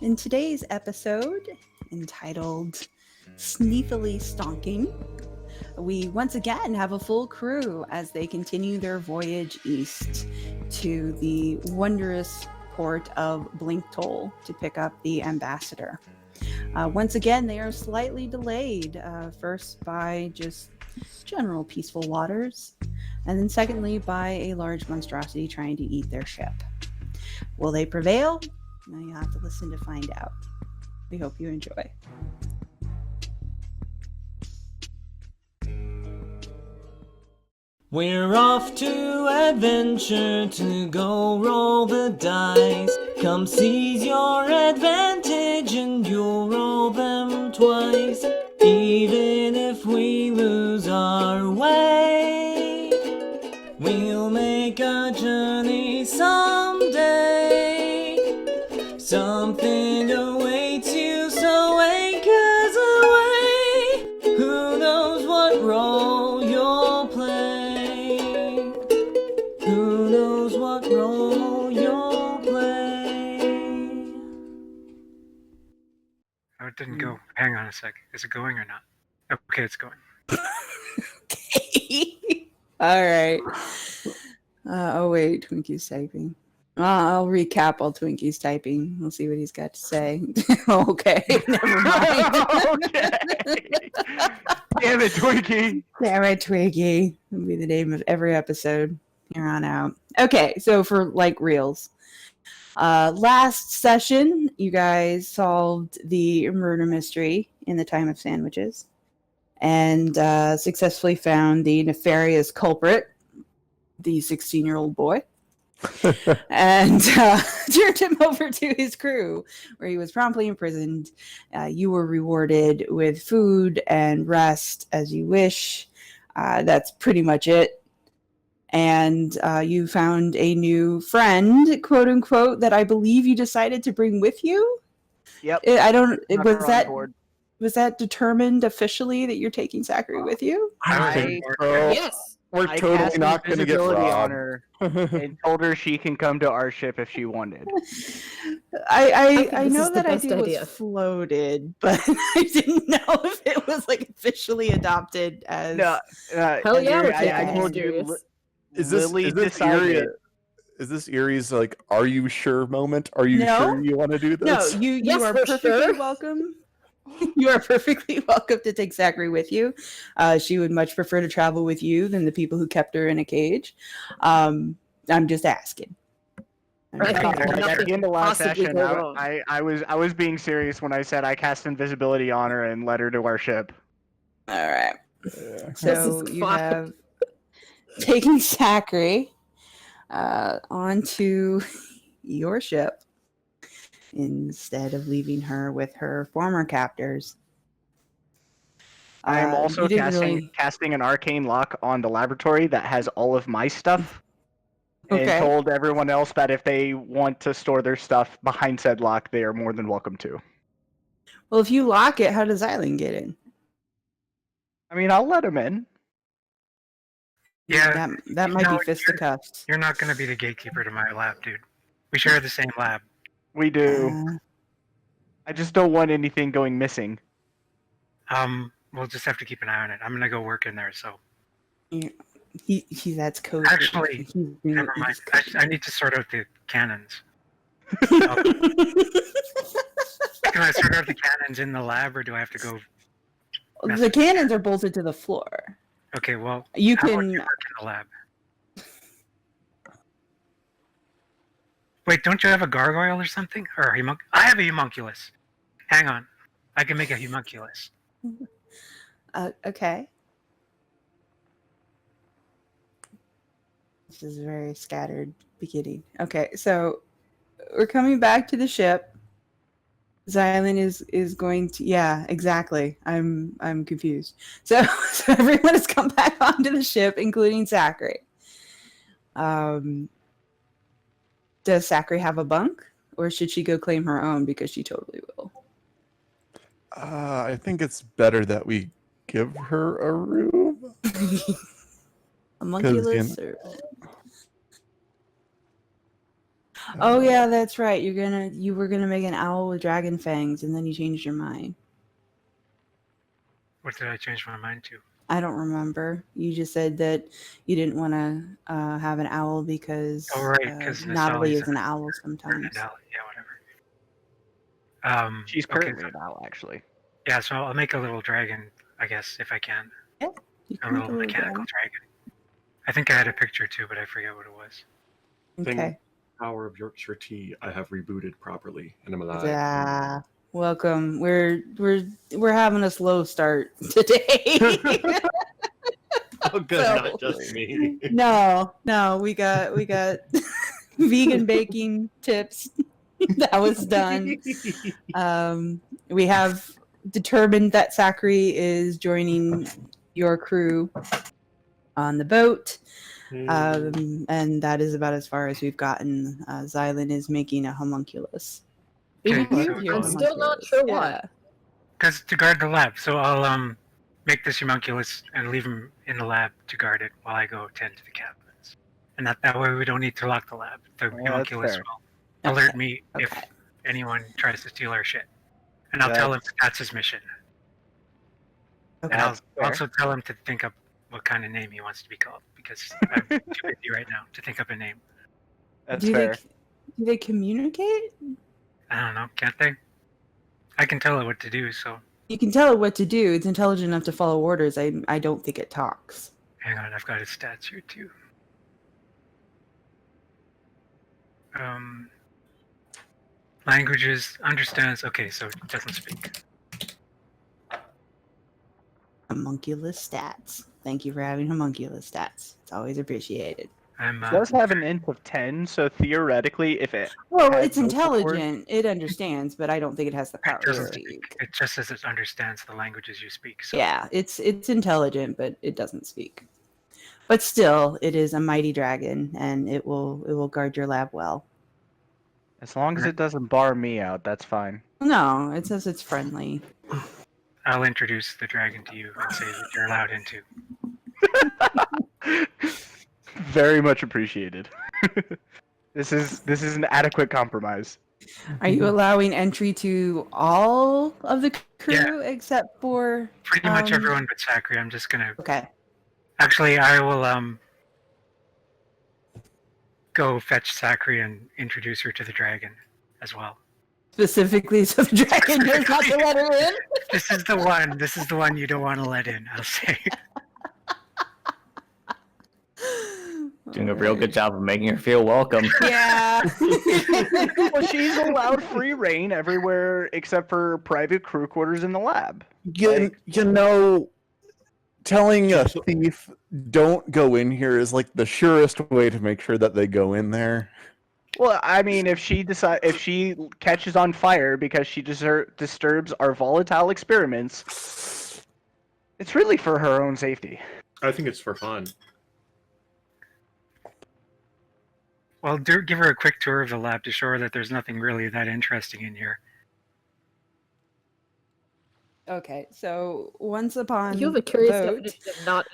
In today's episode, entitled Sneathily Stonking, we once again have a full crew as they continue their voyage east to the wondrous port of Blinktoll to pick up the ambassador. Once again, they are slightly delayed, first by just general peaceful waters, and then secondly by a large monstrosity trying to eat their ship. Will they prevail? Now you have to listen to find out. We hope you enjoy. We're off to adventure to go roll the dice. Come seize your advantage and you'll roll them twice. Even if we lose our way, we'll make a journey someday. Something awaits you, so anchors away. Who knows what role you'll play? Who knows what role you'll play? Oh, it didn't go. Hang on a sec. Is it going or not? Okay, it's going. Okay. All right. Oh, wait. Twinki's typing. I'll recap while Twinki's typing. We'll see what he's got to say. Okay. Never mind. Okay. Damn it, Twinki. Damn it, Twinkie. That'll be the name of every episode here on out. Okay, so for like reals. Last session, you guys solved the murder mystery in the time of sandwiches and successfully found the nefarious culprit, the 16-year-old boy, and turned him over to his crew, where he was promptly imprisoned. You were rewarded with food and rest as you wish. That's pretty much it. And you found a new friend, quote unquote, that I believe you decided to bring with you. Yep. Was that determined officially that you're taking Zachary with you? I think Yes. We're I totally cast not going to get invisibility on robbed. her and told her she can come to our ship if she wanted. I this know is the that best idea idea. was floated, but I didn't know if it was like officially adopted as. No, Hell yeah, we're I taking told it you. serious. Lily decided. Is this Erie's like, are you sure moment? Are you No. sure you want to do No, this? you Yes, are for perfectly sure. welcome. You are perfectly welcome to take Zachary with you. She would much prefer to travel with you than the people who kept her in a cage. I'm just asking. I think At the end of last possibly session, go wrong. I was being serious when I said I cast invisibility on her and led her to our ship. All right. Yeah. So This is you fine. have taken Zachary onto your ship instead of leaving her with her former captors. I am also you didn't casting an arcane lock on the laboratory that has all of my stuff. And Okay. told everyone else that if they want to store their stuff behind said lock, they are more than welcome to. Well, if you lock it, how does Xylund get in? I mean, I'll let them in. Yeah, that might no, be fisticuffs. you're not going to be the gatekeeper to my lab, dude. We share the same lab. We do. I just don't want anything going missing. We'll just have to keep an eye on it. I'm going to go work in there, so. He that's code. Actually, Never mind. I need to sort out the cannons. Can I sort out the cannons in the lab, or do I have to go? The cannons are bolted to the floor. Okay, well, You how about can. you work in the lab? Wait, don't you have a gargoyle or something? Or a I have a homunculus. Hang on. I can make a homunculus. Okay. This is a very scattered beginning. Okay, so we're coming back to the ship. Xylund is going to. Yeah, exactly. I'm confused. So everyone has come back onto the ship, including Zachary. Does Zachary have a bunk, or should she go claim her own because she totally will? I think it's better that we give her a room. Homunculus? Oh yeah, that's right. You were gonna make an owl with dragon fangs, and then you changed your mind. What did I change my mind to? I don't remember. You just said that you didn't want to have an owl because Oh, right, 'cause Natalie Nasalli's is an owl Or sometimes. Nandali, yeah, whatever. She's okay, currently an owl, actually. yeah, so I'll make a little dragon, I guess, if I can. Yeah, you A can make little mechanical dragon. I think I had a picture too, but I forget what it was. Okay. Power of Yorkshire tea. I have rebooted properly, and I'm alive. Yeah. Welcome. We're having a slow start today. Oh, good, So- not just me. No, we got vegan baking tips. That was done. We have determined that Zachary is joining your crew on the boat. And that is about as far as we've gotten. Xylund is making a homunculus. Okay, Mhm. so I'm still not sure why. because to guard the lab, so I'll make this homunculus and leave him in the lab to guard it while I go tend to the cabins, and that way we don't need to lock the lab. The Yeah, that's homunculus fair. will alert Okay, me if okay. anyone tries to steal our shit, and I'll tell him that's his mission. Okay. And I'll That's fair. also tell him to think up what kind of name he wants to be called, because I'm too busy right now to think up a name. That's do fair. they communicate? I don't know, can't they? I can tell it what to do, so You can tell it what to do. It's intelligent enough to follow orders. I don't think it talks. hang on, I've got his stats here too. Languages, understands, okay, so it doesn't speak. Homunculus stats. Thank you for having homunculus stats. It's always appreciated. I'm It does have an int of 10, so theoretically, if it Well, has it's vocal cords- intelligent. It understands, but I don't think it has the power it to doesn't speak. speak. It just says it understands the languages you speak. So Yeah, it's intelligent, but it doesn't speak. But still, it is a mighty dragon, and it will guard your lab well. as long as it doesn't bar me out, that's fine. No, it says it's friendly. I'll introduce the dragon to you and say that you're allowed into. Very much appreciated. This is an adequate compromise. Are you allowing entry to all of the crew except for Pretty much everyone but Zachary. I'm just gonna. Okay. Actually, I will go fetch Zachary and introduce her to the dragon as well. Specifically, so the dragon knows not to let her in. This is the one. This is the one you don't want to let in. I'll say. Doing a real good job of making her feel welcome. Yeah. Well, she's allowed free reign everywhere except for private crew quarters in the lab. You know, telling a thief don't go in here is like the surest way to make sure that they go in there. Well, I mean, if she catches on fire because she disturbs our volatile experiments, it's really for her own safety. I think it's for fun. Well, give her a quick tour of the lab to show her that there's nothing really that interesting in here. Okay, so once upon You have a curious boat, definition of not.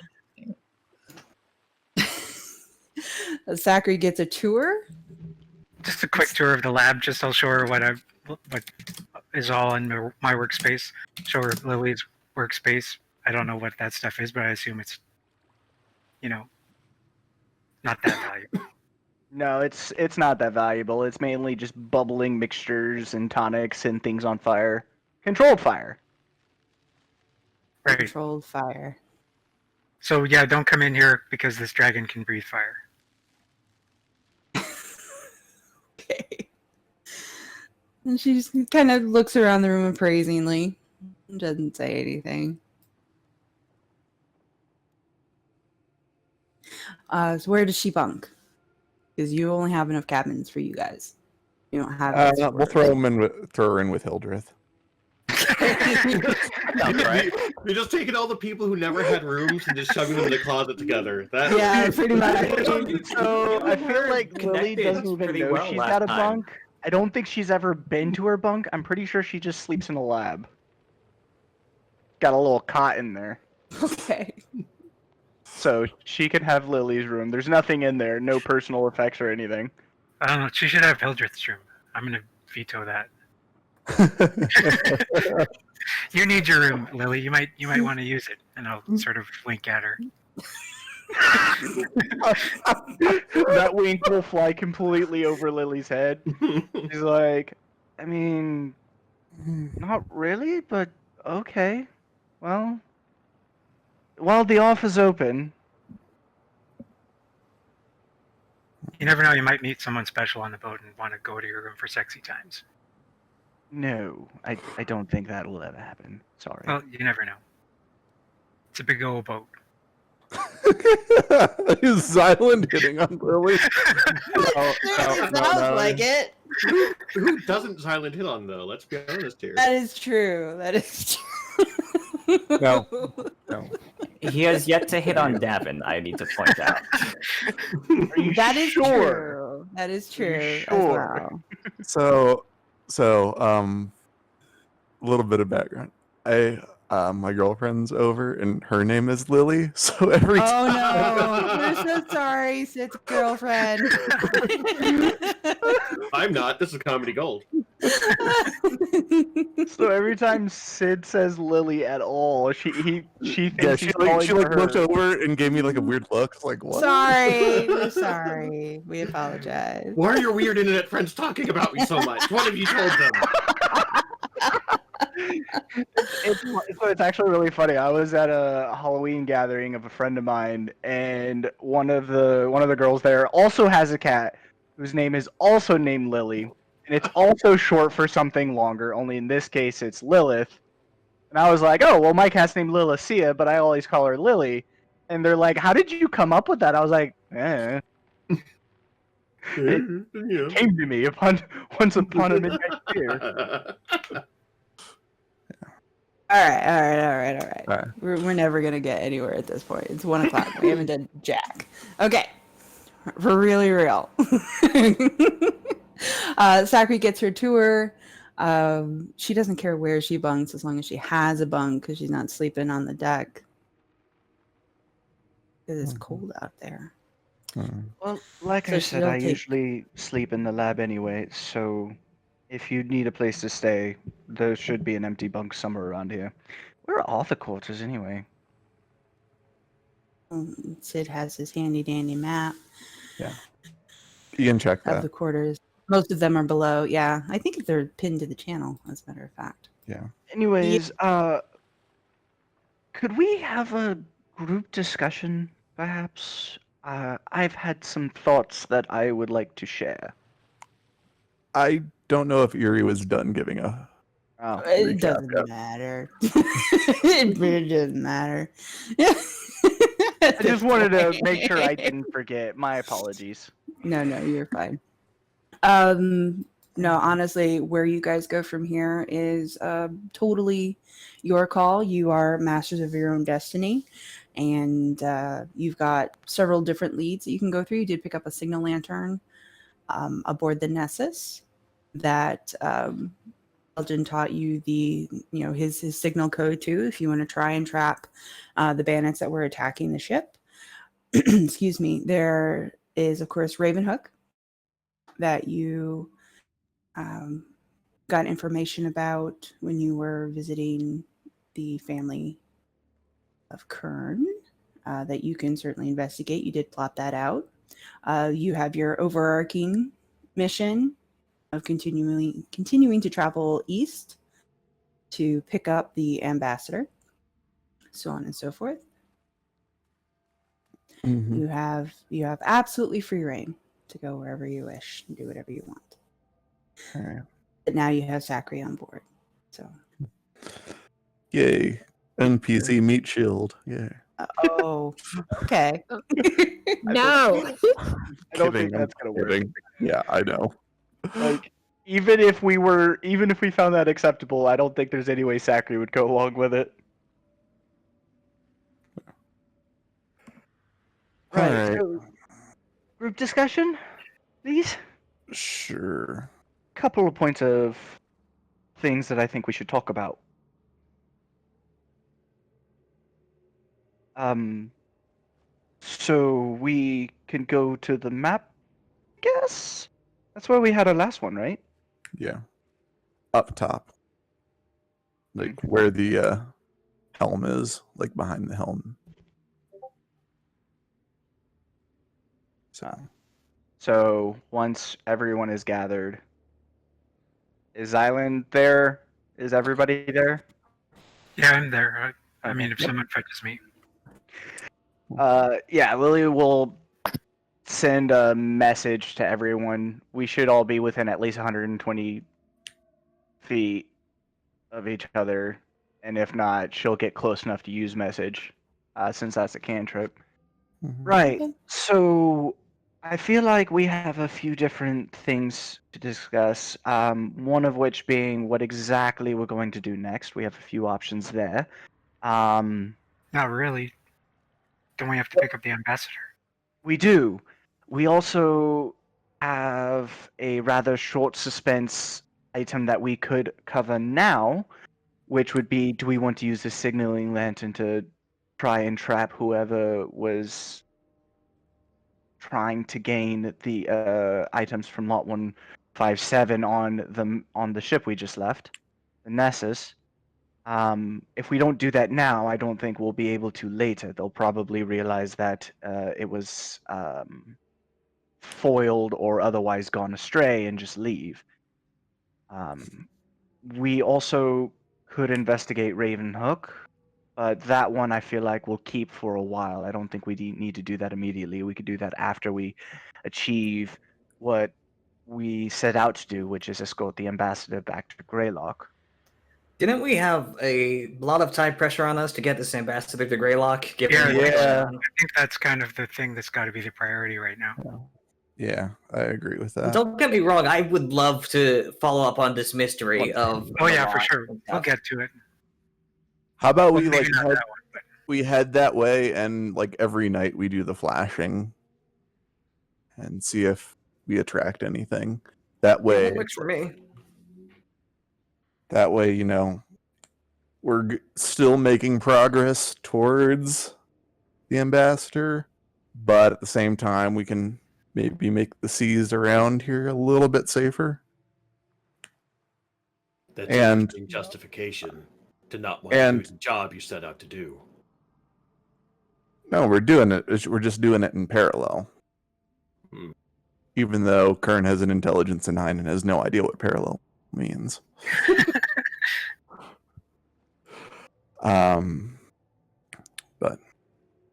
Zachary gets a tour. Just a quick tour of the lab. Just I'll show her what is all in my workspace. Show her Lily's workspace. I don't know what that stuff is, but I assume it's, not that valuable. No, it's not that valuable. It's mainly just bubbling mixtures and tonics and things on fire. Controlled fire. Right. Controlled fire. So yeah, don't come in here because this dragon can breathe fire. Okay. And she just kind of looks around the room appraisingly. Doesn't say anything. So where does she bunk? Because you only have enough cabins for you guys. You don't have. We'll throw her in with Hildreth. Sounds right. We're just taking all the people who never had rooms and just shoving them in the closet together. That... Yeah, pretty much. So I feel like Lily connected doesn't even pretty know well she's last got a time. bunk. I don't think she's ever been to her bunk. I'm pretty sure she just sleeps in a lab. Got a little cot in there. Okay. So she can have Lily's room. There's nothing in there, no personal effects or anything. I don't know. She should have Hildreth's room. I'm gonna veto that. You need your room, Lily. You might want to use it. And I'll sort of wink at her. That wink will fly completely over Lily's head. She's like, I mean, not really, but okay. Well, while the office open. You never know. You might meet someone special on the boat and want to go to your room for sexy times. No, I don't think that will ever happen. Sorry. Well, you never know. It's a big old boat. Is Xylund hitting on Lily? Sounds like it. Who doesn't Xylund hit on, though? Let's be honest here. That is true. That is true. No. He has yet to hit on Davynn, I need to point out. Are you That is sure? true. That is true. as sure? well. So, a little bit of background. My girlfriend's over, and her name is Lily. So every time, Oh no, we're so sorry, Sid's girlfriend. I'm not. This is comedy gold. So every time Sid says Lily at all, she thinks yeah, he's she calling for looked her. over and gave me like a weird look, like what? Sorry, we're sorry. We apologize. Why are your weird internet friends talking about me so much? What have you told them? It's actually really funny. I was at a Halloween gathering of a friend of mine, and one of the girls there also has a cat whose name is also named Lily, and it's also short for something longer. Only in this case, it's Lilith. And I was like, "Oh, well, my cat's named Liliscea, but I always call her Lily." And they're like, "How did you come up with that?" I was like, "Eh." It came to me once upon a midnight year. All right. We're never gonna get anywhere at this point. It's 1:00. We haven't done jack. Okay, for really real. Sakri gets her tour. She doesn't care where she bunks as long as she has a bunk because she's not sleeping on the deck. It's cold out there. Well, like So I said, she'll I take- usually sleep in the lab anyway, so if you need a place to stay, there should be an empty bunk somewhere around here. Where are all the quarters anyway? Sid has his handy dandy map You can check of that. the quarters. Most of them are below. Yeah, I think they're pinned to the channel, as a matter of fact. Yeah. Anyways, could we have a group discussion, perhaps? I've had some thoughts that I would like to share. I don't know if Erie was done giving a. Oh. It Recap, doesn't yeah. matter. It really doesn't matter. Yeah. I just wanted to make sure I didn't forget. My apologies. No, you're fine. No, honestly, where you guys go from here is totally your call. You are masters of your own destiny, and you've got several different leads that you can go through. You did pick up a signal lantern aboard the Nessus that Elgin taught you his signal code too, if you want to try and trap the bandits that were attacking the ship. Excuse me. There is, of course, Ravenhook that you got information about when you were visiting the family of Kern that you can certainly investigate. You did plot that out. You have your overarching mission of continuing to travel east to pick up the ambassador, so on and so forth. Mhm. You have absolutely free reign to go wherever you wish and do whatever you want. All right. But now you have Sakri on board, so. Yay. NPC meat shield. Yeah. Oh, okay. No. I don't think that's gonna work. Kidding. Yeah, I know. Like, even if we found that acceptable, I don't think there's any way Sakri would go along with it. Right. Alright. So, group discussion, please. Sure. Couple of points of things that I think we should talk about. So we can go to the map, I guess. That's where we had our last one, right? Yeah. Up top. Like where the helm is, like behind the helm. So once everyone is gathered, is Xylund there? Is everybody there? Yeah, I'm there. I Okay. mean, if someone fetches me. Yeah, Lily will send a message to everyone. We should all be within at least 120 feet of each other, and if not, she'll get close enough to use message, since that's a cantrip. Right. Okay. So I feel like we have a few different things to discuss. One of which being what exactly we're going to do next. We have a few options there. Not really. Don't we have to pick up the ambassador? We do. We also have a rather short suspense item that we could cover now, which would be, do we want to use the signaling lantern to try and trap whoever was trying to gain the items from lot 157 on the ship we just left, the Nessus. If we don't do that now, I don't think we'll be able to later. They'll probably realize that it was foiled or otherwise gone astray and just leave. We also could investigate Ravenhook, but that one I feel like we'll keep for a while. I don't think we need to do that immediately. We could do that after we achieve what we set out to do, which is escort the ambassador back to Greylock. Didn't we have a lot of time pressure on us to get this ambassador to Greylock? Given Yeah, what's going yeah. on? I think that's kind of the thing that's got to be the priority right now. Yeah, I agree with that. Don't get me wrong. I would love to follow up on this mystery of. Oh the yeah, for lot sure. and We'll stuff. get to it. How about Well, we maybe like not head, that one, but we head that way, and like every night we do the flashing and see if we attract anything. That Yeah, way, that works for me. that way, we're still making progress towards the ambassador, but at the same time, we can maybe make the seas around here a little bit safer. That's And- interesting justification to not want to do the job you set out to do. No, we're doing it. We're just doing it in parallel. Hmm. Even though Kern has an intelligence of 9 and has no idea what parallel means. But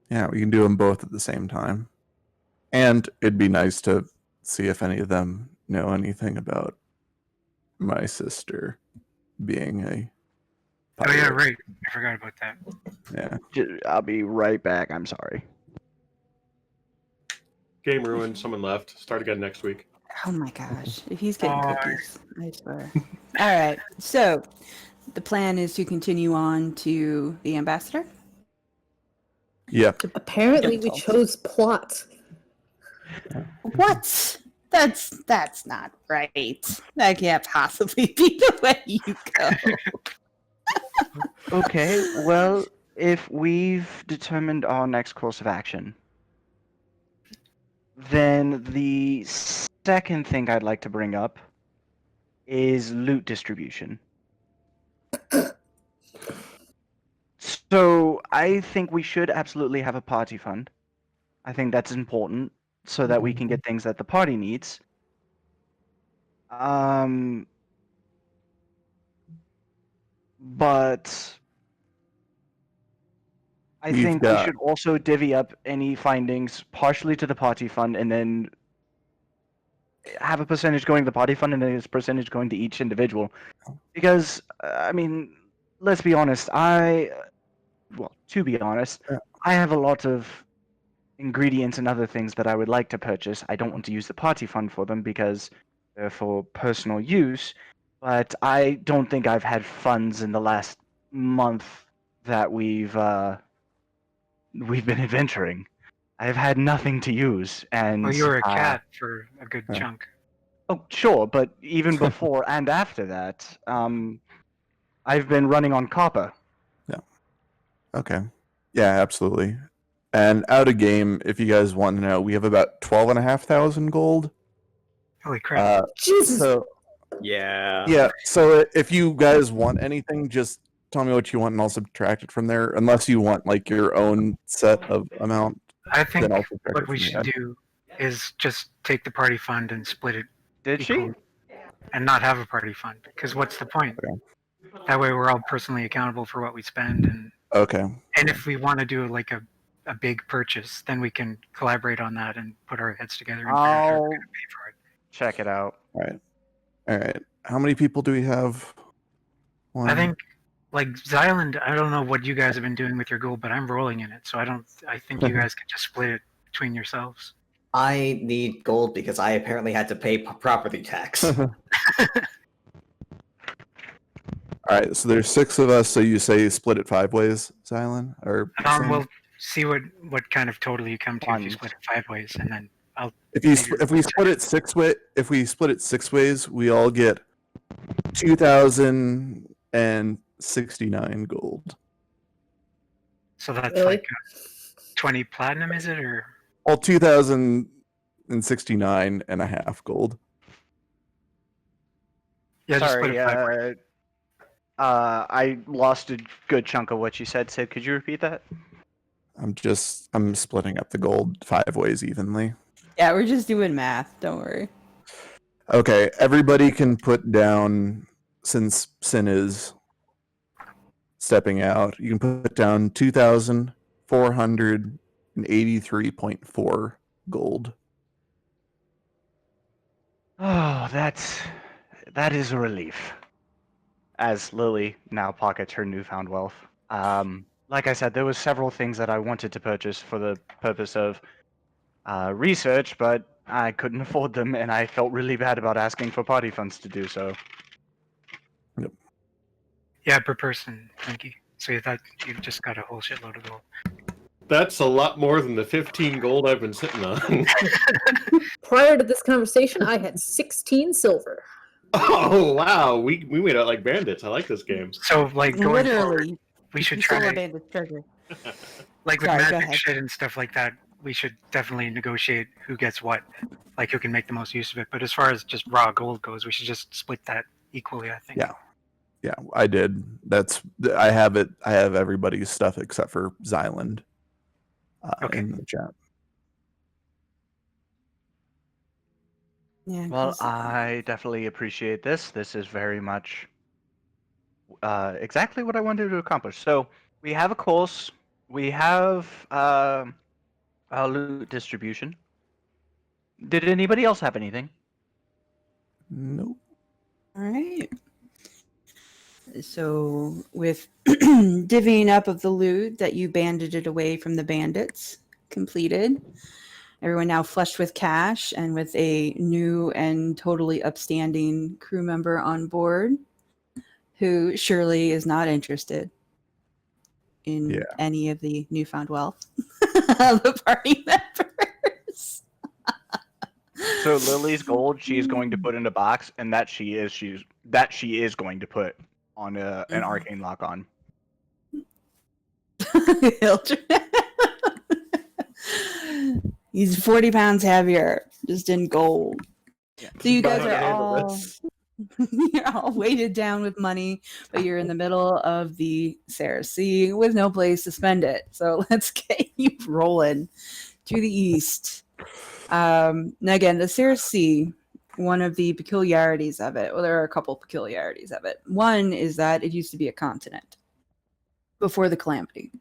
yeah, we can do them both at the same time. And it'd be nice to see if any of them know anything about my sister being a oh yeah, pirate. right. I forgot about that. Yeah. I'll be right back. I'm sorry. Game ruined. Someone left. Start again next week. Oh my gosh. If he's getting Bye. cookies, I swear. All right. So the plan is to continue on to the ambassador. Yep. Apparently, we Gentle. chose plot. What? That's not right. That can't possibly be the way you go. Okay, well, if we've determined our next course of action, then the second thing I'd like to bring up is loot distribution. So I think we should absolutely have a party fund. I think that's important so that we can get things that the party needs. But I We've think we got- should also divvy up any findings partially to the party fund and then have a percentage going to the party fund and then a percentage going to each individual. Because, I mean, let's be honest, to be honest, Yeah. I have a lot of ingredients and other things that I would like to purchase. I don't want to use the party fund for them because they're for personal use, but I don't think I've had funds in the last month that we've been adventuring. I've had nothing to use, and Well, you were a cat for a good yeah. chunk. Oh, sure, but even before and after that, I've been running on copper. Okay. Yeah, absolutely. And out of game, if you guys want to know, we have about 12,500 gold. Holy crap. Jesus. So Yeah. yeah, so if you guys want anything, just tell me what you want, and I'll subtract it from there. Unless you want like your own set of amount, I think then I'll subtract what it we from should the do is just take the party fund and split it Did she? equally, and not have a party fund. Because what's the point? Okay. That way, we're all personally accountable for what we spend, and Okay. if we want to do like a big purchase, then we can collaborate on that and put our heads together and figure out how we're I'll going to pay for it. check it out. All right. How many people do we have? I think, like Xylund, I don't know what you guys have been doing with your gold, but I'm rolling in it, so I think you guys can just split it between yourselves. I need gold because I apparently had to pay property tax. All right. So there's 6 of us. So you say split it 5 ways, Xylund, or Sam? We'll see what kind of total you come to if you Funds. split it 5 ways, and then I'll. If we split it 6 ways, we all get 2,069 gold. So that's Really? like 20 platinum, is it, or? Well, 2,069 and a half gold. Yeah, just split Sorry, it 5 ways. I lost a good chunk of what you said. Sid, could you repeat that? I'm splitting up the gold 5 ways evenly. Yeah, we're just doing math. Don't worry. Okay, everybody can put down, since Sin is stepping out, you can put down 2,483.4 gold. Oh, that is a relief. As Lily now pockets her newfound wealth. Like I said, there was several things that I wanted to purchase for the purpose of research, but I couldn't afford them, and I felt really bad about asking for party funds to do so. Yeah, per person, Twinki. So you thought you just got a whole shitload of gold. That's a lot more than the 15 gold I've been sitting on. Prior to this conversation, I had 16 silver. Oh wow, we made out like bandits. I like this game. So like going forward, Literally, we should you stole try a bandit's treasure. like with Sorry, go magic ahead. shit and stuff like that. We should definitely negotiate who gets what, like who can make the most use of it. But as far as just raw gold goes, we should just split that equally. I think. Yeah. Yeah, I did. I have it. I have everybody's stuff except for Xylund Okay. in the chat. Yeah. Well, 'cause- I definitely appreciate this. This is very much exactly what I wanted to accomplish. So we have a course. We have a loot distribution. Did anybody else have anything? Nope. All right. So, with divvying up of the loot that you banded away from the bandits completed, everyone now flushed with cash and with a new and totally upstanding crew member on board who surely is not interested in any of the newfound wealth of the party members. So Lily's gold, she is going to put in a box, and that she is going to put on an arcane lock on. He's 40 pounds heavier, just in gold. Yeah. So you guys But are all this- you're all weighted down with money, but you're in the middle of the Sea with no place to spend it. So let's get you rolling to the east. Now again, the Sea, one of the peculiarities of it, well, there are a couple peculiarities of it. One is that it used to be a continent before the calamity.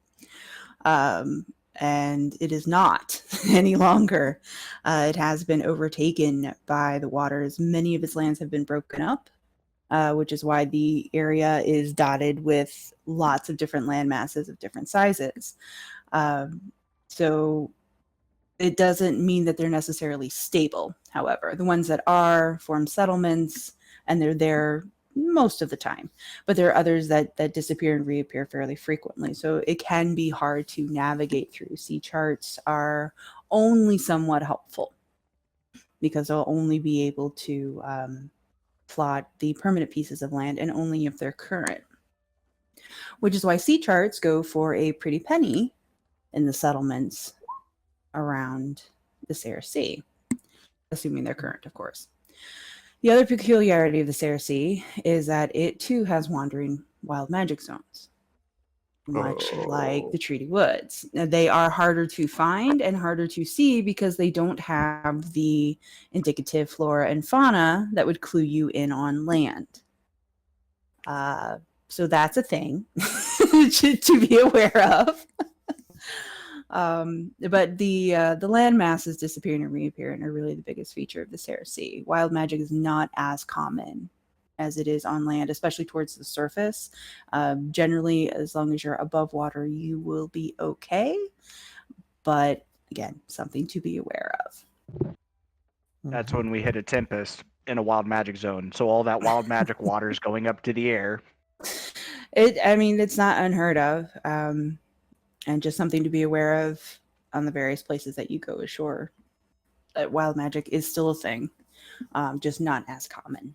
And it is not any longer. It has been overtaken by the waters. Many of its lands have been broken up, which is why the area is dotted with lots of different land masses of different sizes. So it doesn't mean that they're necessarily stable. However, the ones that are form settlements, and they're there most of the time, but there are others that disappear and reappear fairly frequently. So it can be hard to navigate through. Sea charts are only somewhat helpful because they'll only be able to plot the permanent pieces of land, and only if they're current, which is why sea charts go for a pretty penny in the settlements around the Sea, assuming they're current, of course. The other peculiarity of the Cersei is that it too has wandering wild magic zones, much like the Treaty Woods. Now, they are harder to find and harder to see because they don't have the indicative flora and fauna that would clue you in on land. So that's a thing to be aware of. But the land masses disappearing and reappearing are really the biggest feature of the Cersei. Wild magic is not as common as it is on land, especially towards the surface. Generally, as long as you're above water, you will be okay. But again, something to be aware of. That's when we hit a tempest in a wild magic zone. So all that wild magic water is going up to the air. It's not unheard of. And just something to be aware of on the various places that you go ashore. Wild magic is still a thing, just not as common.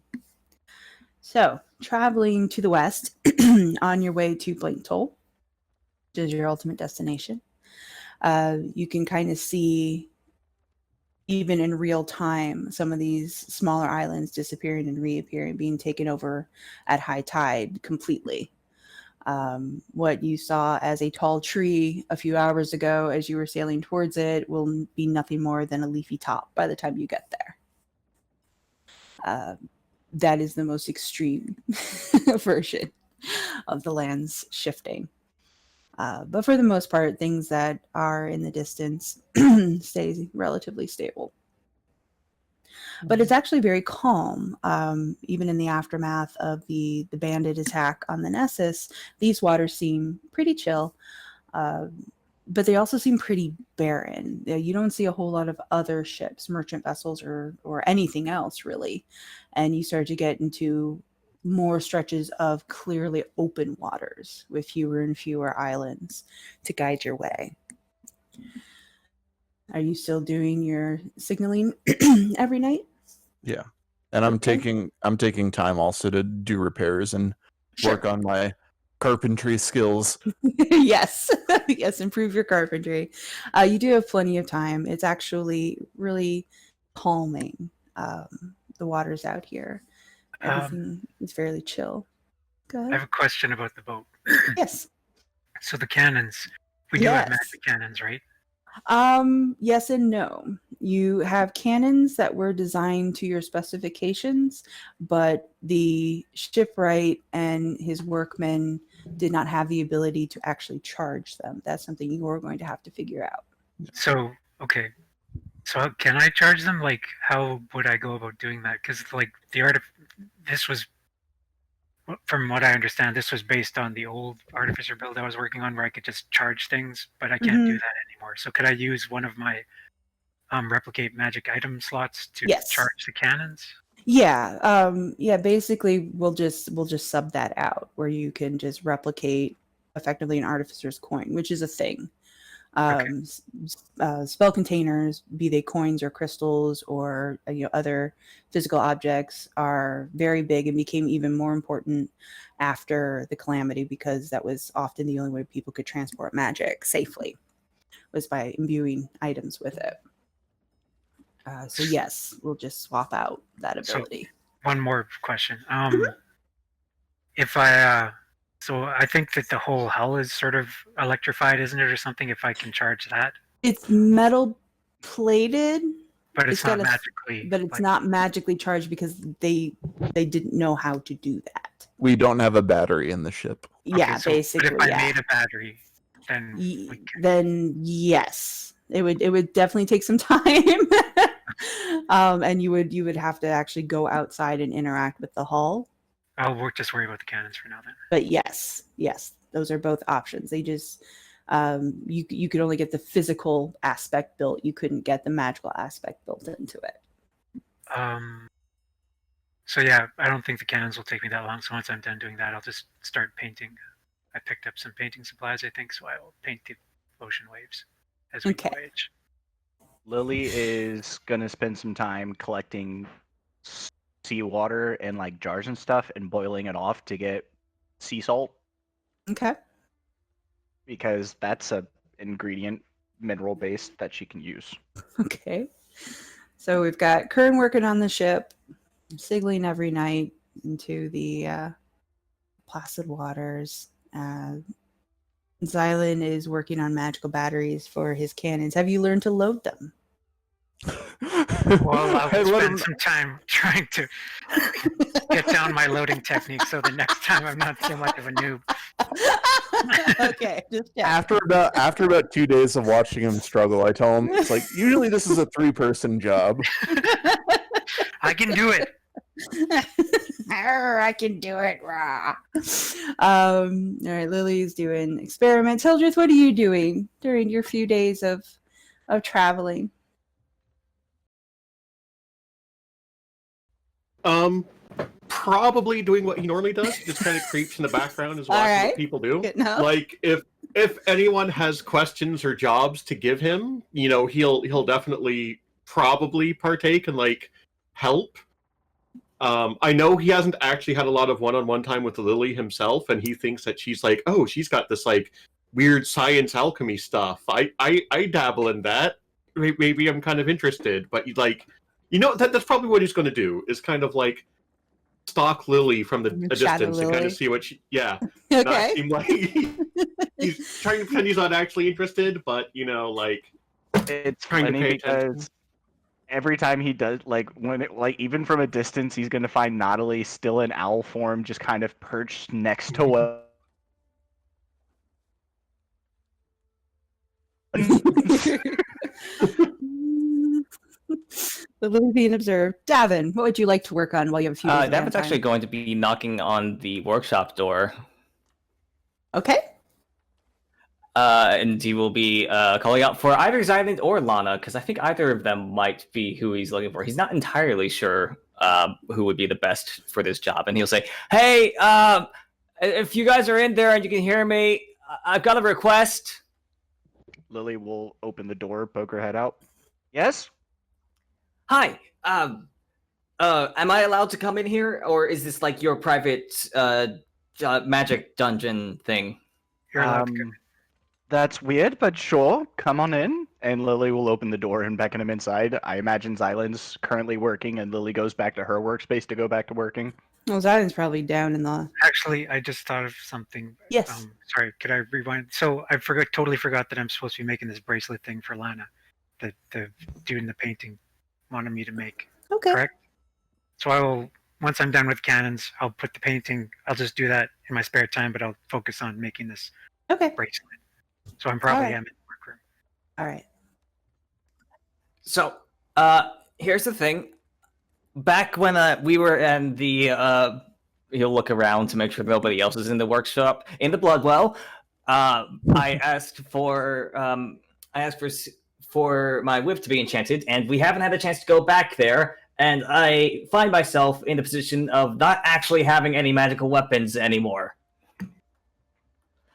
So, traveling to the west on your way to Blake Toll, which is your ultimate destination, you can kind of see, even in real time, some of these smaller islands disappearing and reappearing, being taken over at high tide completely. What you saw as a tall tree a few hours ago as you were sailing towards it will be nothing more than a leafy top by the time you get there. That is the most extreme version of the lands shifting. But for the most part, things that are in the distance stay relatively stable. But it's actually very calm. Even in the aftermath of the bandit attack on the Nessus, these waters seem pretty chill, but they also seem pretty barren. You don't see a whole lot of other ships, merchant vessels, or anything else really, and you start to get into more stretches of clearly open waters with fewer and fewer islands to guide your way. Are you still doing your signaling every night? Yeah. And I'm taking time also to do repairs and work on my carpentry skills. Yes. Yes, improve your carpentry. You do have plenty of time. It's actually really calming. The waters out here. Everything is fairly chill. Go I ahead. have a question about the boat. Yes. So the cannons, we do have magic cannons, right? Yes and no. You have cannons that were designed to your specifications, but the shipwright and his workmen did not have the ability to actually charge them. That's something you're going to have to figure out. So, okay. So can I charge them? Like, how would I go about doing that? Because, like, this was, from what I understand, this was based on the old Artificer build I was working on, where I could just charge things, but I can't do that anymore. So could I use one of my replicate magic item slots to charge the cannons? Yeah. Basically we'll just sub that out where you can just replicate effectively an artificer's coin, which is a thing. Spell containers, be they coins or crystals or other physical objects, are very big and became even more important after the calamity, because that was often the only way people could transport magic safely, was by imbuing items with it. So yes, we'll just swap out that ability. So, one more question. If I so I think that the whole hull is sort of electrified, isn't it, or something? If I can charge that, it's metal plated, but it's not magically. But it's not magically charged because they didn't know how to do that. We don't have a battery in the ship. Yeah, so, basically. But if I made a battery, then yes, it would definitely take some time. And you would have to actually go outside and interact with the hull. I'll just worry about the cannons for now then. But yes, those are both options. They just you could only get the physical aspect built. You couldn't get the magical aspect built into it. So yeah, I don't think the cannons will take me that long. So once I'm done doing that, I'll just start painting. I picked up some painting supplies, I think, so I will paint the ocean waves as we voyage. Lily is gonna spend some time collecting seawater and like jars and stuff and boiling it off to get sea salt. Okay. Because that's a ingredient mineral base that she can use. Okay. So we've got Kern working on the ship, signaling every night into the placid waters. Xylund is working on magical batteries for his cannons. Have you learned to load them? Well, I I'll let spend him- some time trying to get down my loading technique so the next time I'm not too much of a noob. Okay, just check. after about 2 days of watching him struggle, I tell him it's like usually this is a 3-person job. I can do it. I can do it. Rah. All right, Lily's doing experiments. Hildreth, what are you doing during your few days of traveling? Probably doing what he normally does. He just kind of creeps in the background and is watching Alright. what people do. Good enough. Like if anyone has questions or jobs to give him, he'll definitely probably partake and like help. I know he hasn't actually had a lot of one-on-one time with Lily himself, and he thinks that she's like, oh, she's got this like weird science alchemy stuff. I dabble in that. Maybe I'm kind of interested, but that's probably what he's going to do. Is kind of like stalk Lily from a Shadow distance and kind Lily. of see what she. Yeah, Okay. not seem like he's trying to pretend he's not actually interested, but It's trying to funny pay attention. because every time he does, even from a distance, he's gonna find Natalie still in owl form, just kind of perched next to a. The Lily being observed. Davynn, what would you like to work on while you have a few days of Davin's downtime? actually going to be knocking on the workshop door. Okay. And he will be calling out for either Xylund or Lana, because I think either of them might be who he's looking for. He's not entirely sure who would be the best for this job. And he'll say, hey, if you guys are in there and you can hear me, I've got a request. Lily will open the door, poke her head out. Yes? Hi, am I allowed to come in here, or is this like your private magic dungeon thing? You're allowed to go. That's weird, but sure, come on in. And Lily will open the door and beckon him inside. I imagine Xylund's currently working, and Lily goes back to her workspace to go back to working. Well, Xylund's probably down in the... Actually, I just thought of something. Yes. Sorry, could I rewind? So I totally forgot that I'm supposed to be making this bracelet thing for Lana. The dude in the painting wanted me to make. Okay. Correct? So I will, once I'm done with cannons, I'll put the painting, I'll just do that in my spare time, but I'll focus on making this Okay. bracelet. So I'm probably Alright. am in the workroom. All right. So, here's the thing. Back when we were in the, he'll look around to make sure nobody else is in the workshop, in the Bloodwell, I asked for my whip to be enchanted, and we haven't had a chance to go back there, and I find myself in the position of not actually having any magical weapons anymore.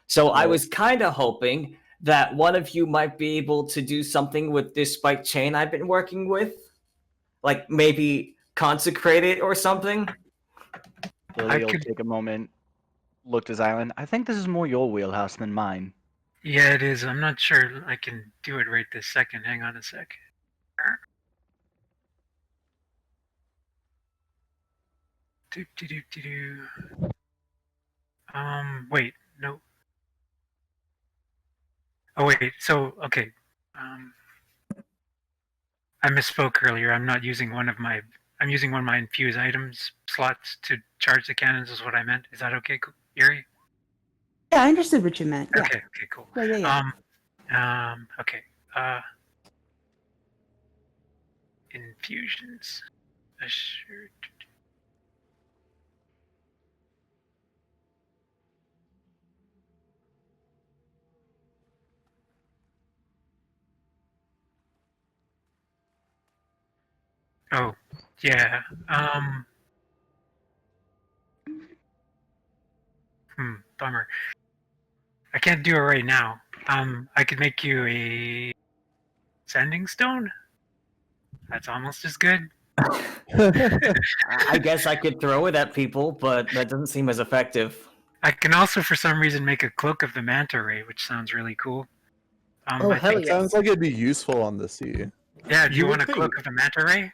So I was kind of hoping that one of you might be able to do something with this spiked chain I've been working with. Like maybe consecrate it or something. Lily will take a moment, look to Xylund. I think this is more your wheelhouse than mine. Yeah, it is. I'm not sure I can do it right this second. Hang on a sec. Wait, no. Oh wait, so okay. I misspoke earlier. I'm not using one of my. I'm using one of my infused items slots to charge the cannons. Is what I meant. Is that okay, Yuri? Yeah, I understood what you meant. Yeah. Okay. Okay. Cool. Yeah. Okay. Infusions. Assured. Oh, yeah. Bummer. I can't do it right now. I could make you a sending stone. That's almost as good. I guess I could throw it at people, but that doesn't seem as effective. I can also, for some reason, make a cloak of the manta ray, which sounds really cool. Oh, I hell think, yeah. Sounds like it'd be useful on the sea. Yeah, do you You want a would cloak think. of the manta ray?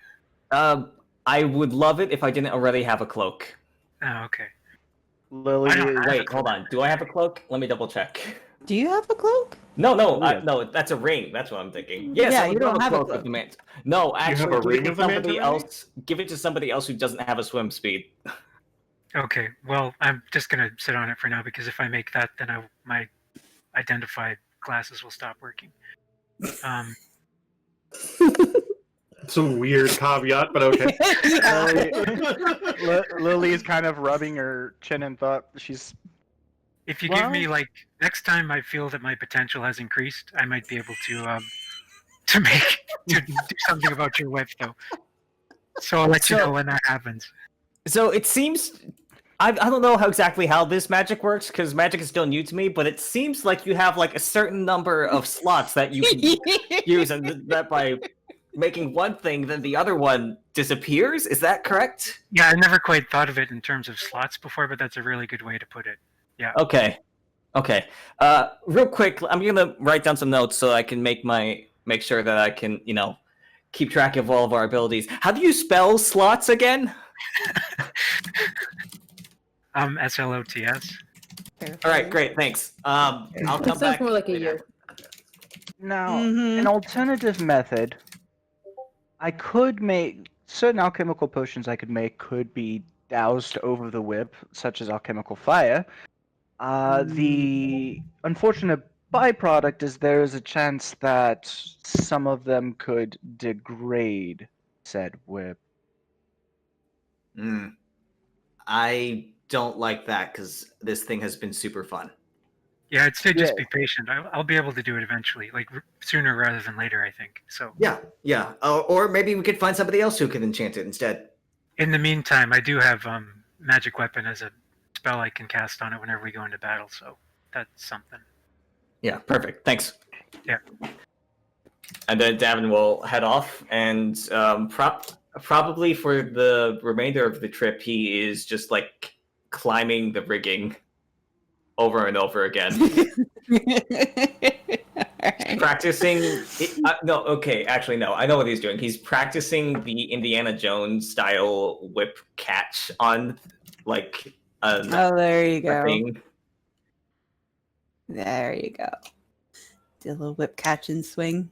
I would love it if I didn't already have a cloak. Oh, okay. Lily I don't is. have Wait, hold on. Do I have a cloak? Let me double check. Do you have a cloak? No, Yeah. no, that's a ring. That's what I'm thinking. Yes, Yeah, I would you love don't have a of cloak. the manta. No, actually, a give ring it to of the manta somebody ray? else. Give it to somebody else who doesn't have a swim speed. Okay, well, I'm just gonna sit on it for now because if I make that, then my identified classes will stop working. Some weird caveat, but okay. Lily is kind of rubbing her chin in thought. She's. If you Well- give me like next time, I feel that my potential has increased. I might be able to do something about your whip, though. So I'll let you know when that happens. So it seems I don't know exactly how this magic works because magic is still new to me, but it seems like you have like a certain number of slots that you can use, and that by making one thing, then the other one disappears. Is that correct? Yeah, I never quite thought of it in terms of slots before, but that's a really good way to put it. Yeah. Okay. Real quick, I'm gonna write down some notes so I can make sure that I can, keep track of all of our abilities. How do you spell slots again? SLOTS. All right, great, thanks. I'll It come sounds back. more like a later. year. Now, Mhm. an alternative method, I could make certain alchemical potions I could make could be doused over the whip, such as alchemical fire. The unfortunate byproduct is there is a chance that some of them could degrade said whip. I don't like that because this thing has been super fun. Yeah, I'd say just Yeah. be patient. I'll be able to do it eventually, like sooner rather than later, I think. So Yeah. Or maybe we could find somebody else who can enchant it instead. in the meantime, I do have magic weapon as a spell I can cast on it whenever we go into battle. So that's something. Yeah, perfect. Thanks. Yeah. And then Davin will head off, and probably for the remainder of the trip, he is just like climbing the rigging over and over again, practicing. No, okay, actually, no. I know what he's doing. He's practicing the Indiana Jones style whip catch on like a there you go. thing. There you go. Do a little whip catch and swing.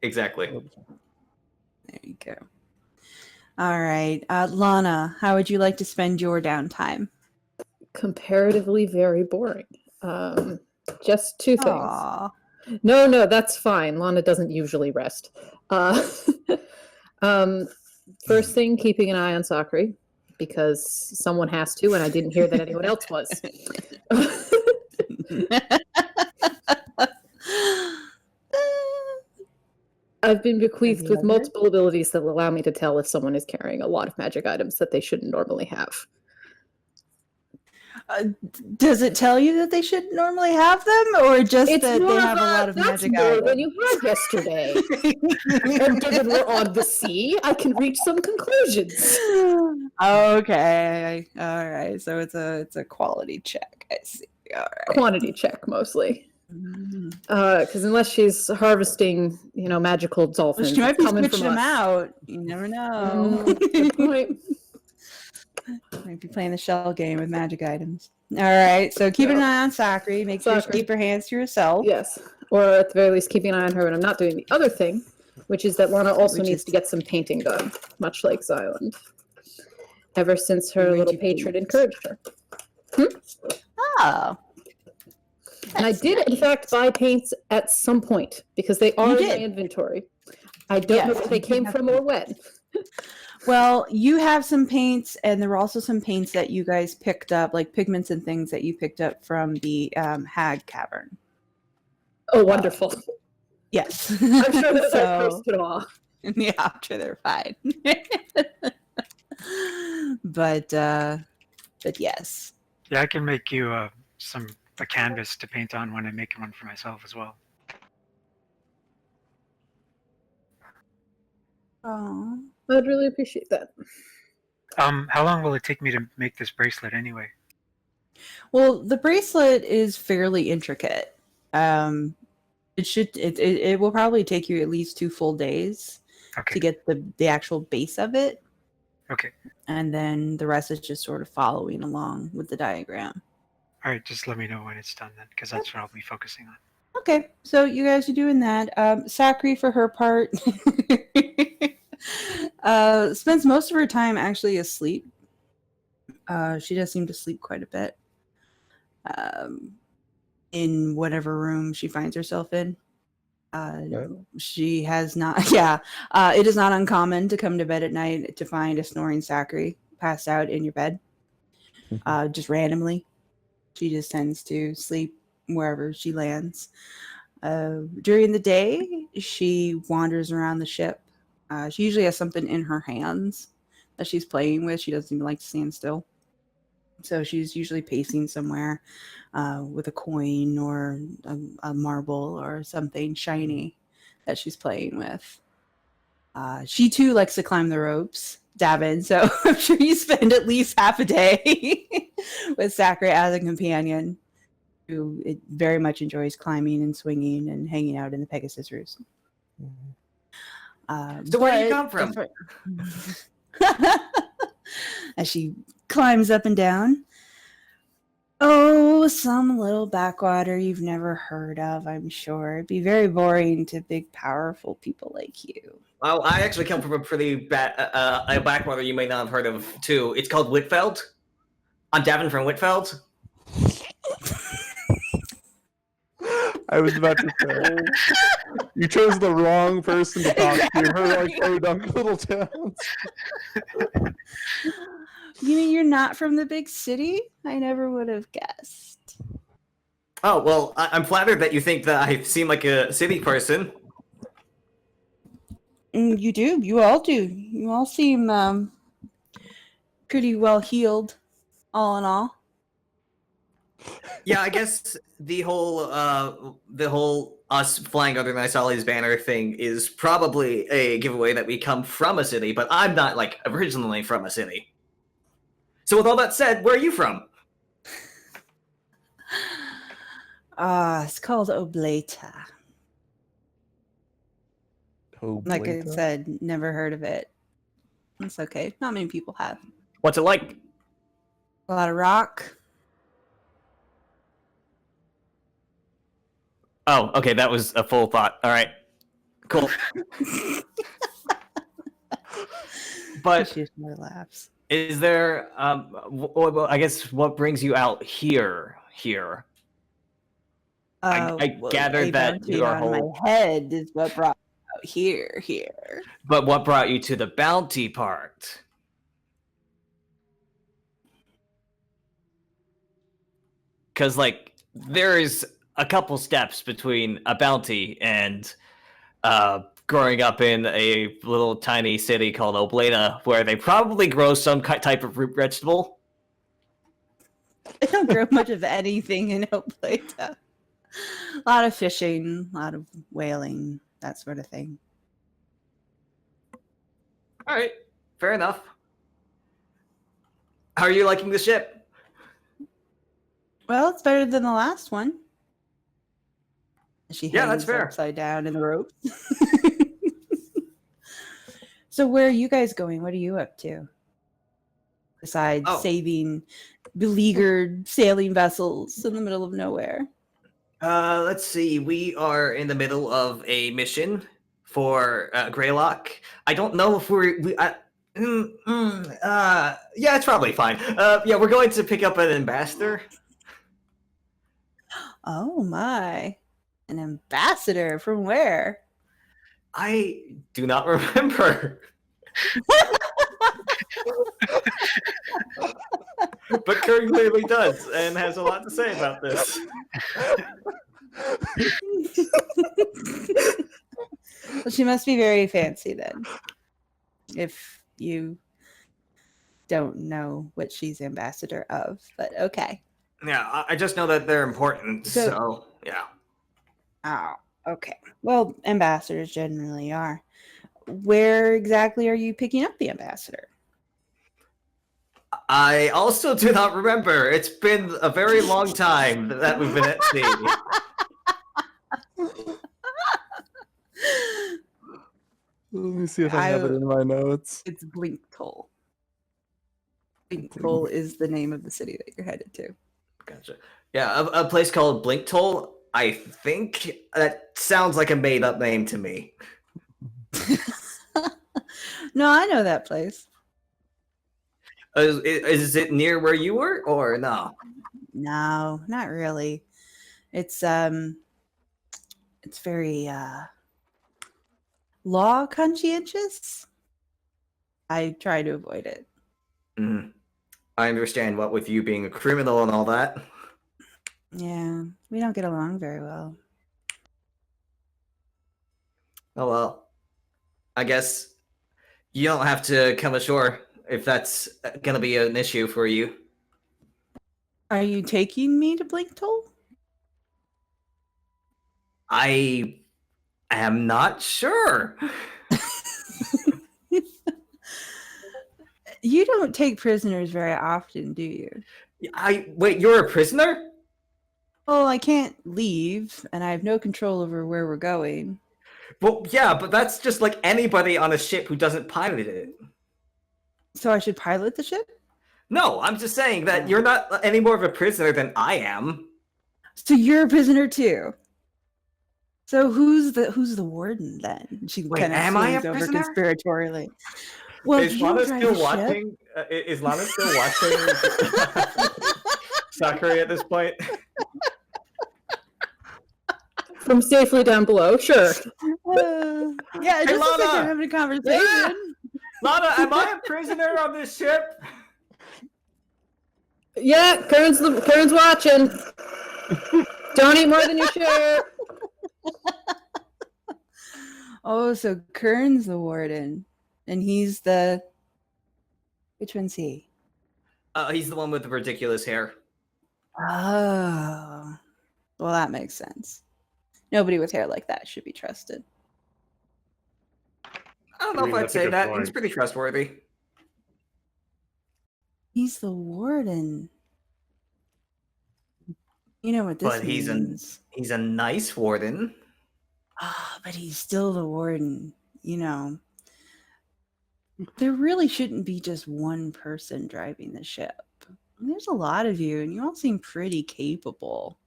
Exactly. There you go. All right. Lana, how would you like to spend your downtime? Comparatively very boring. Just two things. Aw. No, that's fine. Lana doesn't usually rest. First thing, keeping an eye on Sakri, because someone has to, and I didn't hear that anyone else was. I've been bequeathed with multiple abilities that will allow me to tell if someone is carrying a lot of magic items that they shouldn't normally have. Does it tell you that they should normally have them, or just that they have a lot of magic more items? than you had yesterday. And given we're on the sea, I can reach some conclusions. Okay. All right. So it's a quality check. I see. All right. Quantity check mostly. Mm. Because unless she's harvesting, magical Well, dolphins, she might be coming switching from them us. out. You never know. Good point. Might be playing the shell game with magic items. All right. So keep an eye on Sakri. Make sure you Sakri. keep her hands to yourself. Yes, or at the very least, keeping an eye on her when I'm not doing the other thing, which is that Lana also Which needs is- to get some painting done, much like Xylund. Ever since her You're going little to patron paint. encouraged her. Oh. And I That's did, in nice. fact, buy paints at some point because they are in my did. inventory. I don't know Yes, where they you came have from or when. Well, you have some paints, and there were also some paints that you guys picked up, like pigments and things that you picked up from the Hag Cavern. Oh, wonderful. Yes. I'm sure that they're So, cursed at all. yeah, I'm sure they're fine. but yes. Yeah, I can make you a canvas to paint on when I'm making one for myself as well. Oh. I'd really appreciate that. How long will it take me to make this bracelet anyway? Well, the bracelet is fairly intricate. It will probably take you at least 2 full days Okay. to get the actual base of it, Okay. and then the rest is just sort of following along with the diagram. All right. Just let me know when it's done then, because that's what I'll be focusing on. Okay, so you guys are doing that. Sakri, for her part, spends most of her time actually asleep. She does seem to sleep quite a bit in whatever room she finds herself in. She has not, yeah, it is not uncommon to come to bed at night to find a snoring Sakri passed out in your bed, just randomly. She just tends to sleep wherever she lands. During the day, she wanders around the ship. She usually has something in her hands that she's playing with. She doesn't even like to stand still. So she's usually pacing somewhere with a coin or a marble or something shiny that she's playing with. She too likes to climb the ropes, Davynn, so I'm sure you spend at least half a day with Sakri as a companion, who very much enjoys climbing and swinging and hanging out in the Pegasus Roost. So where do you come from? As she climbs up and down. Oh, some little backwater you've never heard of, I'm sure. It'd be very boring to big, powerful people like you. Well, I actually come from a pretty a backwater you may not have heard of, too. It's called Whitfeld. I'm Davynn from Whitfeld. I was about to say, you chose the wrong person to talk to. Her like podunk little towns. You mean you're not from the big city? I never would have guessed. Oh, well, I'm flattered that you think that I seem like a city person. You do. You all do. You all seem pretty well healed, all in all. Yeah, I guess the whole us flying under Nyssali's banner thing is probably a giveaway that we come from a city, but I'm not, like, originally from a city. So with all that said, where are you from? It's called Oblata. Like I said, never heard of it. It's okay. Not many people have. What's it like? A lot of rock. Oh, okay, that was a full thought. All right, cool. But She more laughs. is there? Well, I guess what brings you out here? I gathered that your on my head is what brought me out here. But what brought you to the bounty part? Because, like, there's a couple steps between a bounty and growing up in a little tiny city called Oblata, where they probably grow some type of root vegetable. They don't grow much of anything in Oblata. A lot of fishing, a lot of whaling, that sort of thing. All right, fair enough. How are you liking the ship? Well, it's better than the last one. She Yeah, that's hangs fair. upside down in the rope. So where are you guys going? What are you up to? Besides saving beleaguered sailing vessels in the middle of nowhere. Let's see. We are in the middle of a mission for Greylock. I don't know if yeah, it's probably fine. Yeah, we're going to pick up an ambassador. Oh my. An ambassador from where? I do not remember. But Kern clearly does and has a lot to say about this. Well, she must be very fancy then. If you don't know what she's ambassador of, but okay. Yeah, I just know that they're important, so yeah. Oh, okay. Well, ambassadors generally are. Where exactly are you picking up the ambassador? I also do not remember. It's been a very long time that we've been at sea. Let me see if I have it in my notes. It's Blinktoll. Blinktoll is the name of the city that you're headed to. Gotcha. Yeah, a place called Blinktoll. I think that sounds like a made-up name to me. No, I know that place. Is it near where you were, or no? No, not really. It's very law conscientious. I try to avoid it. Mm. I understand. What with you being a criminal and all that. Yeah, we don't get along very well. Oh well. I guess you don't have to come ashore if that's gonna be an issue for you. Are you taking me to Blinktoll? I am not sure. You don't take prisoners very often, do you? Wait, you're a prisoner? Oh, I can't leave, and I have no control over where we're going. Well, yeah, but that's just like anybody on a ship who doesn't pilot it. So I should pilot the ship? No, I'm just saying that you're not any more of a prisoner than I am. So you're a prisoner too. So who's the warden then? She Wait, kind of am I a swings over prisoner? conspiratorially. Well, Is you Lana drive still the ship. watching? Is Lana still watching Sakura at this point? From safely down below, sure. Yeah, it Hey, just looks like Lana! they're having a conversation. Lana, am I a prisoner on this ship? Yeah, Kern's watching. Don't eat more than you share. Oh, so Kern's the warden, and he's the. Which one's he? He's the one with the ridiculous hair. Oh, well, that makes sense. Nobody with hair like that should be trusted. I don't know if That's I'd a say good that. point. He's pretty trustworthy. He's the warden. You know what this But means. he's a nice warden. But he's still the warden. You know, there really shouldn't be just one person driving the ship. There's a lot of you, and you all seem pretty capable.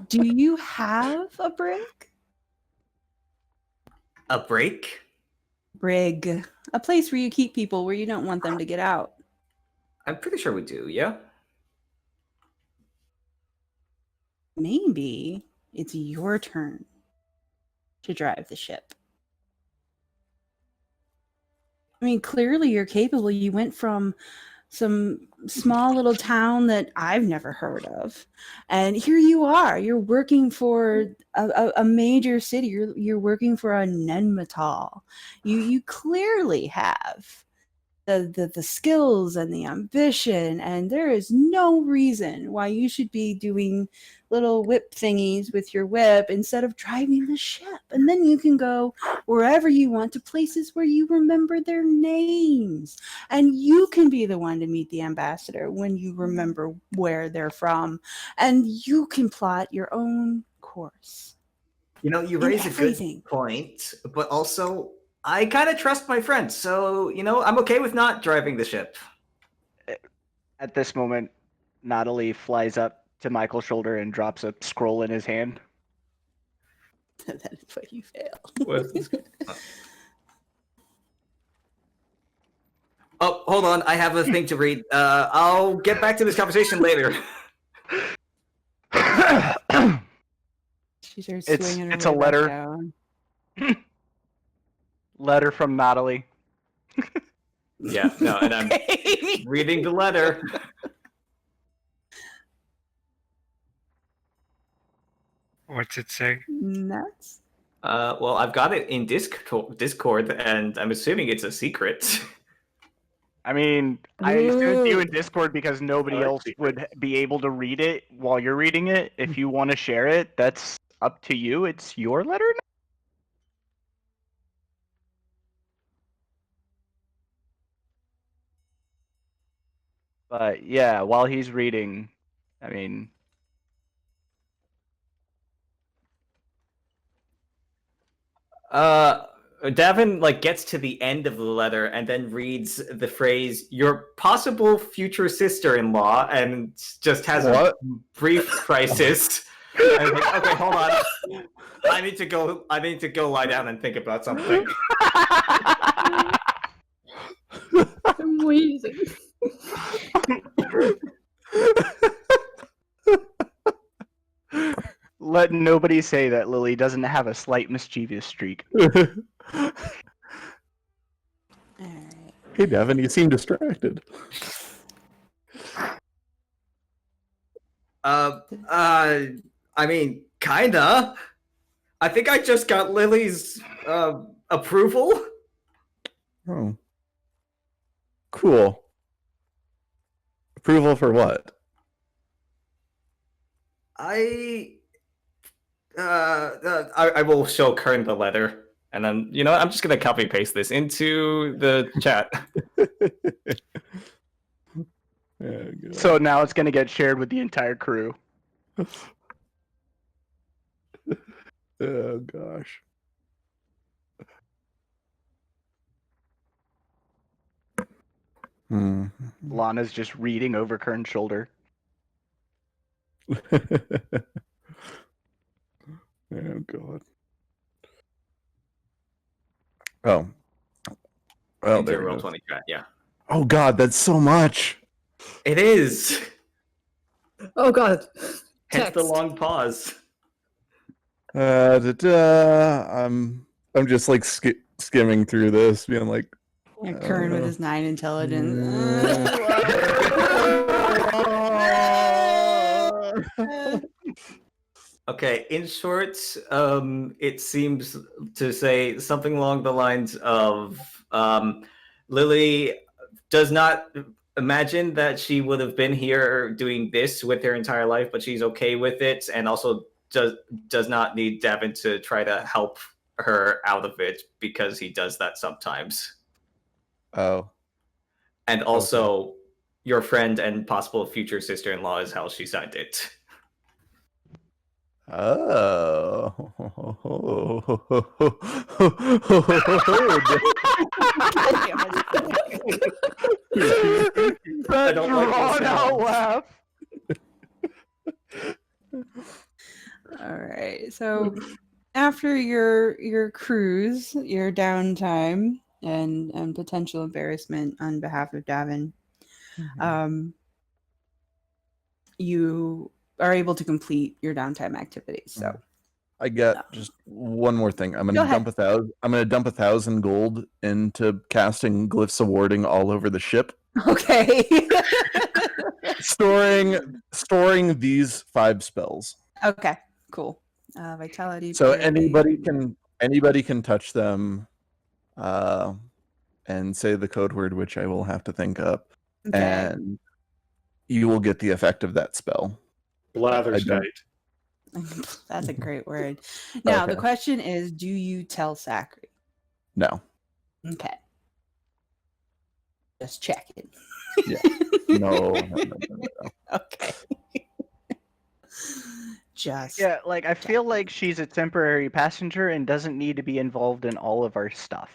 Do you have a brig? A break? Brig. A place where you keep people where you don't want them to get out. I'm pretty sure we do, yeah? Maybe it's your turn to drive the ship. I mean, clearly you're capable. You went from some small little town that I've never heard of, and here you are. You're working for a major city. You're working for a Nenmetal. You clearly have the skills and the ambition, and there is no reason why you should be doing little whip thingies with your whip instead of driving the ship. And then you can go wherever you want, to places where you remember their names, and you can be the one to meet the ambassador when you remember where they're from, and you can plot your own course. You know, you In raise a good everything. point, but also I kind of trust my friend, so you know, I'm okay with not driving the ship. At this moment, Natalie flies up to Michael's shoulder and drops a scroll in his hand. That is what you fail. Oh, hold on, I have a thing to read. I'll get back to this conversation later. She starts It's- swinging her it's a way back letter. down. Letter from Natalie. Yeah, no, and I'm Okay. reading the letter. What's it say? Nuts. Well, I've got it in Discord, and I'm assuming it's a secret. I mean, I sent it to you in Ooh. Discord because nobody I like else secrets. would be able to read it while you're reading it. If you want to share it, that's up to you. It's your letter now. But yeah, while he's reading, I mean, Davynn like gets to the end of the letter and then reads the phrase "your possible future sister-in-law" and just has What? a brief crisis. And like, okay, hold on. I need to go lie down and think about something. I'm wheezing. Let nobody say that Lily doesn't have a slight mischievous streak. Alright. Hey, Davin, you seem distracted. I mean, kinda. I think I just got Lily's approval. Oh. Cool. Approval for what? I will show Kern the letter. And then, I'm just gonna copy paste this into the chat. Yeah, good. So now it's going to get shared with the entire crew. Oh gosh. Lana's just reading over Kern's shoulder. Oh god. Oh. Well, Into there roll it is. 20 chat, yeah. Oh god, that's so much. It is. Oh god. Hence the Text. long pause. I'm just like skimming through this, being like, Yeah, Kern with his 9 intelligence. Okay, in short, it seems to say something along the lines of Lily does not imagine that she would have been here doing this with her entire life, but she's okay with it, and also does not need Davynn to try to help her out of it because he does that sometimes. oh, And also, your friend and possible future sister-in-law is how she signed it. oh. I don't like this Drawn out laugh. All right. So after your cruise, your downtime, and potential embarrassment on behalf of Davynn, you are able to complete your downtime activities. So I get just one more thing. I'm Go gonna ahead. dump 1,000 gold into casting glyphs of warding all over the ship. okay. storing these 5 spells. Okay. Cool. Vitality. So parry. anybody can touch them, and say the code word, which I will have to think up, Okay. and you will get the effect of that spell. Blatherskite. That's a great word. Now the Okay. question is, do you tell Zachary? No. Okay. Just checking. Yeah. No. Okay. Just Yeah, like I feel like she's a temporary passenger and doesn't need to be involved in all of our stuff.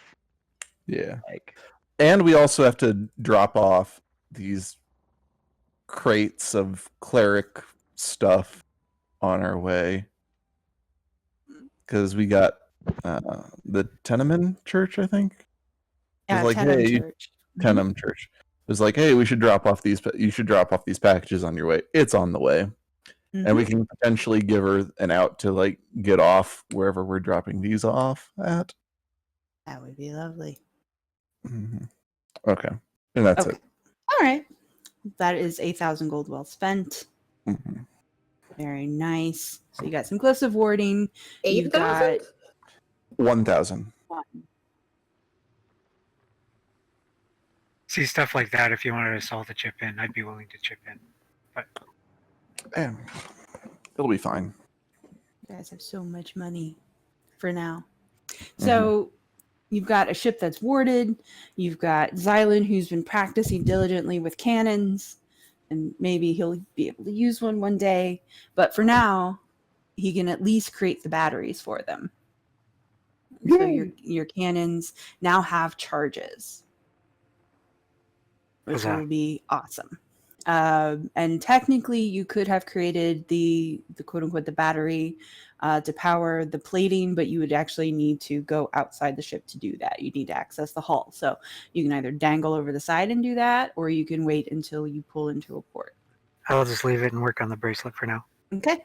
Yeah. Like, And we also have to drop off these crates of cleric stuff on our way. Because we got the Teneman Church, I think. yeah, like, Tenem hey, Church. Tenem Church. It was like, hey, we should drop off these. You should drop off these packages on your way. It's on the way, and we can potentially give her an out to like get off wherever we're dropping these off at. That would be lovely. Okay, and that's Okay. All right. That is 8,000 gold well spent. it. Very nice. So you got some glyphs of warding. You've got 8,000? 1,000. See, stuff like that, if you wanted us all to chip in, I'd be willing to chip in. But It'll be fine. You guys have so much money for now. So you've got a ship that's warded. You've got Xylund, who's been practicing diligently with cannons, and maybe he'll be able to use one day. But for now, he can at least create the batteries for them. So your cannons now have charges, which Huzzah. will be awesome. And technically, you could have created the quote unquote the battery to power the plating, but you would actually need to go outside the ship to do that. You need to access the hull. So you can either dangle over the side and do that, or you can wait until you pull into a port. I'll just leave it and work on the bracelet for now. Okay.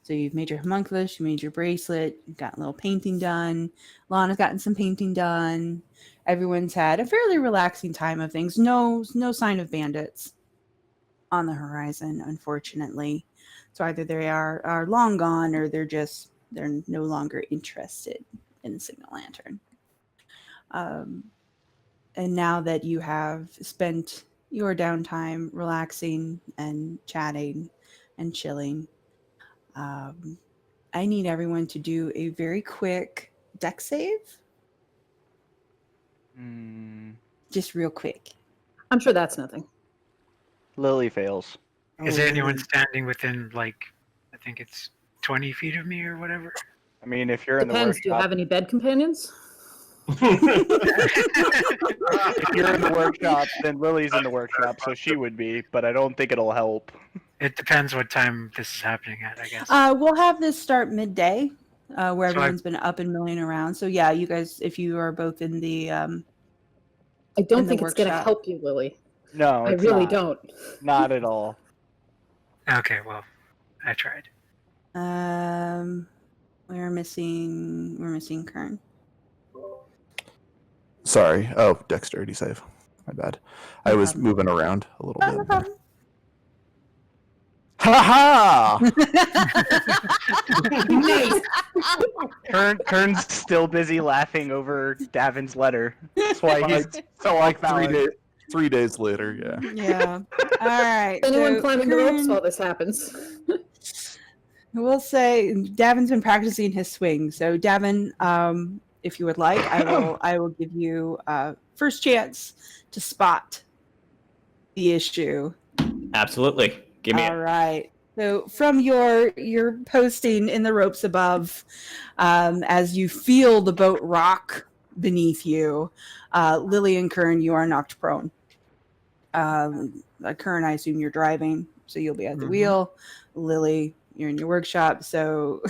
So you've made your homunculus, you made your bracelet, you've got a little painting done. Lana's gotten some painting done. Everyone's had a fairly relaxing time of things. No sign of bandits on the horizon, unfortunately. So either they are long gone, or they're no longer interested in the signal lantern. And now that you have spent your downtime relaxing and chatting and chilling, I need everyone to do a very quick dex save. Just real quick. I'm sure that's nothing. Lily fails. Is anyone standing within, like, I think it's 20 feet of me or whatever? I mean, if you're in the Depends. Do you workshop, have any bed companions? if you're in the workshop, then Lily's in the workshop, so she would be. But I don't think it'll help. It depends what time this is happening at, I guess. We'll have this start midday, where So everyone's been up and milling around. So yeah, you guys, if you are both in the I in don't the think it's going to workshop. help you, Lily. No, I it's really not. don't. Not at all. Okay, well, I tried. we're missing Kern. Sorry. Oh, dexterity save. My bad. I was moving around a little No bit. problem. Ha ha! Kern's still busy laughing over Davynn's letter. That's why he's so Like off-balance. 3 days later, yeah. Yeah. All right. Anyone so climbing the ropes Kern- while this happens? We'll say Davynn's been practicing his swing. So Davynn, if you would like, I will give you first chance to spot the issue. Absolutely. Give me All it. right. So from your posting in the ropes above, as you feel the boat rock beneath you, Lily and Kern, you are knocked prone. Kern, I assume you're driving, so you'll be at the wheel. Lily, you're in your workshop. So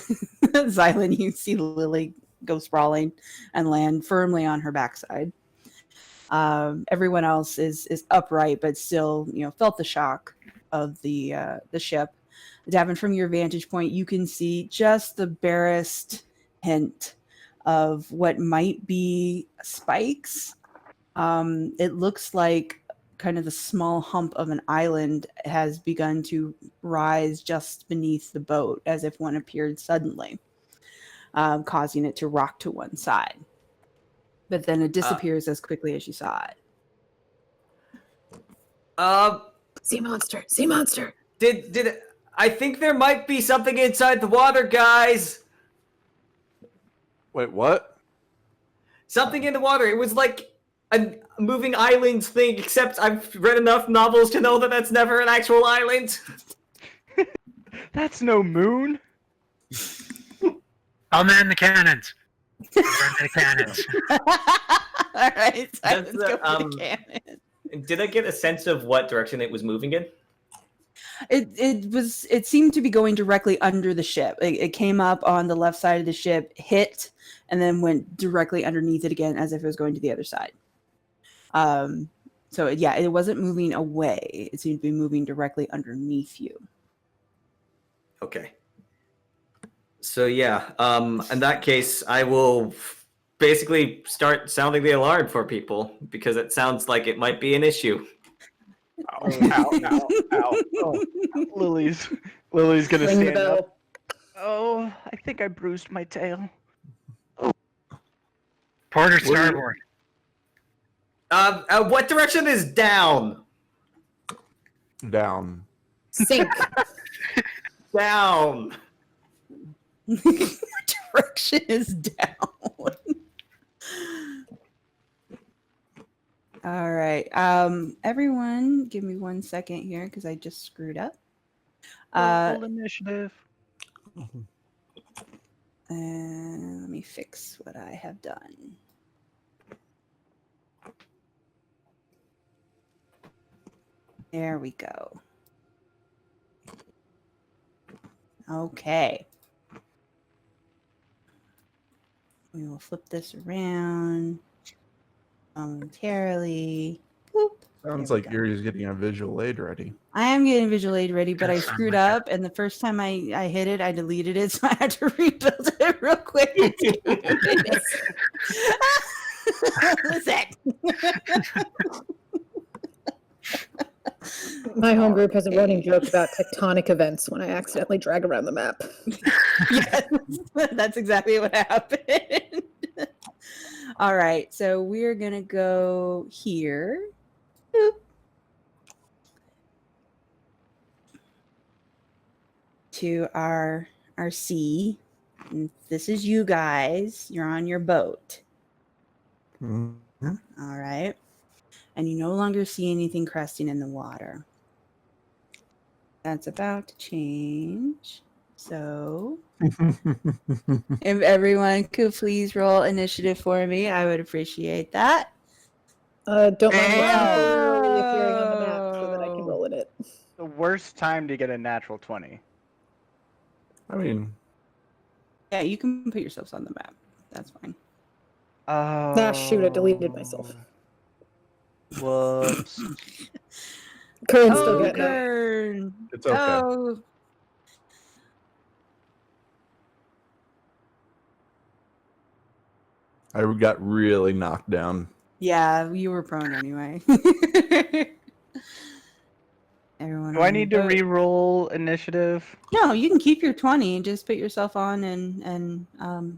Xylund, you see Lily go sprawling and land firmly on her backside. Everyone else is upright, but still, felt the shock of the ship. Davynn, from your vantage point, you can see just the barest hint of what might be spikes. It looks like kind of the small hump of an island has begun to rise just beneath the boat, as if one appeared suddenly, causing it to rock to one side. But then it disappears as quickly as you saw it. Sea monster! Sea monster! Did I think there might be something inside the water, guys? Wait, what? Something in the water. It was like a moving island thing, except I've read enough novels to know that that's never an actual island. That's no moon. I'll man the cannons. Burn the cannons. All right, so That's let's go for the the, cannon. Did I get a sense of what direction it was moving in? It seemed to be going directly under the ship. It came up on the left side of the ship, hit, and then went directly underneath it again, as if it was going to the other side. So yeah, it wasn't moving away. It seemed to be moving directly underneath you. Okay. So yeah, in that case, I will basically start sounding the alarm for people, because it sounds like it might be an issue. Ow. Oh, Lily's gonna Ring the stand bell. up. Oh, I think I bruised my tail. Port or starboard? What direction is down? Down. Sink. Down. What direction is down? All right. Everyone, give me 1 second here because I just screwed up. Roll initiative. And let me fix what I have done. There we go. Okay. We will flip this around momentarily. Boop. Sounds There we like go. Yuri's getting a visual aid ready. I am getting visual aid ready, but I That sounds screwed like up, and the first time I hit it, I deleted it, so I had to rebuild it real quick. Listen. My home group has a running joke about tectonic events when I accidentally drag around the map. Yes, that's exactly what happened. All right, so we're gonna go here. Boop. To our sea. And this is you guys. You're on your boat. Mhm. All right. And you no longer see anything cresting in the water. That's about to change. So if everyone could please roll initiative for me, I would appreciate that. Don't mind me appearing on the map so that I can roll in it. The worst time to get a natural 20. I mean, Yeah, you can put yourselves on the map. That's fine. Ah, shoot, I deleted myself. Whoops. Kern's still Oh, getting it. Kern. it's okay. Oh, I got really knocked down. yeah, you were prone anyway. Everyone Do I on need the to boat. re-roll initiative? No, you can keep your 20 and just put yourself on and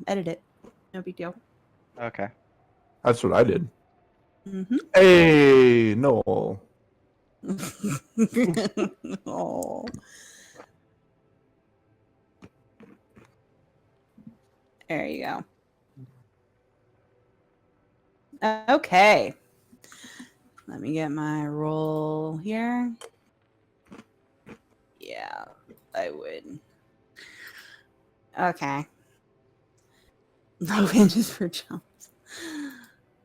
edit it. No big deal. Okay. That's what I did. Mm-hmm. Hey, no. Oh. There you go. Okay. Let me get my roll here. Yeah, I would. Okay. No hinges for jumps.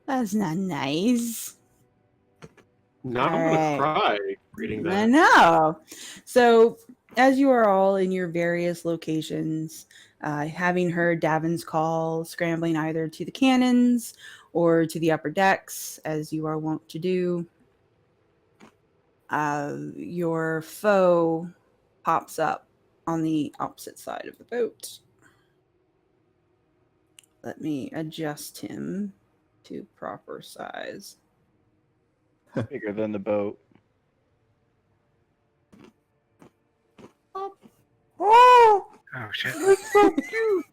That's not nice. Now I'm All gonna right. cry reading I that. know. So, as you are all in your various locations, having heard Davynn's call, scrambling either to the cannons or to the upper decks, as you are wont to do, your foe pops up on the opposite side of the boat. Let me adjust him to proper size. Bigger than the boat. Oh, Oh shit. it's so cute.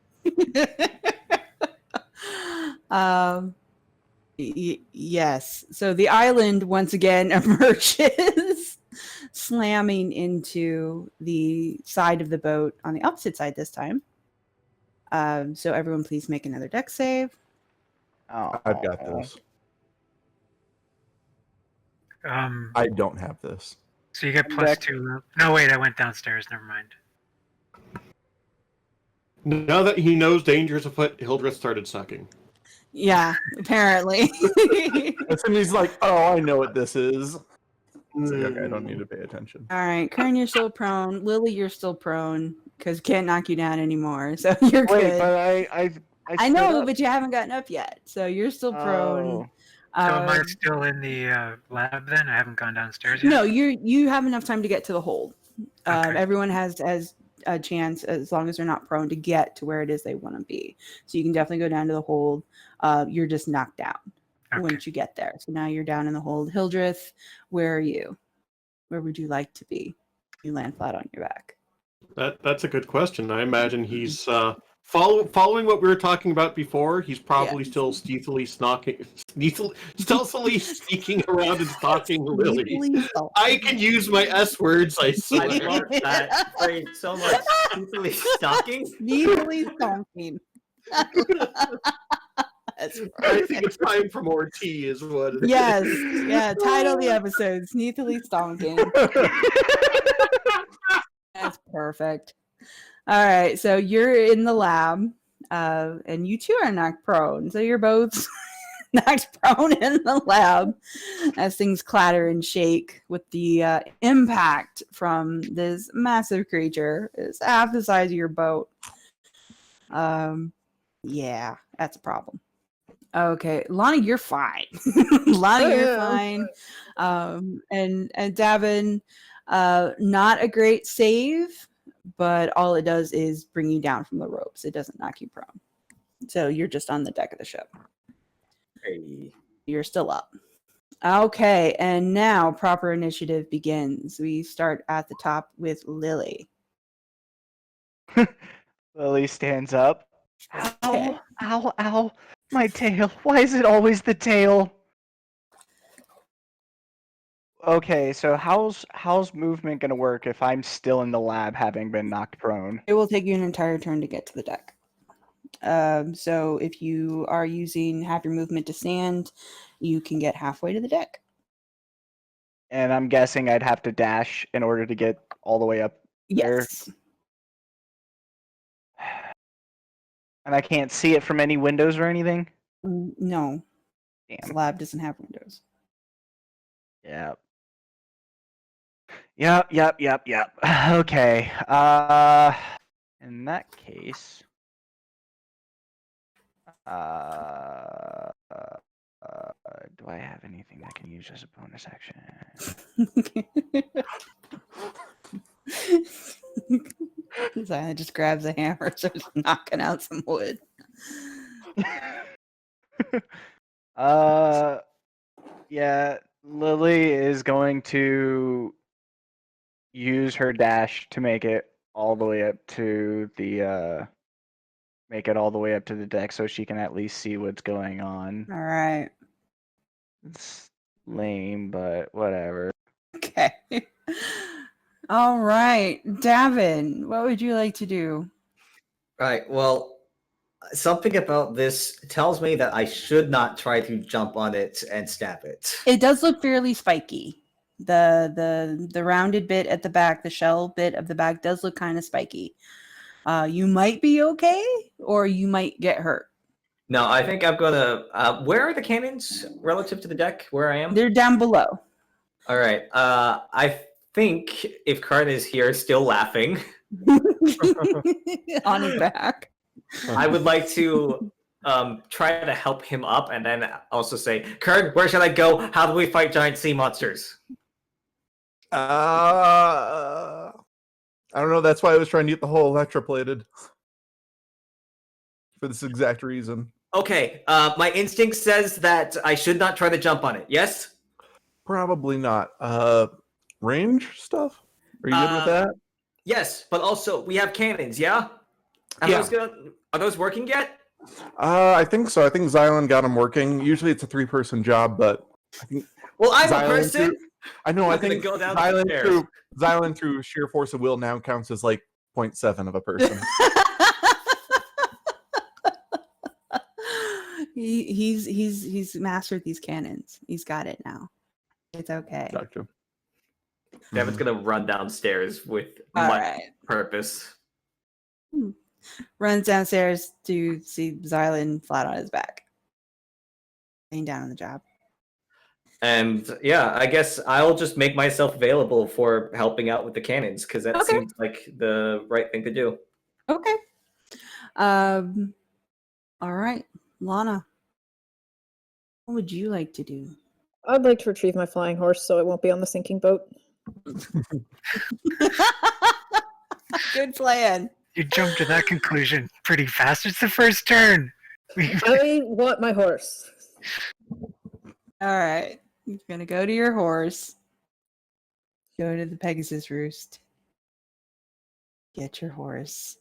Yes. So the island once again emerges, slamming into the side of the boat on the opposite side this time. So everyone please make another deck save. Oh, I've got this. I don't have this. So you get I'm plus back. 2. No, wait, I went downstairs. Never mind. Now that he knows danger's afoot, Hildreth started sucking. Yeah, apparently. And he's like, oh, I know what this is. It's like, okay, I don't need to pay attention. All right, Kern, you're still prone. Lily, you're still prone because can't knock you down anymore. So you're Wait, good. but I stood know, up. but you haven't gotten up yet. So you're still prone. Oh. So am I still in the lab then? I haven't gone downstairs yet? No, you have enough time to get to the hold. Okay. Everyone has a chance, as long as they're not prone, to get to where it is they want to be. So you can definitely go down to the hold. You're just knocked down once you get there. So now you're down in the hold. Hildreth, where are you? Where would you like to be? You land flat on your back. That's a good question. I imagine he's following what we were talking about before. He's probably still stealthily sneaking around and stalking Lily. Sneathily stalking. I can use my S words, I I swear. love that phrase so much. Sneathily stalking. Sneathily stalking. That's I think it's time for more tea, is what it is. yes, yeah. Title of the episode: Sneathily stalking. That's perfect. All right, so you're in the lab. and you two are knocked prone. So you're both knocked prone in the lab as things clatter and shake with the impact from this massive creature. It's half the size of your boat. Yeah, that's a problem. Okay, Lana, you're fine. Lana, you're fine. And Davynn, not a great save, but all it does is bring you down from the ropes. It doesn't knock you prone. So you're just on the deck of the ship. Hey. You're still up. Okay, and now proper initiative begins. We start at the top with Lily. Lily stands up. Okay. Ow, ow, my tail. Why is it always the tail? Okay, so how's movement gonna work if I'm still in the lab having been knocked prone? It will take you an entire turn to get to the deck. So if you are using half your movement to stand, you can get halfway to the deck. And I'm guessing I'd have to dash in order to get all the way up there. Yes. And I can't see it from any windows or anything? No. The Damn. lab doesn't have windows. Yep. Yep. Okay. In that case, do I have anything I can use as a bonus action? Xylund just grabs a hammer, starts knocking out some wood. Yeah, Lily is going to use her dash to make it all the way up to the deck so she can at least see what's going on. All right. It's lame, but whatever. Okay. All right. Davynn, what would you like to do? Right. Well, something about this tells me that I should not try to jump on it and stab it. It does look fairly spiky. The rounded bit at the back, the shell bit of the back does look kind of spiky. You might be okay, or you might get hurt. No, I think I'm gonna. Where are the cannons relative to the deck? Where I am? They're down below. All right. I think if Kern is here, still laughing, On his back. I would like to try to help him up, and then also say, Kern, where should I go? How do we fight giant sea monsters? I don't know. That's why I was trying to get the whole electroplated. For this exact reason. Okay, my instinct says that I should not try to jump on it. Yes? Probably not. Range stuff? Are you good with that? Yes, but also we have cannons, yeah? Yeah. Are those working yet? I think so. I think Xylund got them working. Usually it's a 3-person job, but I think Well, I'm Xylund a person. I know. I I'm gonna think go down the stairs. Xylund through sheer force of will now counts as like 0.7 of a person. He's mastered these cannons. He's got it now. It's okay. Gotcha. Devin's gonna run downstairs with All much right. purpose. Runs downstairs to see Xylund flat on his back. Laying down on the job. And yeah, I guess I'll just make myself available for helping out with the cannons because that Okay. seems like the right thing to do. Okay. All right. Lana, what would you like to do? I'd like to retrieve my flying horse so it won't be on the sinking boat. Good plan. You jumped to that conclusion pretty fast. It's the first turn. I want my horse. All right. You're going to go to your horse. Go to the Pegasus Roost. Get your horse.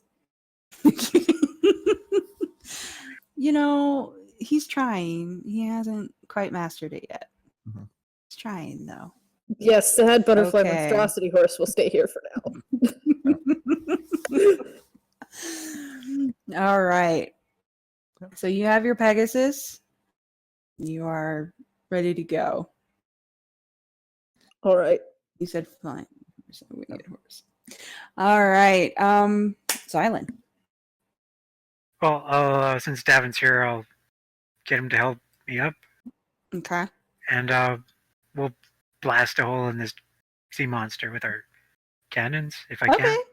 You know, he's trying. He hasn't quite mastered it yet. Mhm. He's trying, though. Yes, the head butterfly Okay. monstrosity horse will stay here for now. All right. So you have your Pegasus. You are ready to go. All right. You said flying. So we get horse. All right. Xylund. Well, since Davynn's here, I'll get him to help me up, Okay. and we'll blast a hole in this sea monster with our cannons, if I Okay. can.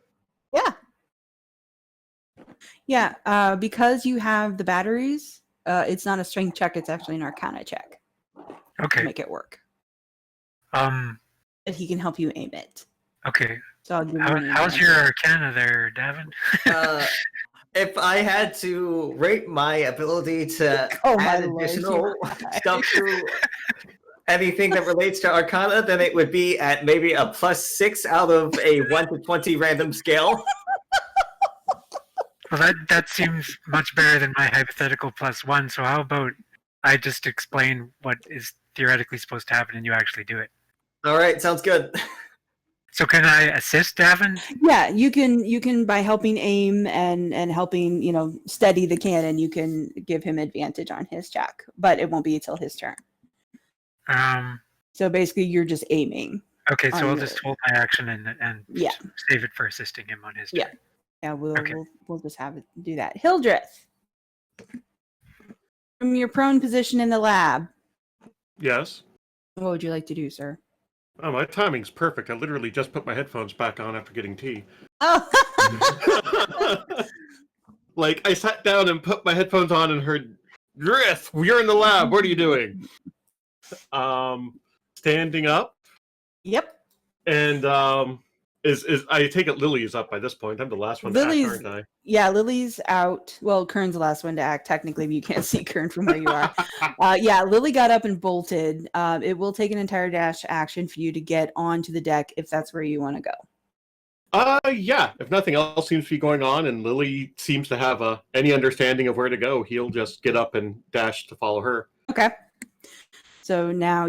Yeah. Yeah. Because you have the batteries, it's not a strength check. It's actually an Arcana check to Okay. make it work. Um. If he can help you aim it. Okay. So I'll give you an How's advantage. your Arcana there, Davynn? If I had to rate my ability to Oh my add lord, additional you stuff to anything that relates to Arcana, then it would be at maybe a +6 out of a 1 to 20 random scale. Well, that seems much better than my hypothetical +1. So how about I just explain what is theoretically supposed to happen, and you actually do it? All right, sounds good. So can I assist Davynn? Yeah, you can by helping aim and helping, steady the cannon, you can give him advantage on his check, but it won't be until his turn. So basically you're just aiming. Okay, so on I'll your- just hold my action and Yeah. save it for assisting him on his turn. Yeah. Yeah, Okay. we'll just have it do that. Hildreth. From your prone position in the lab, Yes. what would you like to do, sir? Oh, my timing's perfect. I literally just put my headphones back on after getting tea. Oh. Like, I sat down and put my headphones on and heard, Grith, you're in the lab. What are you doing? Standing up. Yep. And is I take it Lily is up by this point. I'm the last one to act, aren't I? Yeah, Lily's out. Well, Kern's the last one to act. Technically, but you can't see Kern from where you are. Yeah, Lily got up and bolted. It will take an entire dash action for you to get onto the deck if that's where you want to go. Yeah. If nothing else seems to be going on, and Lily seems to have any understanding of where to go, he'll just get up and dash to follow her. Okay. So now,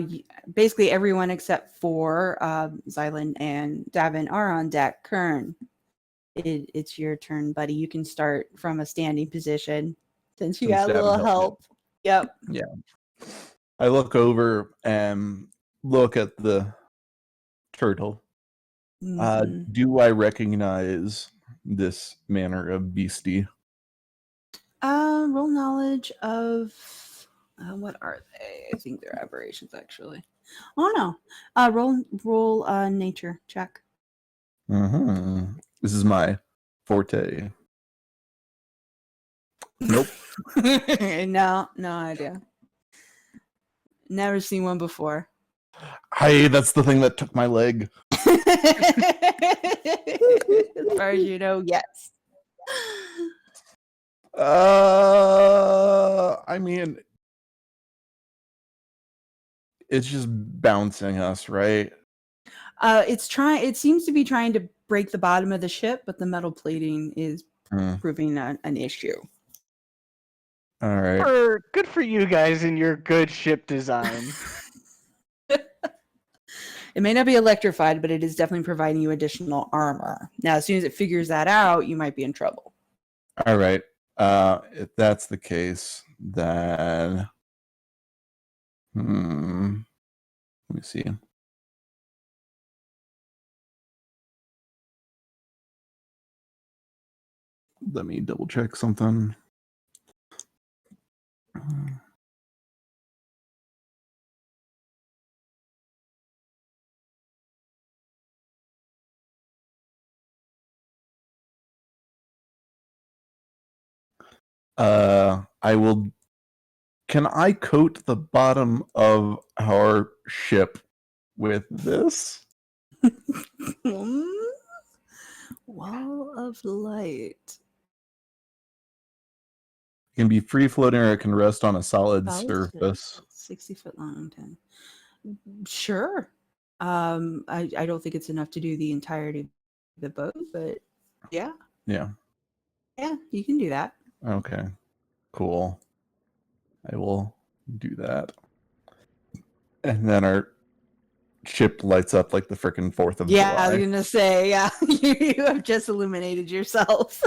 basically everyone except for Xylund and Davynn are on deck. Kern, it's your turn, buddy. You can start from a standing position since you Since got a little Davynn help. Yep. Yeah. I look over and look at the turtle. Mhm. Do I recognize this manner of beastie? Roll knowledge of what are they? I think they're aberrations, actually. Oh no. Roll nature check. This is my forte. Nope. No idea. Never seen one before. Hi, that's the thing that took my leg. As far as you know, yes. I mean, it's just bouncing us, right? It seems to be trying to break the bottom of the ship, but the metal plating is proving an issue. All right. Good for you guys and your good ship design. It may not be electrified, but it is definitely providing you additional armor. Now, as soon as it figures that out, you might be in trouble. All right. If that's the case, then let me see. Let me double check something. I will. Can I coat the bottom of our ship with this? Wall of light. It can be free floating or it can rest on a solid surface. 60 foot long. 10. Sure. I don't think it's enough to do the entirety of the boat, but yeah. Yeah. Yeah, you can do that. Okay. Cool. I will do that. And then our ship lights up like the frickin' 4th of Yeah, July. I was gonna say, yeah, you have just illuminated yourself.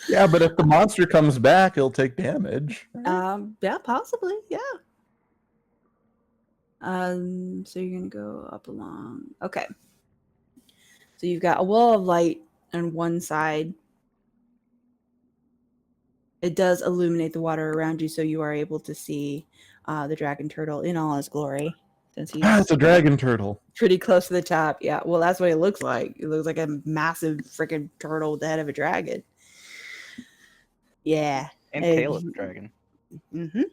Yeah, but if the monster comes back, he'll take damage. Right? Yeah, possibly, yeah. So you're gonna go up along. Okay. So you've got a wall of light on one side. it does illuminate the water around you, so you are able to see the dragon turtle in all his glory. Since he's It's a dragon turtle. pretty close to the top. Yeah, well, that's what it looks like. It looks like a massive freaking turtle with the head of a dragon. Yeah. And tail of the dragon.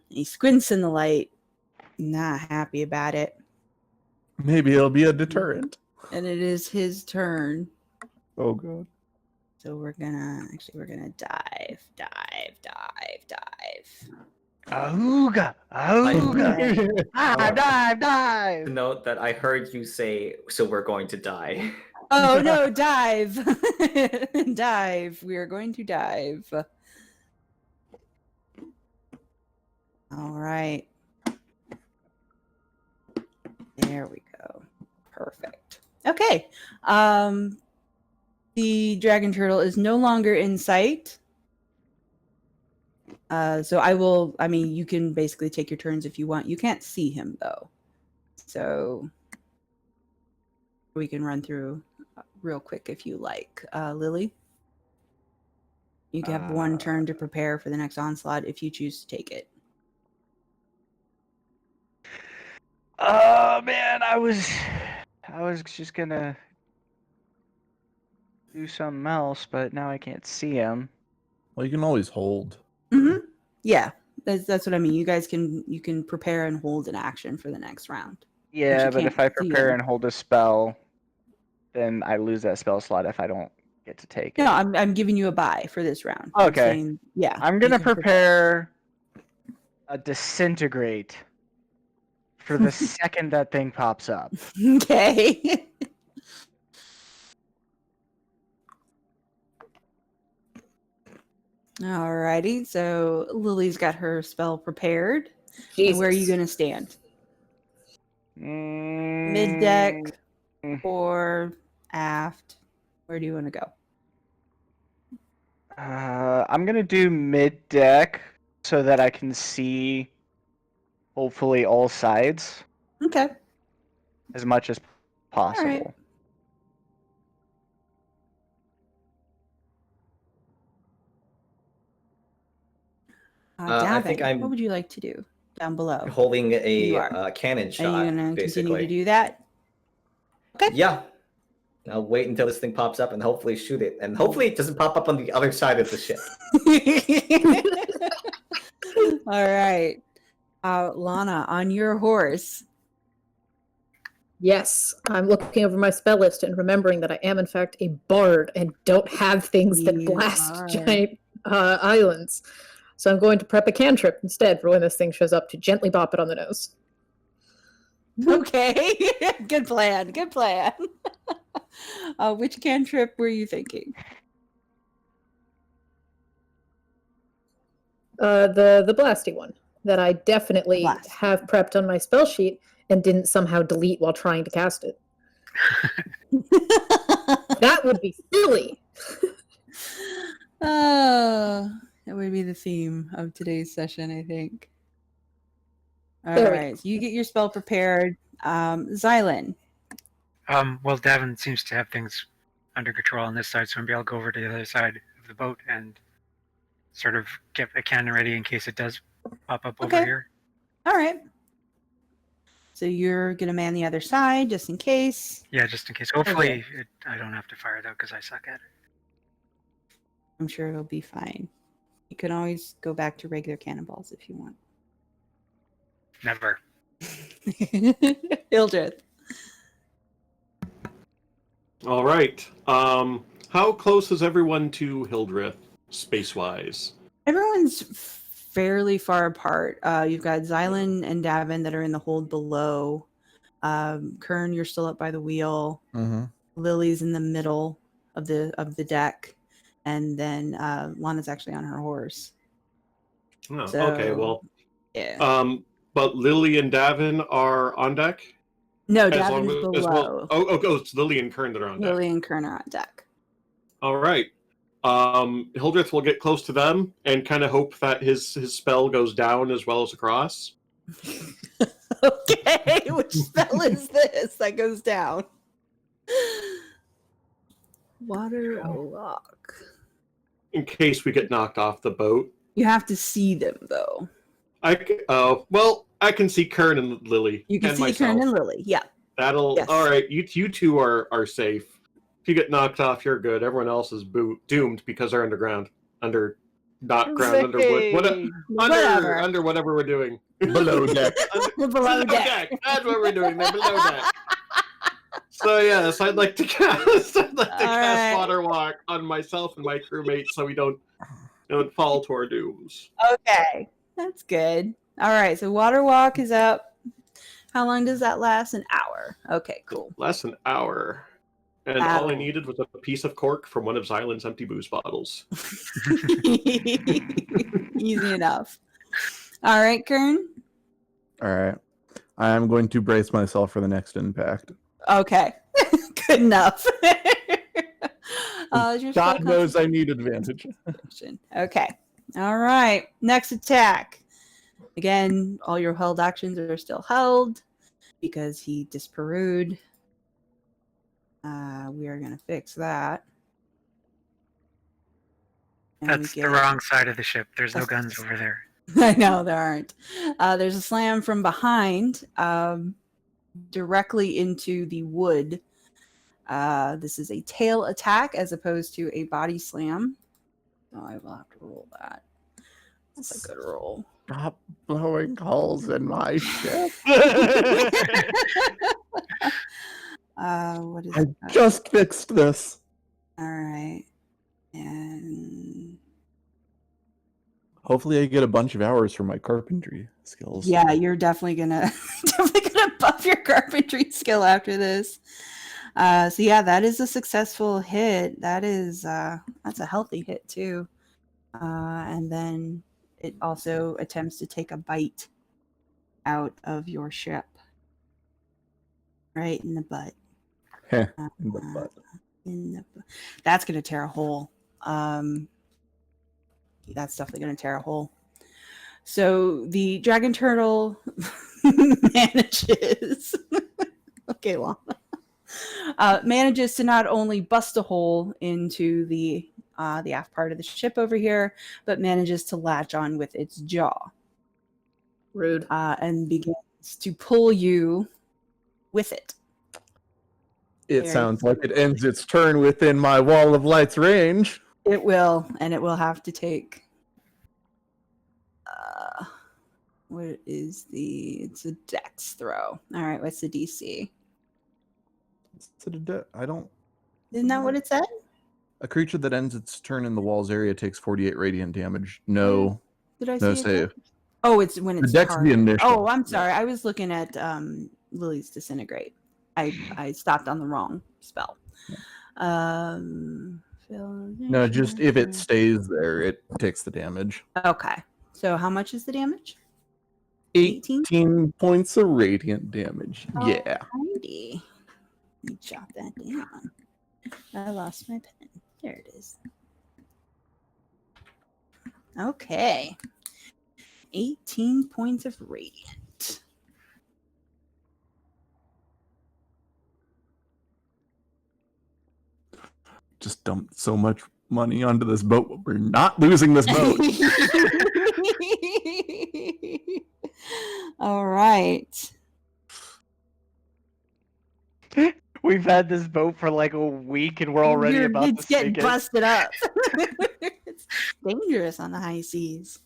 He squints in the light. Not happy about it. Maybe it'll be a deterrent. And it is his turn. Oh god. So we're gonna dive. Auga! Auga! Dive! Note that I heard you say, "So we're going to die." Oh no, dive. Dive. We are going to dive. All right. There we go. Perfect. Okay. The dragon turtle is no longer in sight. So you can basically take your turns if you want. You can't see him though. So we can run through real quick if you like. Lily, you can have one turn to prepare for the next onslaught if you choose to take it. Oh man, I was just gonna do something else, but now I can't see him. Well, you can always hold. Mm-hmm. Yeah, that's what I mean. You guys can prepare and hold an action for the next round. Yeah, but can't if I see prepare him. and hold a spell, then I lose that spell slot if I don't get to take it. No, I'm giving you a buy for this round. Okay. I'm saying, yeah. I'm you gonna can prepare a disintegrate for the second that thing pops up. Okay. Alrighty, so Lily's got her spell prepared. And where are you Jesus. going to stand? Mid deck or aft? Where do you want to go? I'm gonna do mid deck so that I can see hopefully all sides Okay. as much as possible. I think Davynn, what would you like to do down below? holding You a are. cannon Are shot. you going to basically. continue to do that? Okay. Yeah. I'll wait until this thing pops up and hopefully shoot it. And hopefully it doesn't pop up on the other side of the ship. All right. Lana, on your horse. Yes, I'm looking over my spell list and remembering that I am, in fact, a bard and don't have things that You blast are. giant islands. So I'm going to prep a cantrip instead for when this thing shows up to gently bop it on the nose. Okay. Good plan. Good plan. Which cantrip were you thinking? The blasty one that I definitely Blast. have prepped on my spell sheet and didn't somehow delete while trying to cast it. That would be silly. That would be the theme of today's session, I think. All There we right, so you get your spell prepared. Xylund. Well, Davynn seems to have things under control on this side, so maybe I'll go over to the other side of the boat and sort of get a cannon ready in case it does pop up over Okay. here. All right. So you're going to man the other side just in case. Yeah, just in case. Hopefully, I don't have to fire though, because I suck at it. I'm sure it'll be fine. You can always go back to regular cannonballs if you want. Never. Hildreth. All right. How close is everyone to Hildreth, space-wise? Everyone's fairly far apart. You've got Xylund and Davynn that are in the hold below. Kern, you're still up by the wheel. Mm-hmm. Lily's in the middle of the deck, and then Lana's actually on her horse. Oh, So, okay, well, yeah. but Lily and Davynn are on deck? No, As long Davynn's as below. it's Lily and Kern that are on deck. Lily and Kern are on deck. All right. Hildreth will get close to them and kind of hope that his spell goes down as well as across. Okay, which spell is this that goes down? Water lock. In case we get knocked off the boat, You have to see them though. Well, I can see Kern and Lily. You can and see myself. Kern and Lily. Yeah. That'll Yes. all right. You two are safe. If you get knocked off, you're good. Everyone else is doomed because they're underground, not ground, under wood, Whatever. under whatever we're doing. Below deck. Below deck. That's what we're doing. They're below deck. So yes, I'd like to cast. right. Water Walk on myself and my crewmates, so we don't fall to our dooms. Okay, that's good. All right, so Water Walk is up. How long does that last? An hour. Okay, cool. Less an hour. And all I needed was a piece of cork from one of Xylund's empty booze bottles. Easy enough. All right, Kern. All right. I am going to brace myself for the next impact. Okay, good enough. God knows I need advantage. Okay. All right. Next attack. Again, all your held actions are still held because he disparooed. We are going to fix that. And That's the wrong side of the ship. There's no guns over there. I know there aren't. There's a slam from behind, directly into the wood. This is a tail attack as opposed to a body slam. So I will have to roll that. That's a good roll. Stop blowing holes in my ship. What is I that? just fixed this. All right. And Hopefully I get a bunch of hours for my carpentry skills. yeah, you're definitely gonna buff your carpentry skill after this. So yeah, that is a successful hit. That's a healthy hit too. And then it also attempts to take a bite out of your ship. Right in the butt. In the butt. That's gonna tear a hole. That's definitely gonna tear a hole. So the dragon turtle manages. Okay, Lana. Manages to not only bust a hole into the aft part of the ship over here, but manages to latch on with its jaw. Rude. And begins to pull you with it. It Very sounds like it ends its turn within my wall of light's range. It will, and it will have to take. What is it's a dex throw. All right, what's the DC? I don't. Isn't that what it said? A creature that ends its turn in the wall's area takes 48 radiant damage. No. Did I No see save. Oh, it's when it's The dex the initial. Oh, I'm sorry. I was looking at Lily's disintegrate. I stopped on the wrong spell. No, just if it stays there, it takes the damage. Okay. So how much is the damage? 18 points of radiant damage. Yeah. Alrighty. Let me jot that down. I lost my pen. There it is. Okay. 18 points of radiant. Just dumped so much money onto this boat. We're not losing this boat. All right. We've had this boat for like a week, and we're already about It's to getting sink it. busted up. It's dangerous on the high seas.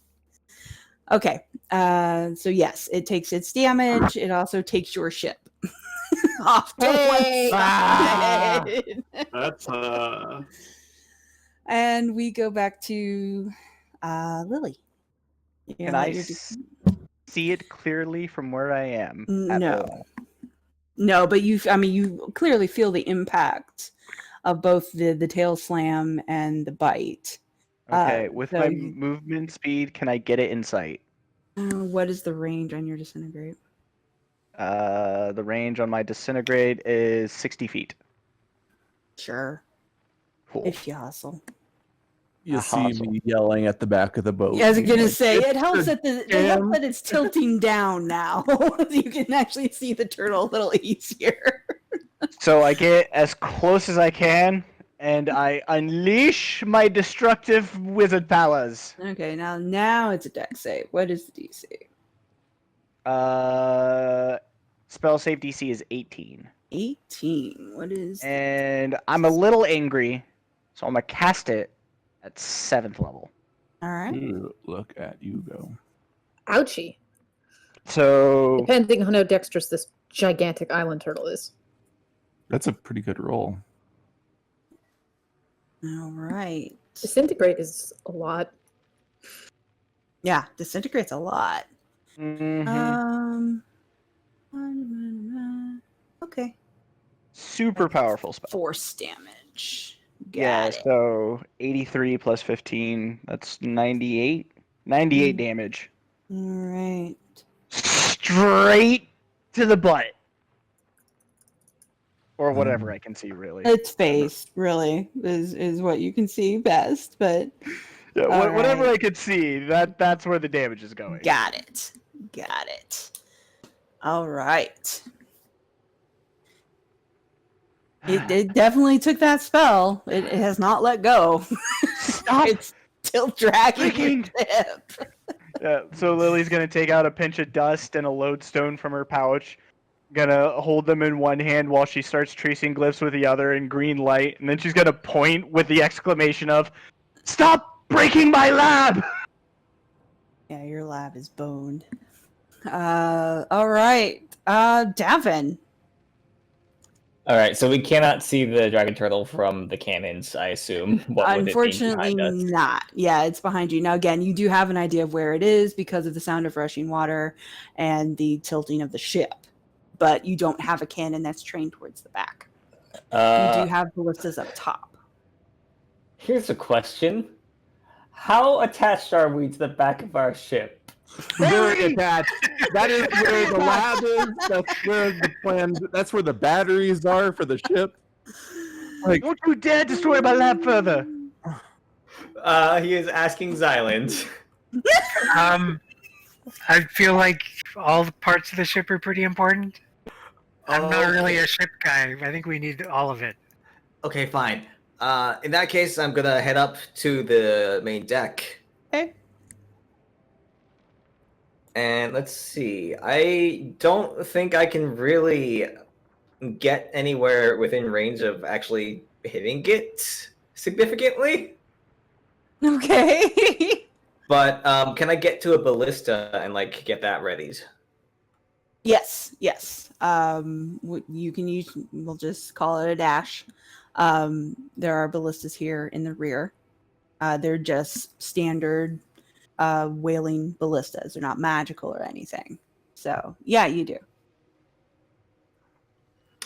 Okay. So yes, it takes its damage. It also takes your ship off to one side. That's And we go back to Lily. Can I see it clearly from where I am? At No. all? No, but you clearly feel the impact of both the tail slam and the bite. Okay, with so my you- movement speed, can I get it in sight? What is the range on your disintegrate? The range on my disintegrate is 60 feet. Sure. Cool. If you hustle. You A see hostel. me yelling at the back of the boat. I was gonna Like, say "It's it helps a that it's tilting down now. You can actually see the turtle a little easier. So I get as close as I can, and I unleash my destructive wizard powers. Okay, now it's a dex save. What is the DC? Spell save DC is 18. 18. What is? And I'm a little angry, so I'm gonna cast it at 7th level. All right. Ooh, look at you go. Ouchie. So Depending on how dexterous this gigantic island turtle is. That's a pretty good roll. All right. Disintegrate is a lot. Yeah, disintegrates a lot. mhm. Okay. Super powerful spell. Force damage. Yeah, Got it. so 83 plus 15, that's 98. 98 Mm. damage. All right. Straight to the butt. Or whatever I can see, really. Its face, really, is what you can see best, but Yeah, all whatever right. I could see, that's where the damage is going. got it. Got it. All right. It definitely took that spell. It has not let go. Stop It's still dragging freaking- your hip. Yeah, so Lily's gonna take out a pinch of dust and a lodestone from her pouch. Gonna hold them in one hand while she starts tracing glyphs with the other in green light, and then she's gonna point with the exclamation of, "Stop breaking my lab!" Yeah, your lab is boned. All right. Davynn. All right, so we cannot see the dragon turtle from the cannons, I assume. What with it being Unfortunately, behind us. not. Yeah, it's behind you. Now, again, you do have an idea of where it is because of the sound of rushing water and the tilting of the ship, but you don't have a cannon that's trained towards the back. You do have ballistas up top. Here's a question: how attached are we to the back of our ship? Very attached. That is where the lab is. That's where the plan. That's where the batteries are for the ship. Like, Don't you dare destroy my lab further! He is asking Xylund. I feel like all the parts of the ship are pretty important. I'm not really a ship guy. I think we need all of it. Okay, fine. In that case, I'm gonna head up to the main deck. Okay. And let's see. I don't think I can really get anywhere within range of actually hitting it significantly. Okay. But can I get to a ballista and like get that readied? Yes. You can use. We'll just call it a dash. There are ballistas here in the rear. They're just standard whaling ballistas. They're not magical or anything. So yeah, you do.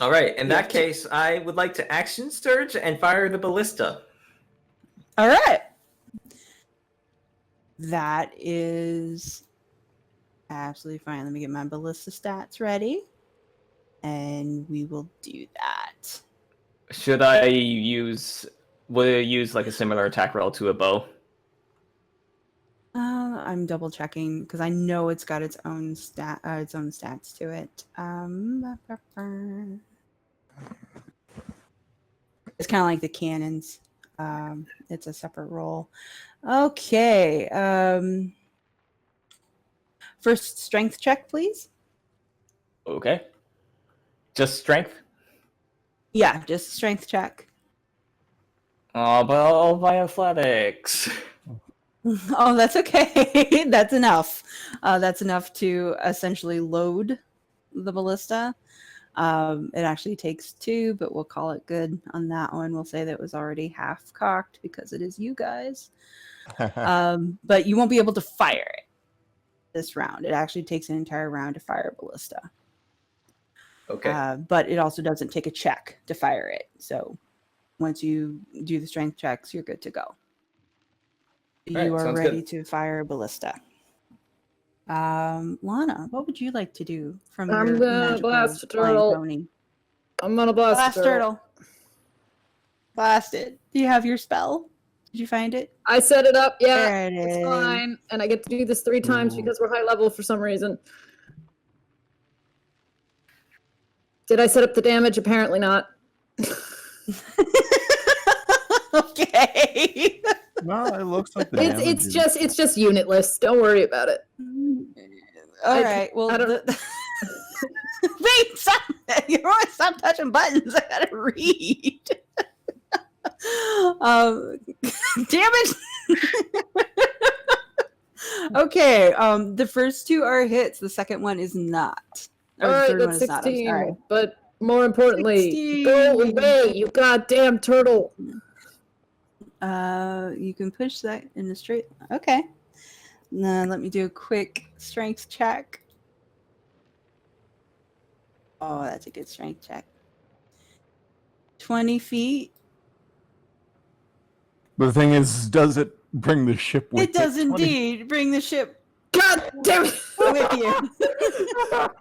All right. In that Yeah. case, I would like to action surge and fire the ballista. All right. That is absolutely fine. Let me get my ballista stats ready, and we will do that. Should I use? Will I use like a similar attack roll to a bow? I'm double checking because I know it's got its own stats to it. It's kind of like the cannons. It's a separate roll. Okay. First strength check, please. Okay. Just strength. Yeah, just strength check. Oh, but all my athletics. Oh, that's okay. That's enough. That's enough to essentially load the ballista. It actually takes 2, but we'll call it good on that one. We'll say that it was already half cocked because it is you guys. But you won't be able to fire it this round. It actually takes an entire round to fire a ballista. Okay. But it also doesn't take a check to fire it. So once you do the strength checks, you're good to go. You Alright, are sounds ready good. to fire a ballista. Lana, what would you like to do from I'm your gonna magical blast a flying turtle. pony? I'm gonna blast, Blast the turtle. Blast it. Do you have your spell? Did you find it? I set it up. Yeah, There it it's is. fine. And I get to do this 3 times Ooh. because we're high level for some reason. Did I set up the damage? Apparently not. okay. No, it looks like the damage It's is- just unitless. Don't worry about it. All right. Well, I don't- wait, stop! You want to stop touching buttons? I gotta read. Damn it! Okay. The first two are hits. The second one is not. Or All the right, third one that's is not. I'm 16. sorry. But more importantly, 16. go away, you goddamn turtle. You can push that in the straight. Okay. Now let me do a quick strength check. Oh, that's a good strength check. 20 feet. But the thing is, does it bring the ship with It does 20? indeed bring the ship God damn it! with you.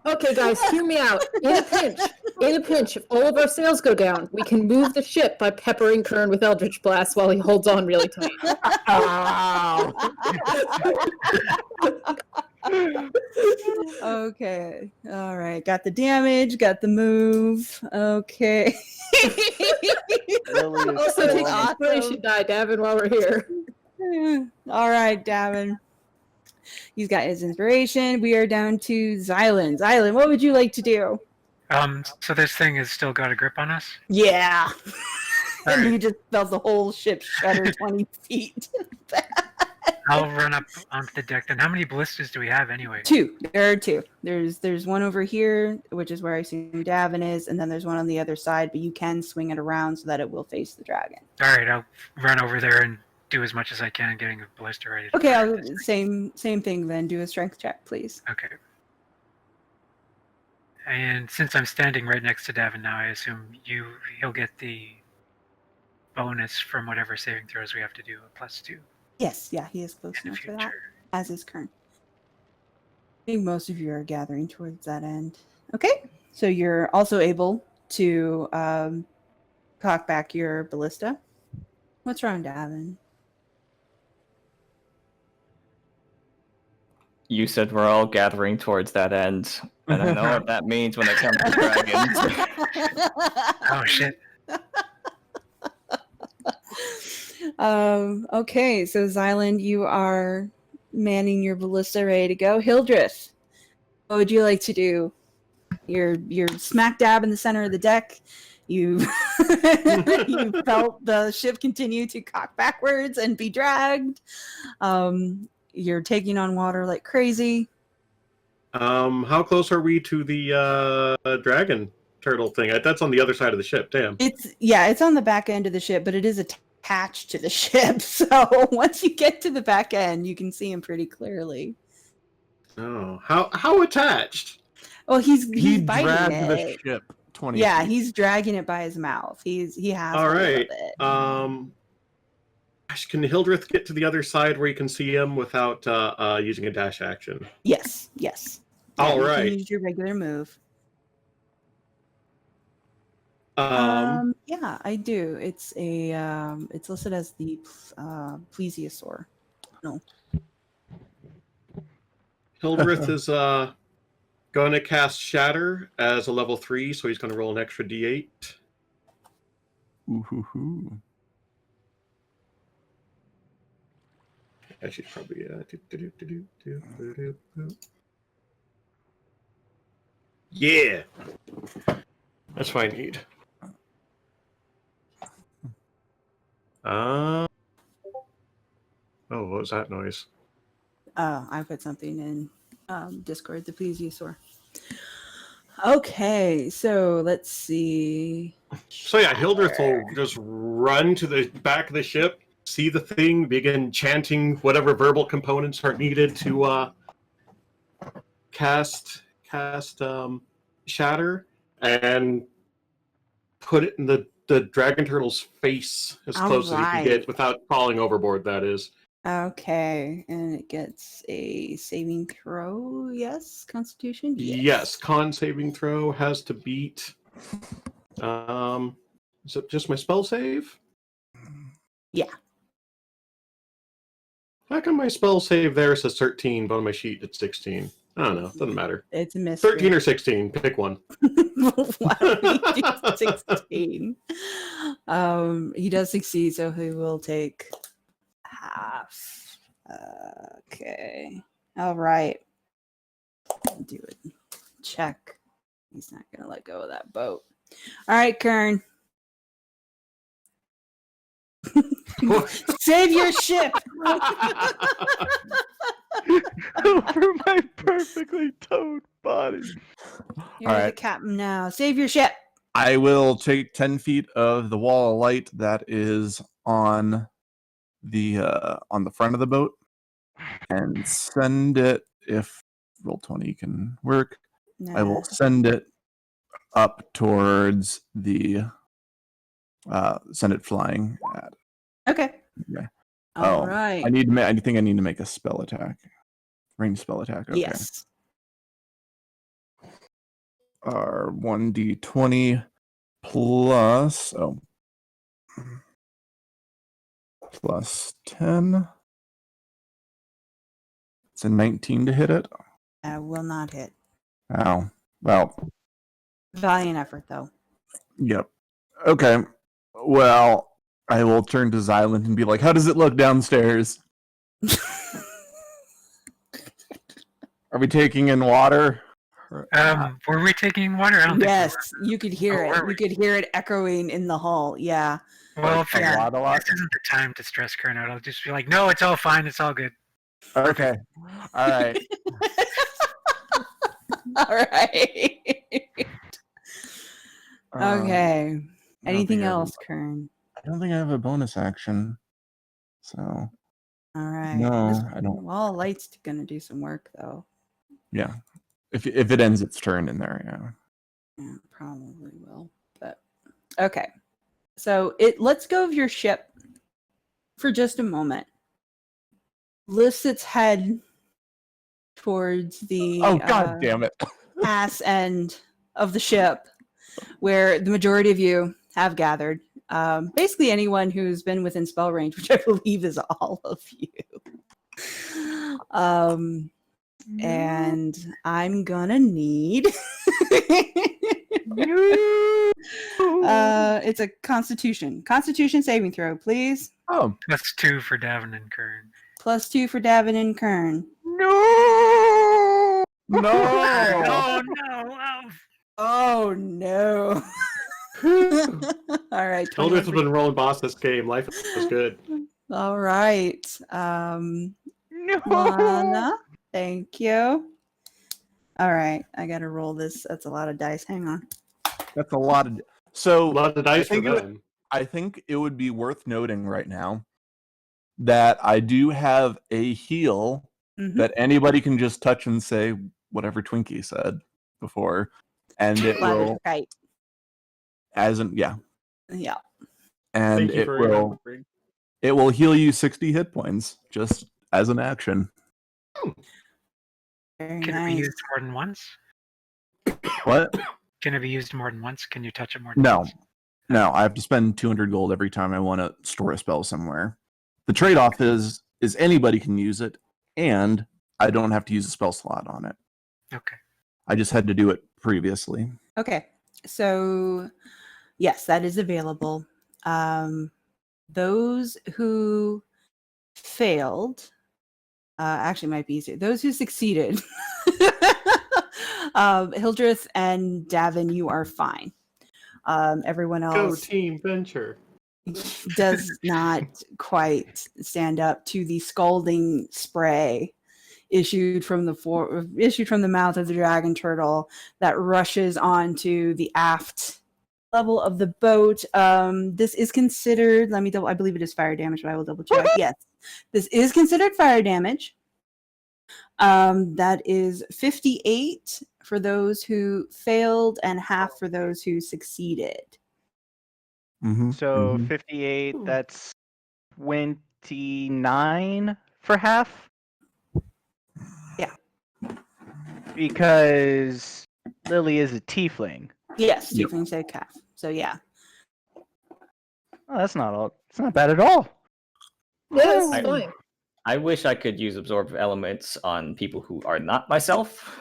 Okay, guys, hear me out. In a pinch, if all of our sails go down, we can move the ship by peppering Kern with Eldritch Blast while he holds on really tight. Okay. All right. Got the damage. Got the move. Okay. Lily is Also, take so- an inspiration die, Davin, while we're here. All right, Davin. He's got his inspiration. We are down to Xylund. Xylund, what would you like to do? So this thing has still got a grip on us? Yeah. And Alright. you just felt the whole ship shudder 20 feet. I'll run up onto the deck then. How many ballistas do we have anyway? Two. There are two. There's one over here, which is where I assume Davin is, and then there's one on the other side, but you can swing it around so that it will face the dragon. Alright, I'll run over there and do as much as I can getting a ballista ready. to Okay, fire I'll, this. same thing then. Do a strength check, please. Okay. And since I'm standing right next to Davin now, I assume he'll get the bonus from whatever saving throws we have to do, a +2 Yes, yeah, he is close in the enough for that, future. as is Kern. I think most of you are gathering towards that end. Okay, so you're also able to cock back your ballista. What's wrong, Davin? You said we're all gathering towards that end, and I know what that means when it comes to dragons. Oh shit. Okay, so Xylund, you are manning your ballista, ready to go. Hildreth, what would you like to do? You're smack dab in the center of the deck. You you felt the ship continue to cock backwards and be dragged. You're taking on water like crazy. How close are we to the dragon turtle thing? That's on the other side of the ship. Damn. It's on the back end of the ship, but it is attached to the ship. So once you get to the back end, you can see him pretty clearly. Oh, how attached? Well, he's He biting dragged the it. ship 20 Yeah, feet. he's dragging it by his mouth. He has All hold of right. it. Can Hildreth get to the other side where you can see him without using a dash action? Yes. All you can right. use your regular move. Yeah, I do. It's it's listed as the plesiosaur. No. Hildreth is going to cast Shatter as a level 3, so he's going to roll an extra d8. Ooh-hoo-hoo. Actually, probably. Yeah, that's what I need. Oh, what was that noise? I put something in Discord, the plesiosaur. Okay, so let's see. So yeah, Hildreth will just run to the back of the ship, see the thing, begin chanting whatever verbal components are needed to cast Shatter, and put it in the dragon turtle's face as close as he can get without falling overboard, that is. Okay, and it gets a saving throw. Yes, Constitution. Yes, con saving throw has to beat. Is it just my spell save? Yeah. How come my spell save there says 13, but on my sheet it's 16? I don't know. Doesn't matter. It's a mystery. 13 or 16. Pick one. Why don't we do 16? He does succeed, so he will take half. Okay. All right. Do it. Check. He's not going to let go of that boat. All right, Kern. Save your ship. Over my perfectly towed body. You're All the right. captain now. Save your ship. I will take 10 feet of the wall of light that is on the front of the boat and send it, if Roll20 can work, I will send it up towards the send it flying at. Okay. Yeah. All right. I think I need to make a spell attack. Range spell attack. Okay. Yes. Our 1d20 plus plus 10. It's a 19 to hit it. I will not hit. Oh, well, Valiant effort, though. yep. Okay. Well, I will turn to Xylund and be like, how does it look downstairs? Are we taking in water? Were we taking water? I don't Yes, think you could hear Oh, it. were we? You could hear it echoing in the hall. Yeah. we were. Well, A lot. this isn't the time to stress Kern out. I'll just be like, no, it's all fine. It's all good. Okay. All right. All right. Okay. I don't Anything think I have- else, Kern? I don't think I have a bonus action. So, All right. No, This I don't. wall of light's gonna do some work, though. yeah. If it ends its turn in there, yeah. Yeah, probably will. But okay. So let's go of your ship for just a moment. Lifts its head towards the Oh, god damn it. ass end of the ship, where the majority of you have gathered. Basically, anyone who's been within spell range, which I believe is all of you. And I'm gonna need. It's a Constitution saving throw, please. Oh, That's 2 for Davynn and Kern. +2 for Davynn and Kern. no. Oh no! Oh no! All right. Hildreth 21 has been rolling boss this game. Life is good. All right. Lana, thank you. All right, I gotta roll this. That's a lot of dice. Hang on. That's a lot of. A So lot of dice for think it- them. I think it would be worth noting right now that I do have a heal Mhm. that anybody can just touch and say whatever Twinki said before, and it Ladder's will kite. yeah, Yeah. and Thank you it for will heal you 60 hit points just as an action. Very Can it be nice. used more than once? What? Can it be used more than once? Can you touch it more than No. once? No, I have to spend 200 gold every time I want to store a spell somewhere. The trade-off is anybody can use it, and I don't have to use a spell slot on it. Okay. I just had to do it previously. Okay, so yes, that is available. Those who failed, actually might be easier. Those who succeeded, Hildreth and Davynn, you are fine. Everyone Go else team venture. does not quite stand up to the scalding spray issued from the mouth of the dragon turtle that rushes onto the aft level of the boat. This is considered, I believe it is fire damage, but I will double check. Yes, this is considered fire damage. That is 58 for those who failed and half for those who succeeded. Mm-hmm. So 58, that's 29 for half? Yeah. Because Lily is a tiefling. Yes, Yep. Tiefling said calf. So yeah. Oh, that's not bad at all. Yeah, that's I- fine. I wish I could use absorb elements on people who are not myself.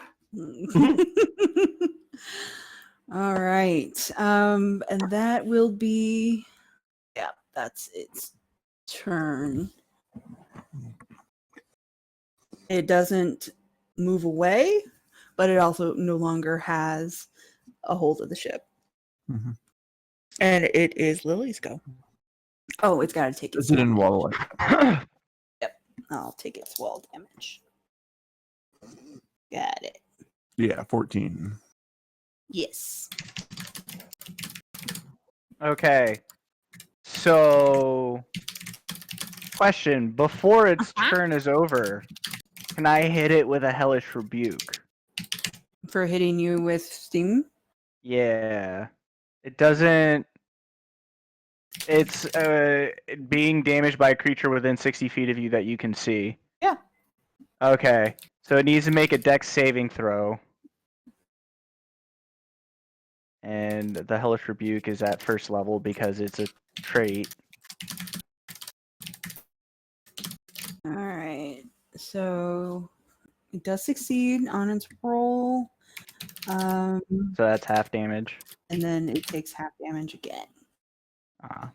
All right. And that will be, yeah, that's its turn. It doesn't move away, but it also no longer has a hold of the ship. Mm-hmm. And it is Lily's go. Oh, it's got to take its Is it in wall? Yep. I'll take its wall damage. Got it. Yeah, 14. Yes. Okay. So, question: before its turn is over, can I hit it with a hellish rebuke? For hitting you with steam? Yeah. It doesn't. It's being damaged by a creature within 60 feet of you that you can see. Yeah. Okay. So it needs to make a dex saving throw. And the hellish rebuke is at first level because it's a trait. All right. So it does succeed on its roll. So that's half damage. And then it takes half damage again.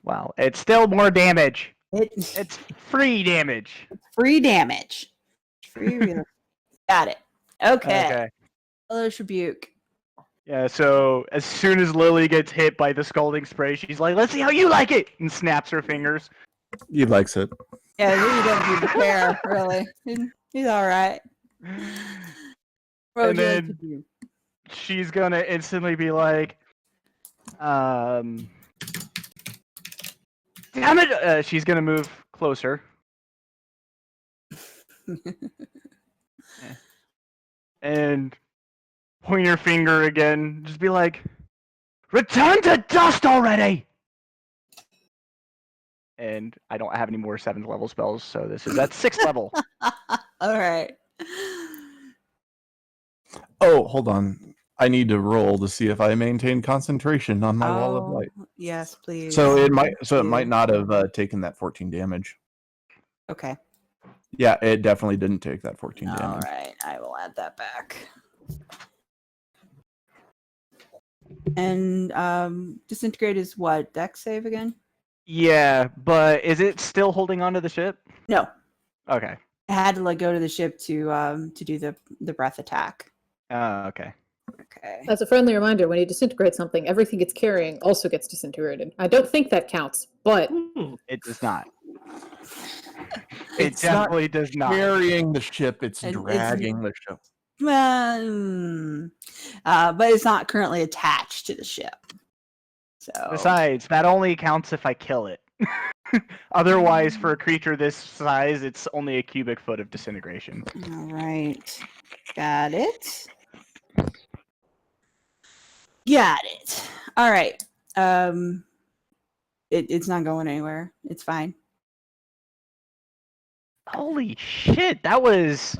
Well, it's still more damage. It's It's free damage. free damage. Free real. Got it. Okay. Hellish rebuke. Yeah, so as soon as Lily gets hit by the scalding spray, she's like, "Let's see how you like it!" and snaps her fingers. He likes it. Yeah, he doesn't even care, really. He's all right. What would you like to do? She's gonna instantly be like, damn it! She's gonna move closer. And point her finger again. Just be like, return to dust already! And I don't have any more 7th level spells, so this is at 6th level. All right. Oh, hold on. I need to roll to see if I maintain concentration on my wall of light. Yes, please. So it might You. might not have taken that 14 damage. Okay. Yeah, it definitely didn't take that 14 All damage. right. I will add that back. And disintegrate is what? Dex save again? Yeah, but is it still holding onto the ship? No. Okay. I had to go to the ship to do the breath attack. Okay. Okay. As a friendly reminder, when you disintegrate something, everything it's carrying also gets disintegrated. I don't think that counts, but It does not. It's It definitely does not. Carrying the ship, it's And dragging the ship. Well, but it's not currently attached to the ship. So Besides, that only counts if I kill it. Otherwise, for a creature this size, it's only a cubic foot of disintegration. all right. Got it. Got it. All right. It's not going anywhere. It's fine. Holy shit, that was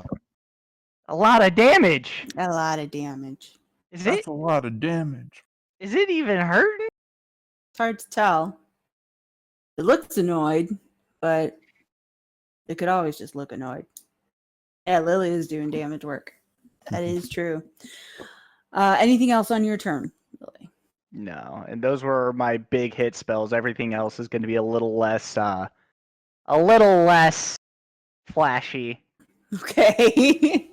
a lot of damage. A lot of damage. That's a lot of damage. Is it even hurting? It's hard to tell. It looks annoyed, but it could always just look annoyed. Yeah, Lily is doing damage work. That is true. Anything else on your turn, Lily? No, and those were my big hit spells. Everything else is going to be a little less flashy. Okay.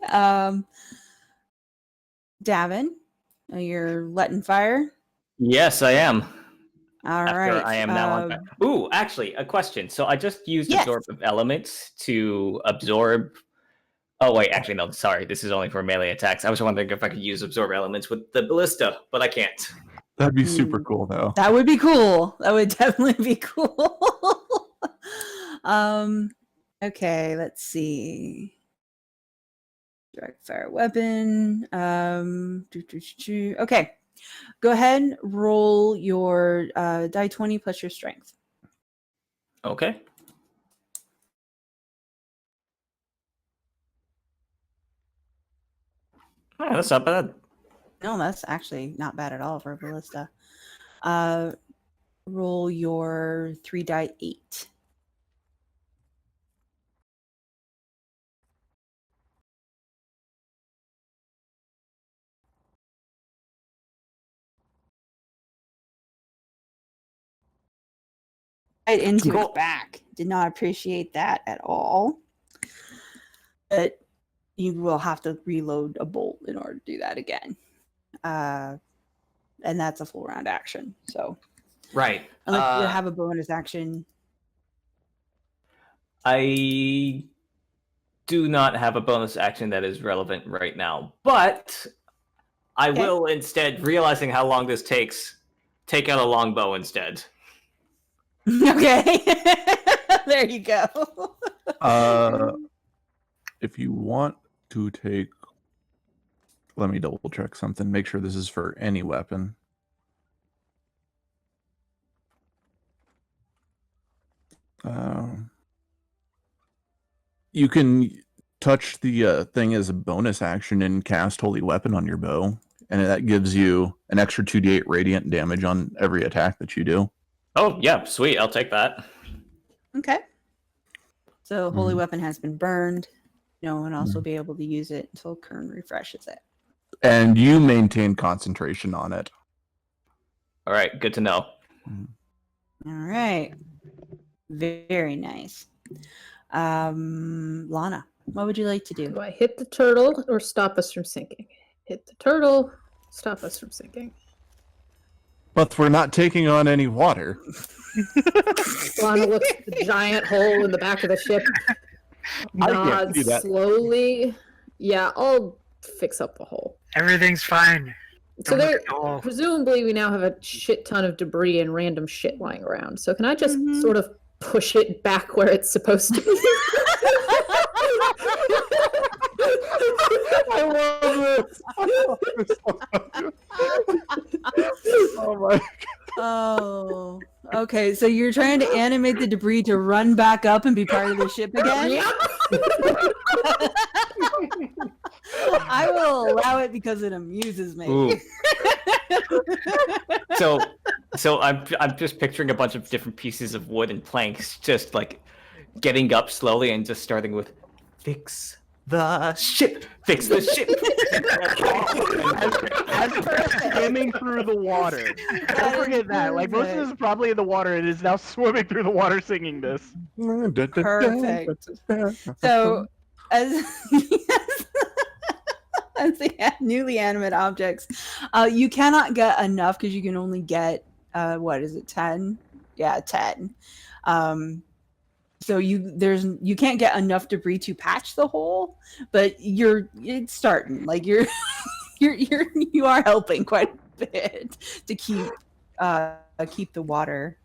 Davynn, you're letting fire? Yes, I am. All After right. I am now on. Ooh, actually, a question. So I just used Yes. absorb of elements to absorb. Oh wait, actually no. Sorry, this is only for melee attacks. I was wondering if I could use absorb elements with the ballista, but I can't. That'd be super cool, though. That would be cool. That would definitely be cool. Okay, let's see. Direct fire weapon. Okay. Go ahead, roll your die 20 plus your strength. Okay. Oh, that's not bad. No, that's actually not bad at all for a ballista. Roll your 3 die 8. into Cool. its back. Did not appreciate that at all. But you will have to reload a bolt in order to do that again. And that's a full round action. So Right. unless you have a bonus action. I do not have a bonus action that is relevant right now, but I Okay. will instead, realizing how long this takes, take out a longbow instead. Okay. There you go. If you want to take, let me double check something. Make sure this is for any weapon. You can touch the thing as a bonus action and cast Holy Weapon on your bow, and that gives you an extra 2d8 radiant damage on every attack that you do. Oh, yeah, sweet. I'll take that. Okay. So Holy Mhm. Weapon has been burned. No one else will be able to use it until Kern refreshes it. And you maintain concentration on it. All right, good to know. All right. Very nice. Lana, what would you like to do? Do I hit the turtle or stop us from sinking? Hit the turtle, stop us from sinking. But we're not taking on any water. Lana looks at the giant hole in the back of the ship. I can't Nods see that. slowly. Yeah, I'll fix up the hole. Everything's fine. So Don't look there, at the hole. presumably, we now have a shit ton of debris and random shit lying around. So can I just Mhm. sort of push it back where it's supposed to be? I love this. Oh my. Oh, okay. So you're trying to animate the debris to run back up and be part of the ship again? Yep. I will allow it because it amuses me. Ooh. So I'm just picturing a bunch of different pieces of wood and planks, just like getting up slowly and just starting with "fix the ship, fix the ship." As we're skimming through the water. Don't forget that. Like, most of this is probably in the water. It is now swimming through the water singing this. Perfect. So, as as the newly animate objects, you cannot get enough because you can only get what is it, 10? Yeah, 10. So you can't get enough debris to patch the hole, but it's starting. Like you are helping quite a bit to keep the water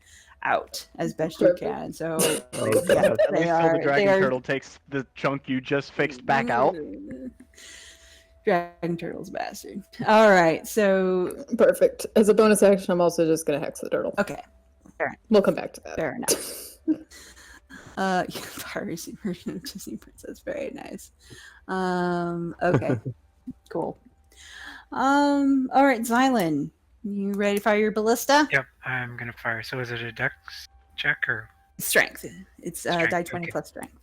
out as best you can. So At least they till the dragon are- turtle takes the chunk you just fixed back out. Dragon turtle's bastard. All right, so Perfect. As a bonus action, I'm also just going to hex the turtle. okay, We'll come back to that. fair enough. Piracy version of Disney Princess, very nice. Okay, cool. All right, Xylund, you ready to fire your ballista? Yep, I'm gonna fire. So is it a dex check or? Strength. It's Strength, die 20 okay. plus strength.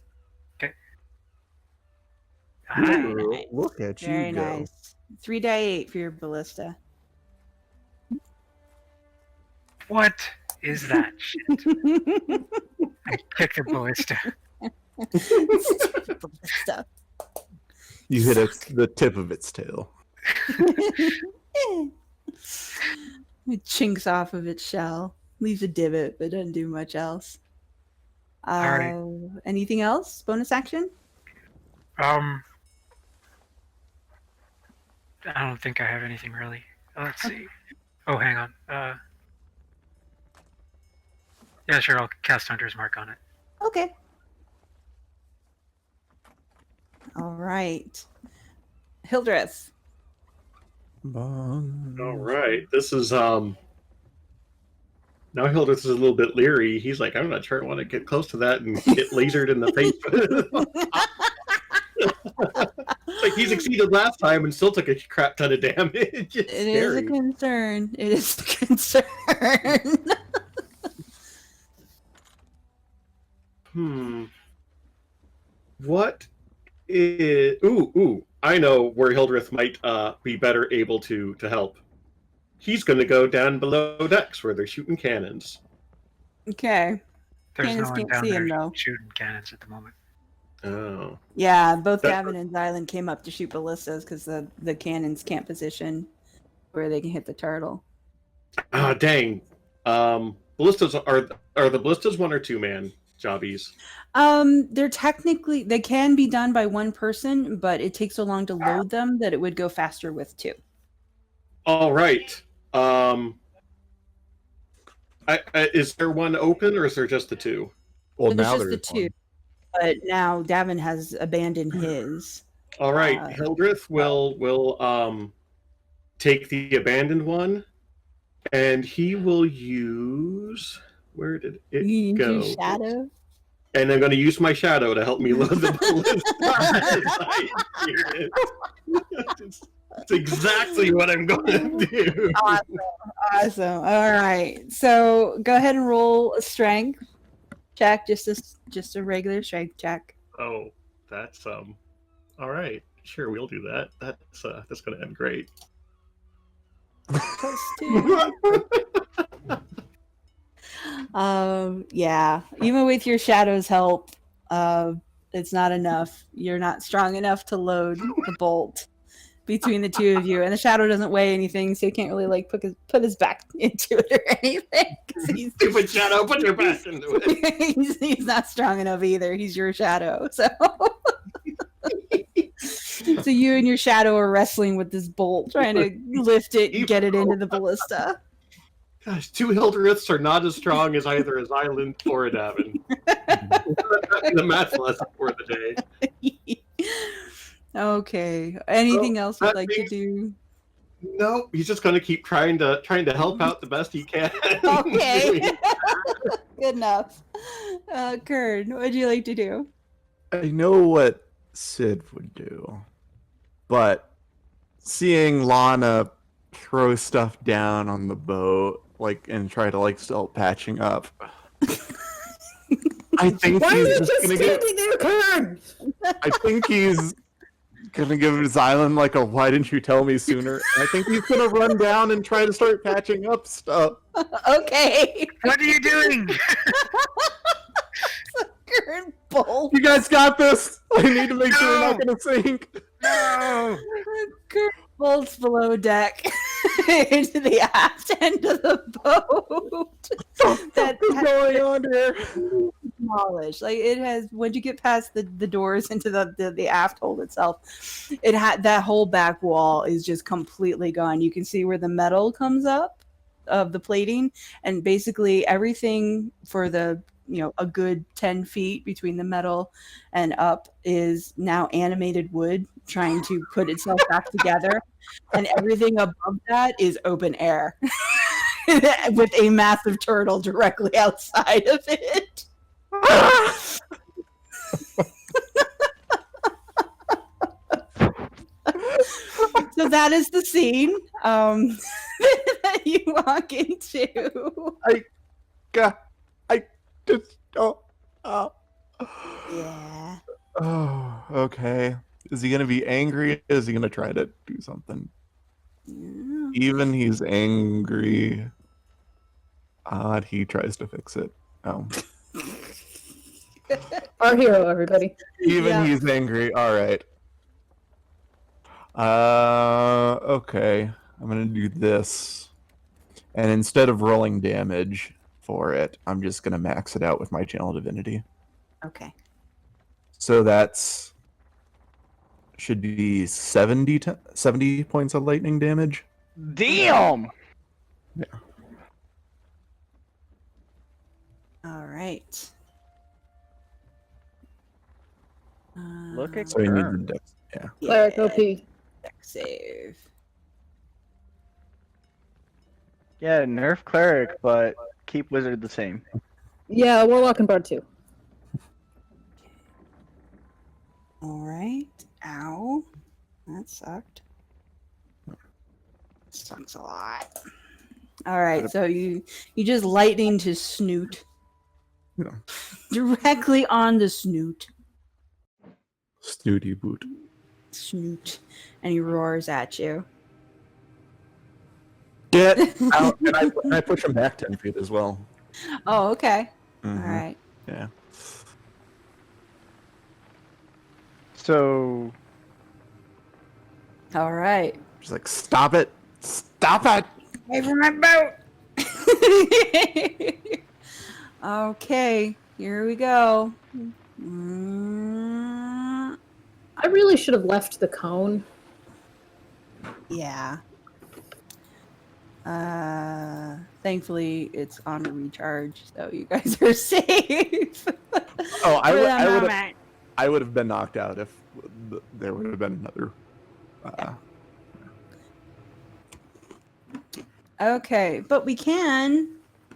Hi. Nice. Look at you Very go. nice. 3 die 8 for your ballista. What is that shit? I kick the ballista. Ballista. You hit the tip of its tail. It chinks off of its shell, leaves a divot, but doesn't do much else. Alright. Anything else? Bonus action? I don't think I have anything really. Let's see. Oh, hang on. Yeah, sure. I'll cast Hunter's Mark on it. Okay. All right. Hildreth. All right, this is now Hildreth is a little bit leery. He's like, I'm not sure I want to get close to that and get lasered in the face. Like he succeeded last time and still took a crap ton of damage. It's It is a scary. concern. It is a concern. What is? Ooh! I know where Hildreth might be better able to help. He's going to go down below decks where they're shooting cannons. Okay. There's Cannons no one can't down see there him, though. shooting cannons at the moment. Oh. Yeah, both That- Davynn and Xylund came up to shoot ballistas because the cannons can't position where they can hit the turtle. Ah, dang. Ballistas are the ballistas 1 or 2 man jobbies? They can be done by one person, but it takes so long to load them that it would go faster with 2. All right. Is there one open or is there just the 2? Well, There's now just the there's 2, one. but now Davynn has abandoned his. All right. Uh, Hildreth will take the abandoned one, and he will use. Where did it You go? use shadow. And I'm going to use my shadow to help me load the ballista. It's exactly what I'm going to do. Awesome. All right. So go ahead and roll a strength check, just a regular strength check. Oh, that's all right. Sure, we'll do that. That's going to end great. +2. Yeah. Even with your shadow's help, it's not enough. You're not strong enough to load the bolt between the 2 of you, and the shadow doesn't weigh anything, so he can't really like put his back into it or anything. He's, Stupid shadow, put your back into it. he's not strong enough either. He's your shadow, so. So you and your shadow are wrestling with this bolt, trying to lift it and get it into the ballista. Gosh, 2 Hildreths are not as strong as either a Xylund or a Davynn. The math lesson for the day. Okay. Anything else you'd like to do? Nope, he's just going to keep trying to help out the best he can. Okay. Good enough. Kern, what would you like to do? I know what Sid would do, but seeing Lana throw stuff down on the boat, and try to start patching up, I think Why are he's you just just gonna get. standing there, Kern? I think he's gonna give Xylund a "Why didn't you tell me sooner?" And I think he's gonna run down and try to start patching up stuff. Okay. What are you doing? Kern bolt. You guys got this. I need to make sure we're not gonna sink. No! Kern bolts below deck into the aft end of the boat. What is going on here? Demolished. It has, when you get past the doors into the aft hold itself, it had that whole back wall is just completely gone. You can see where the metal comes up of the plating, and basically everything for the a good 10 feet between the metal and up is now animated wood trying to put itself back together, and everything above that is open air with a massive turtle directly outside of it. So that is the scene that you walk into. Yeah. Oh, okay. Is he gonna be angry? Is he gonna try to do something? Yeah. Even he's angry. He tries to fix it. Oh. Our hero, everybody. Even Yeah. he's angry. All right. Okay. I'm gonna do this, and instead of rolling damage for it, I'm just gonna max it out with my channel divinity. Okay. So that's should be 70 points of lightning damage. Damn! All right. Look at So you need the Kern. dex. Yeah. Cleric OP. Dex save. Yeah, nerf cleric, but keep wizard the same. Yeah, Warlock and Bard too. All right. Ow. That sucked. Sucks a lot. All right. So you just lightning to snoot. Yeah. Directly on the snoot. Snooty boot. Snoot. And he roars at you. Get out! And I push him back 10 feet as well. Oh, okay. All right. Yeah. So All right. She's like, stop it! Stop it! Away from my boat. Okay, here we go. I really should have left the cone. Yeah. Thankfully, it's on a recharge, so you guys are safe. Oh, For the moment. I would have been knocked out if there would have been another. Okay, but we can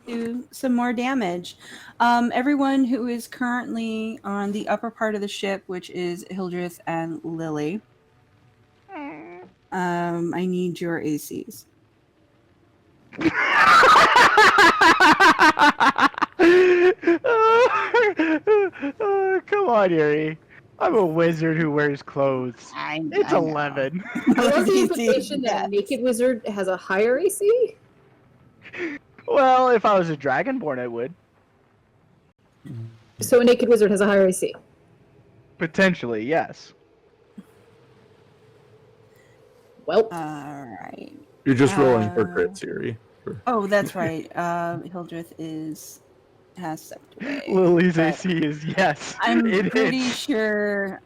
do some more damage. Everyone who is currently on the upper part of the ship, which is Hildreth and Lily, I need your ACs. Come on, Yuri. I'm a wizard who wears clothes. It's I know. 11. I love the implication that a naked wizard has a higher AC. Well, if I was a dragonborn, I would. So a naked wizard has a higher AC. Potentially, yes. Well, All right. You're just rolling for crit, Siri. Oh, that's right. Hildreth has stepped away. Lily's but AC is yes. I'm It pretty hits. sure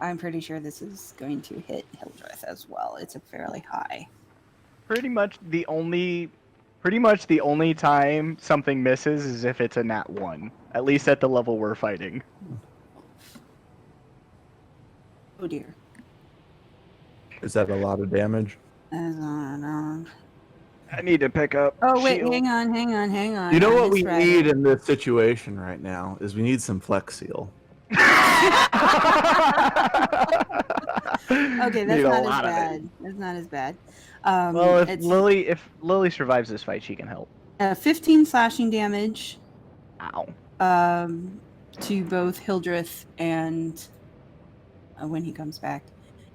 this is going to hit Hildreth as well. It's a fairly high. Pretty much the only time something misses is if it's a nat 1. At least at the level we're fighting. Oh dear. Is that a lot of damage? I need to pick up. Oh wait, shield. hang on. You know I what we misread need it. in this situation right now is we need some Flex Seal. Okay, that's Need a not as lot of it. bad. That's not as bad. Well, it's if Lily survives this fight, she can help. 15 slashing damage Ow. to both Hildreth and when he comes back,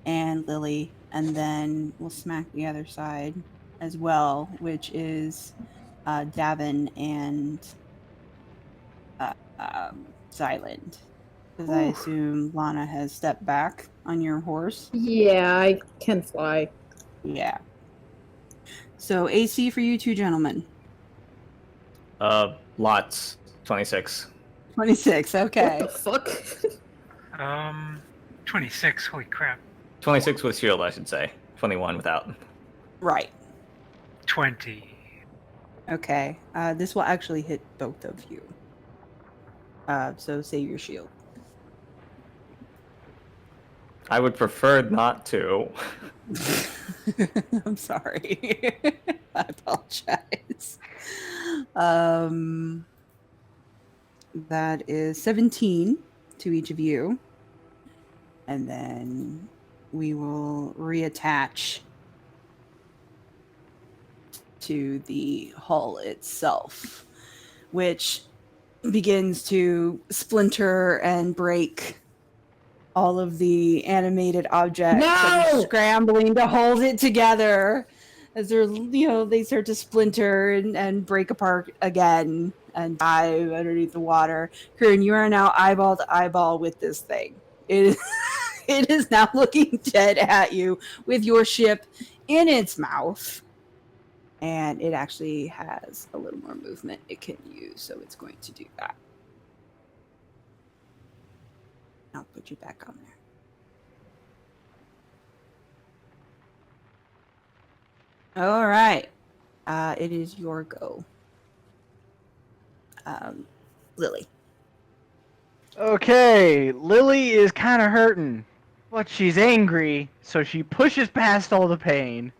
and Lily, and then we'll smack the other side as well, which is Davynn and Xylund. Because I assume Lana has stepped back on your horse. yeah, I can fly. Yeah. So AC for you two gentlemen. Lots. 26. 26, okay. What the fuck? 26. Holy crap. 26 with shield, I should say. 21 without. Right. 20. Okay. This will actually hit both of you. So save your shield. I would prefer not to. I'm sorry. I apologize. That is 17 to each of you. And then we will reattach to the hull itself, which begins to splinter and break all of the animated objects that are No! scrambling to hold it together as they're, they start to splinter and break apart again and dive underneath the water. Kern, you are now eyeball to eyeball with this thing. It is now looking dead at you with your ship in its mouth. And it actually has a little more movement it can use, so it's going to do that. I'll put you back on there. All right. It is your go. Lily. Okay, Lily is kind of hurting, but she's angry, so she pushes past all the pain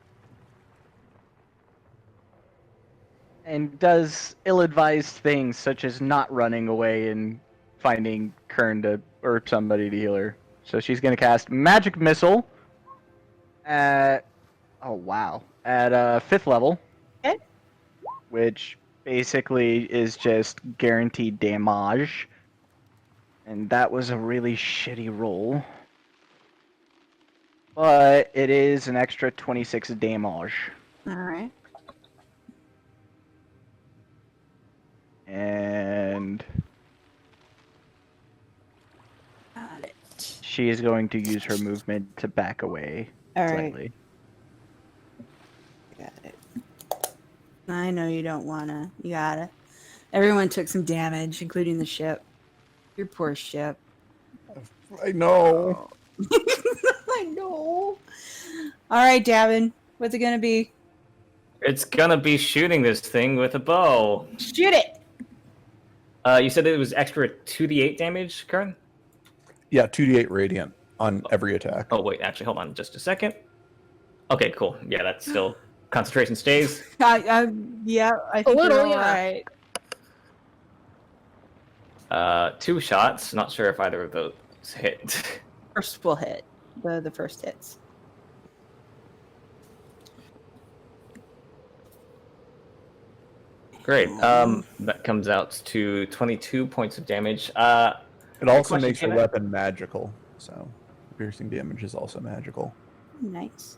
and does ill-advised things such as not running away and finding Kern or somebody to heal her. So she's gonna cast Magic Missile at at 5th level. Okay. Which basically is just guaranteed damage. And that was a really shitty roll. But it is an extra 26 damage. All right. And she is going to use her movement to back away All right. slightly. Got it. I know you don't wanna. You gotta. Everyone took some damage, including the ship. Your poor ship. I know. I know. All right, Davynn. What's it gonna be? It's gonna be shooting this thing with a bow. Shoot it. You said it was extra 2d8 damage, Kern? Yeah, 2d8 radiant on every attack. Oh wait, actually, hold on just a second. Okay, cool. Yeah, that's still concentration stays. Yeah, I think little, you're all yeah. right. 2 shots. Not sure if either of those hit. First will hit. The first hits. Great. That comes out to 22 points of damage. It also question, makes your can I- weapon magical, so piercing damage is also magical. Nice.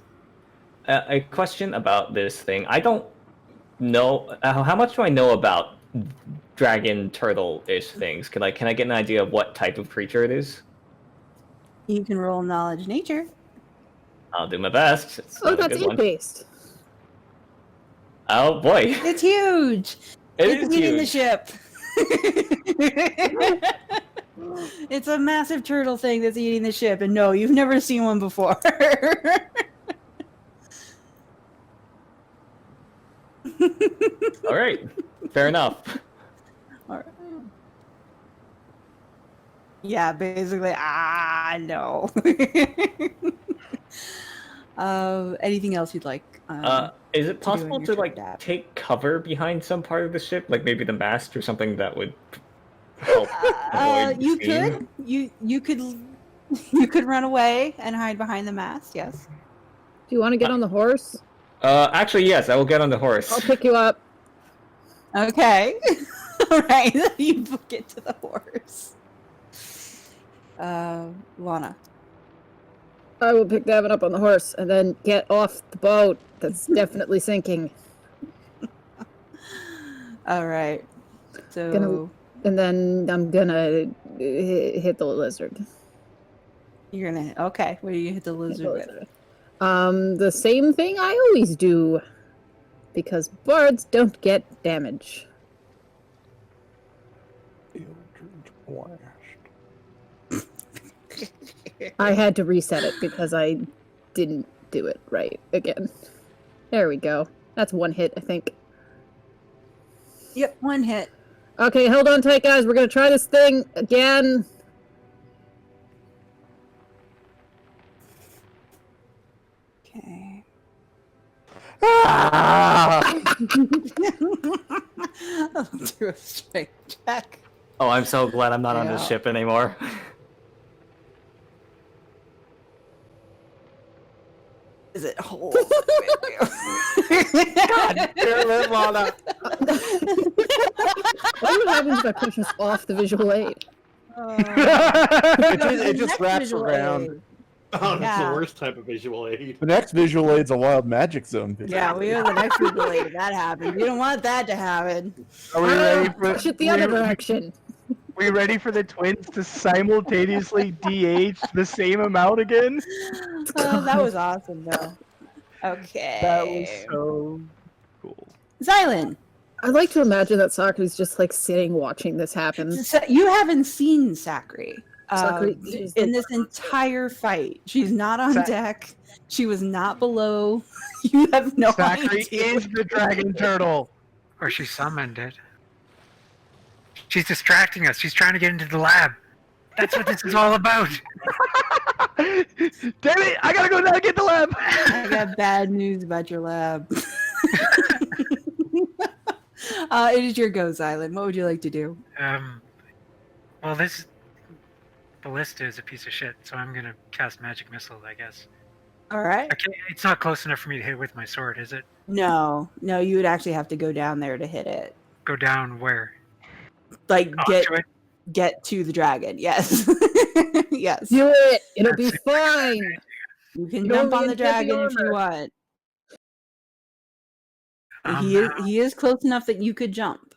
A question about this thing. I don't know how much do I know about dragon turtle-ish things. Can I get an idea of what type of creature it is? You can roll knowledge nature. I'll do my best. It's Oh, not a that's good one. ink-based. Oh boy, It's huge. it's eating huge. the ship. It's a massive turtle thing that's eating the ship, and no, you've never seen one before. All right, fair enough. Alright. Yeah, basically, no. Anything else you'd like? Is it to do on possible your to turn, like Dab? take cover behind some part of the ship, like maybe the mast or something that would help avoid You being seen? could you could run away and hide behind the mast. Yes. Do you want to get on the horse? Actually, yes, I will get on the horse. I'll pick you up. Okay. All right. You get to the horse. Lana. I will pick Davynn up on the horse and then get off the boat that's definitely sinking. All right. So And then I'm gonna hit the lizard. you're gonna okay. What do you hit the lizard with? The same thing I always do. Because bards don't get damage. I had to reset it because I didn't do it right again. There we go. That's one hit, I think. Yep, one hit. Okay, hold on tight, guys. We're gonna try this thing again. Okay. Ah! I'll do a strength check. Oh, I'm so glad I'm not on this Yeah. ship anymore. Is it whole? God damn it, Lana. What happens if I push us off the visual aid? It just wraps around. Oh, that's Yeah. the worst type of visual aid. The next visual aid's a wild magic zone. Visual Yeah, we have the next visual aid. That happened. We don't want that to happen. Are we ready for Push it the other direction. we ready for the twins to simultaneously DH the same amount again? That was awesome, though. Okay. That was so cool. Xylund. I like to imagine that Sakri's just like sitting watching this happen. So you haven't seen Sakri. Sakri, she's In the- this entire fight. She's not on Sa- deck. She was not below. You have no Zachary idea. is the dragon turtle. Or she summoned it. She's distracting us. She's trying to get into the lab. That's what this is all about. Damn it! I gotta go now to get the lab. I got bad news about your lab. It is your go, Xylund. What would you like to do? Well, this ballista is a piece of shit, so I'm gonna cast magic missile, I guess. All right. I can't, it's not close enough for me to hit with my sword, is it? No, you would actually have to go down there to hit it. Go down where? Like Onto it? get to the dragon. Yes. Yes. Do it! It'll be fine! You can You jump don't on the need heavy dragon if you armor. want. He is close enough that you could jump.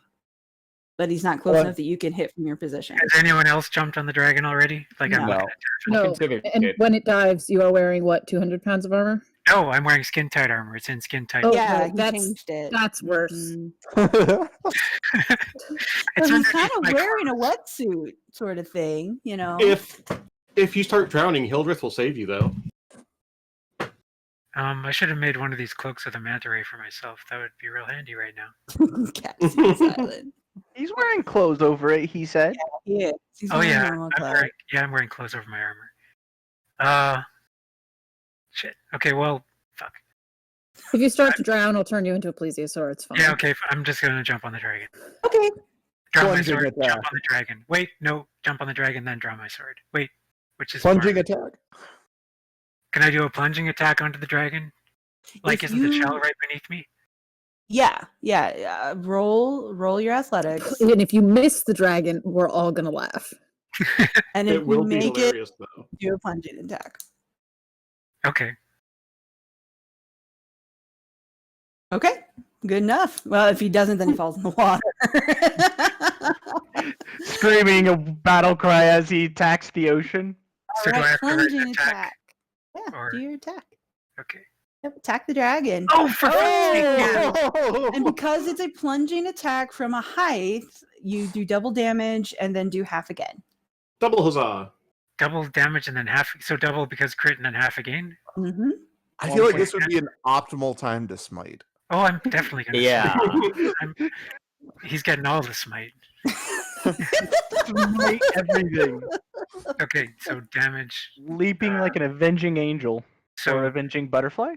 but he's not close Well, enough that you can hit from your position. Has anyone else jumped on the dragon already? Like I'm No. looking No, consider and it. when it dives, you are wearing what, 200 pounds of armor? No, I'm wearing skin tight armor. It's in skin tight. Oh, Yeah, right, he that's- changed it. That's worse. Mm. It's But he's underneath kind of my wearing a clothes. wetsuit sort of thing, you know. If you start drowning, Hildreth will save you, though. I should have made one of these cloaks with a manta ray for myself. That would be real handy right now. Cassidy's Island. He's wearing clothes over it, he said. Yeah. He's Oh wearing yeah, normal I'm clothes. wearing, I'm wearing clothes over my armor. Shit. Okay, well, fuck. If you start to drown, I'll turn you into a plesiosaur. It's fine. Yeah, okay. I'm just gonna jump on the dragon. Okay. Draw my Plunging sword. attack. Jump on the dragon. Wait, no. Jump on the dragon, then draw my sword. Wait, which is Plunging more? attack. Can I do a plunging attack onto the dragon? Like, If isn't the shell you- right beneath me? Yeah. Roll your athletics, And if you miss the dragon, we're all gonna laugh. and if It will you be make it, hilarious, though. do a plunging attack. Okay. Okay. Good enough. Well, if he doesn't, then he falls in the water. Screaming a battle cry as he attacks the ocean. So do I have to write an plunging attack? Yeah, Or- do your attack. Okay. Yep, attack the dragon. Oh, for fuck's sake! yeah. And because it's a plunging attack from a height, you do double damage and then do half again. Double huzzah! Double damage and then half. So double because crit and then half again. Mm-hmm. I feel like this would be an optimal time to smite. Oh, I'm definitely gonna. Yeah. He's getting all the smite. Smite everything. Okay, so damage. Leaping like an avenging angel. Or So avenging butterfly?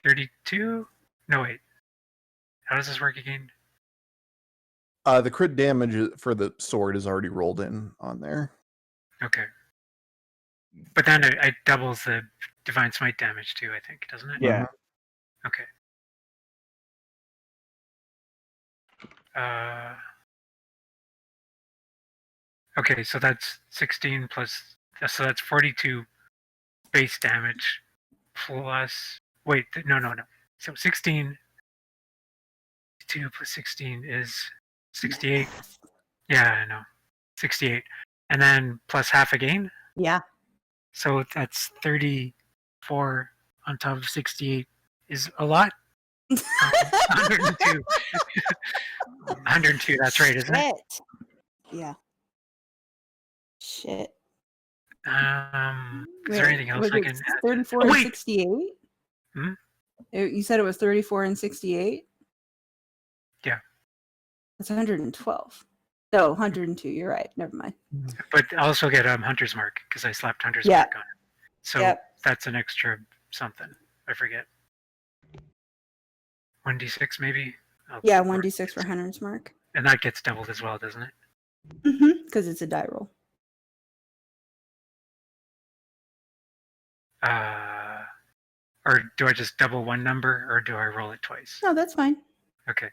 32. No wait. How does this work again? The crit damage for the sword is already rolled in on there. Okay. But then it doubles the divine smite damage too. I think, doesn't it? Yeah. Okay. Okay, so that's 16 plus. So that's 42 base damage plus. Wait, no. So 16. 2 plus 16 is 68. Yeah, I know. 68. And then plus half again. Yeah. So that's 34 on top of 68 is a lot. 102. 102, that's right, isn't it? Shit. Yeah. Shit. Is there anything else I can add? 34 Oh, and wait! 68? Hmm? You said it was 34 and 68? Yeah. That's 112. No, 102. You're right. Never mind. But I also get Hunter's Mark because I slapped Hunter's Yeah. Mark on it. So Yep. that's an extra something. I forget. 1d6 maybe? Yeah, Or- 1d6 for Hunter's Mark. And that gets doubled as well, doesn't it? Because it's a die roll. Or do I just double one number or do I roll it twice? No, that's fine. Okay.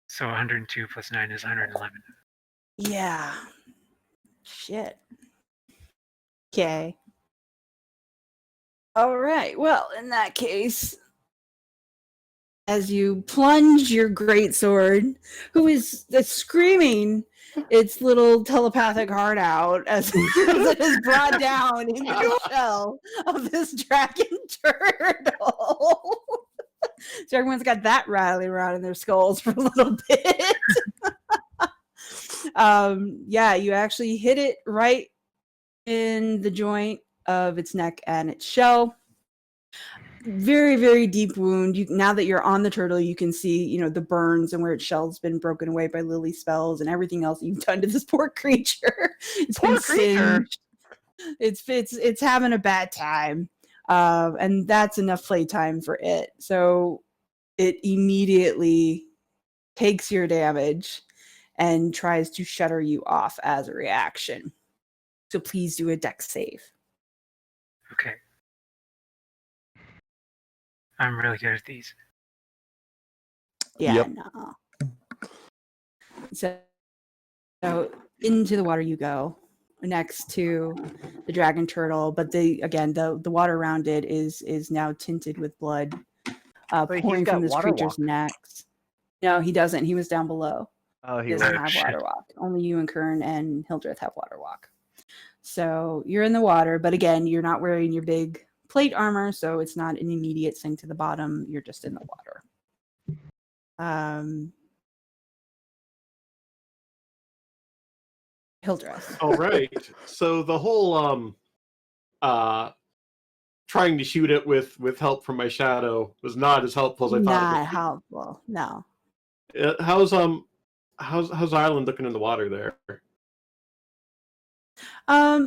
So 102 plus 9 is 111. Yeah. Shit. Okay. All right. Well, in that case, as you plunge your greatsword, who is screaming its little telepathic heart out as it is brought down into the shell of this dragon turtle. So everyone's got that rattling around in their skulls for a little bit. Yeah, you actually hit it right in the joint of its neck and its shell. Very, very deep wound. Now that you're on the turtle, you can see, the burns and where its shell's been broken away by Lily spells and everything else you've done to this poor creature. It's Poor been creature. singed. It's having a bad time. And that's enough playtime for it. So it immediately takes your damage and tries to shutter you off as a reaction. So please do a dex save. Okay. I'm really good at these. Yeah, Yep. no. So into the water you go next to the dragon turtle, but the water around it is now tinted with blood. Wait, he's pouring got from this water creature's walk. necks. No, he doesn't. He was down below. Oh, He he doesn't was. have shit. water walk. Only you and Kern and Hildreth have water walk. So you're in the water, but again, you're not wearing your big plate armor, so it's not an immediate sink to the bottom. You're just in the water. Hildreth. All right. So the whole trying to shoot it with help from my shadow was not as helpful as I thought Not it would helpful. No. be. How's Xylund looking in the water there?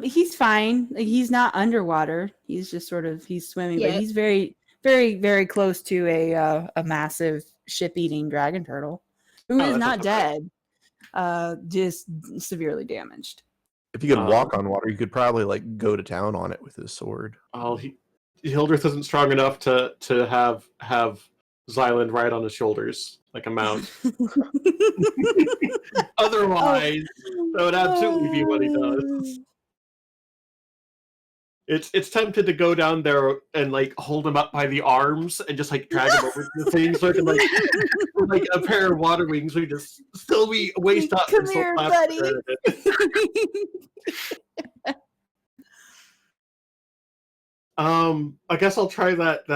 He's fine. Like, he's not underwater. He's just sort of he's swimming, but Yeah. he's very, very, very close to a massive ship-eating dragon turtle who Oh, is that's not not so bad. dead. Just severely damaged. If you could Oh. walk on water, you could probably like go to town on it with his sword. Oh, Hildreth isn't strong enough to have Xylund ride on his shoulders like a mount. Otherwise, that would absolutely be what he does. It's tempted to go down there and like hold him up by the arms and just like drag him over to the thing so it can like a pair of water wings would just still be waist up. Come and still here, flap buddy. around it. I guess I'll try that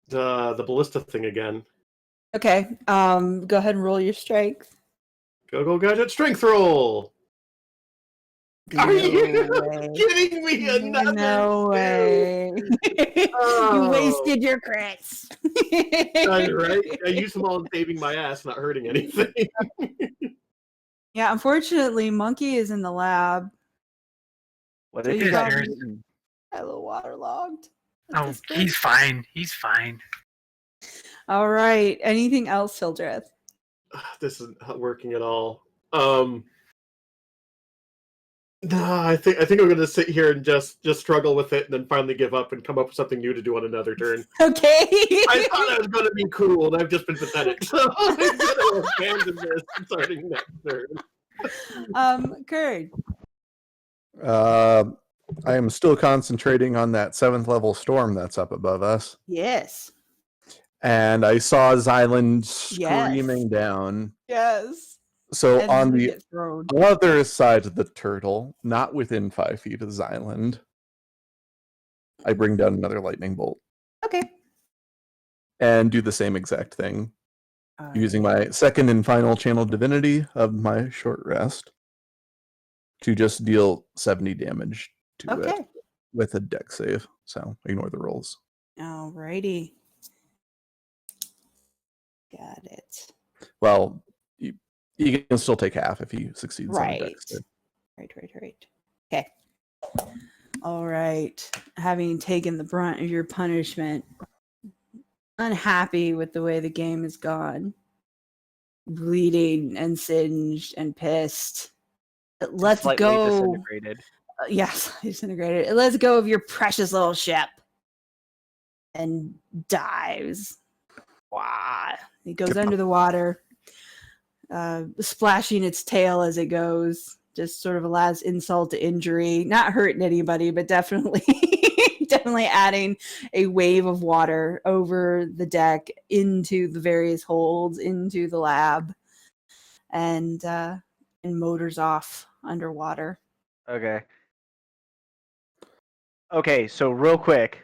the ballista thing again. Okay. Go ahead and roll your strength. Go gadget strength roll. Are you way. kidding me? Another No way. Oh. You wasted your crits. Right? I used them all in saving my ass, not hurting anything. Yeah, unfortunately, Monkey is in the lab. What So if you he's got There's- a little waterlogged. Oh, he's fine. He's fine. All right. Anything else, Hildreth? This isn't working at all. No, I think I'm gonna sit here and just struggle with it, and then finally give up and come up with something new to do on another turn. Okay. I thought I was gonna be cool, and I've just been pathetic. So I'm gonna abandon this starting next turn. Kurt. I am still concentrating on that 7th level storm that's up above us. Yes. And I saw Xylund Yes. screaming down. Yes. So And on we the get thrown. other side of the turtle, not within 5 feet of Xylund, I bring down another lightning bolt Okay. and do the same exact thing, using my second and final channel divinity of my short rest to just deal 70 damage to it Okay. with a deck save. So ignore the rolls. Alrighty. Got it. Well, you can still take half if he succeeds on a deck Right. save. Right. Okay. All right. Having taken the brunt of your punishment, unhappy with the way the game has gone, bleeding and singed and pissed. Let's Slightly go. disintegrated. Yes, disintegrated. Let's go of your precious little ship. And dives. Wow. It goes under the water, splashing its tail as it goes. Just sort of allows insult to injury. Not hurting anybody, but definitely definitely adding a wave of water over the deck into the various holds, into the lab, and motors off underwater. Okay, so real quick,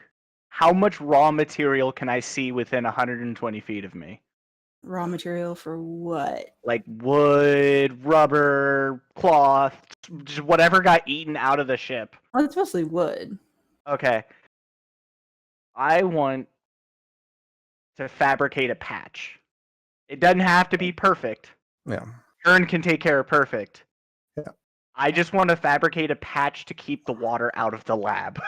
how much raw material can I see within 120 feet of me? Raw material for what? Like wood, rubber, cloth, just whatever got eaten out of the ship. Well, it's mostly wood. Okay. I want to fabricate a patch. It doesn't have to be perfect. Yeah. Kern can take care of perfect. Yeah. I just want to fabricate a patch to keep the water out of the lab.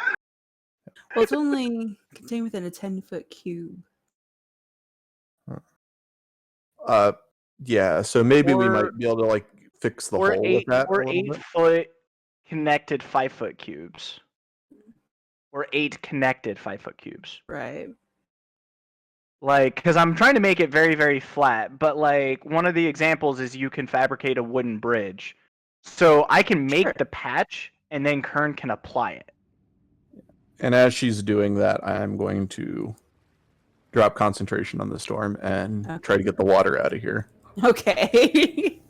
Well, it's only contained within a 10-foot cube. Yeah, so maybe we Or- might be able to like fix the Or hole with eight, that. or a little 8 bit. foot connected 5-foot cubes. Or 8 connected 5-foot cubes. Right. Like, because I'm trying to make it very, very flat, but like one of the examples is you can fabricate a wooden bridge. So I can make Sure. the patch and then Kern can apply it. And as she's doing that, I'm going to drop concentration on the storm and try to get the water out of here. Okay.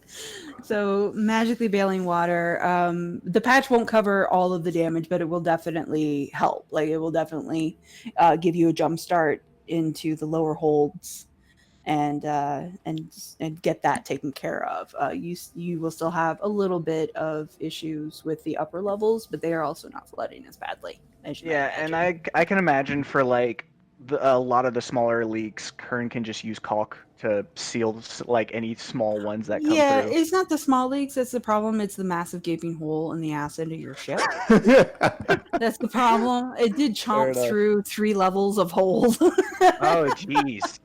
So magically bailing water. The patch won't cover all of the damage, but it will definitely help. Like it will definitely give you a jump start into the lower holds, and get that taken care of. You will still have a little bit of issues with the upper levels, but they are also not flooding as badly as you might Yeah, and imagine. I can imagine for like a lot of the smaller leaks, Kern can just use caulk to seal like any small ones that come Yeah, through. it's not the small leaks that's the problem. It's the massive gaping hole in the ass end of your ship. That's the problem. It did chomp enough. through 3 levels of holes. Oh, jeez.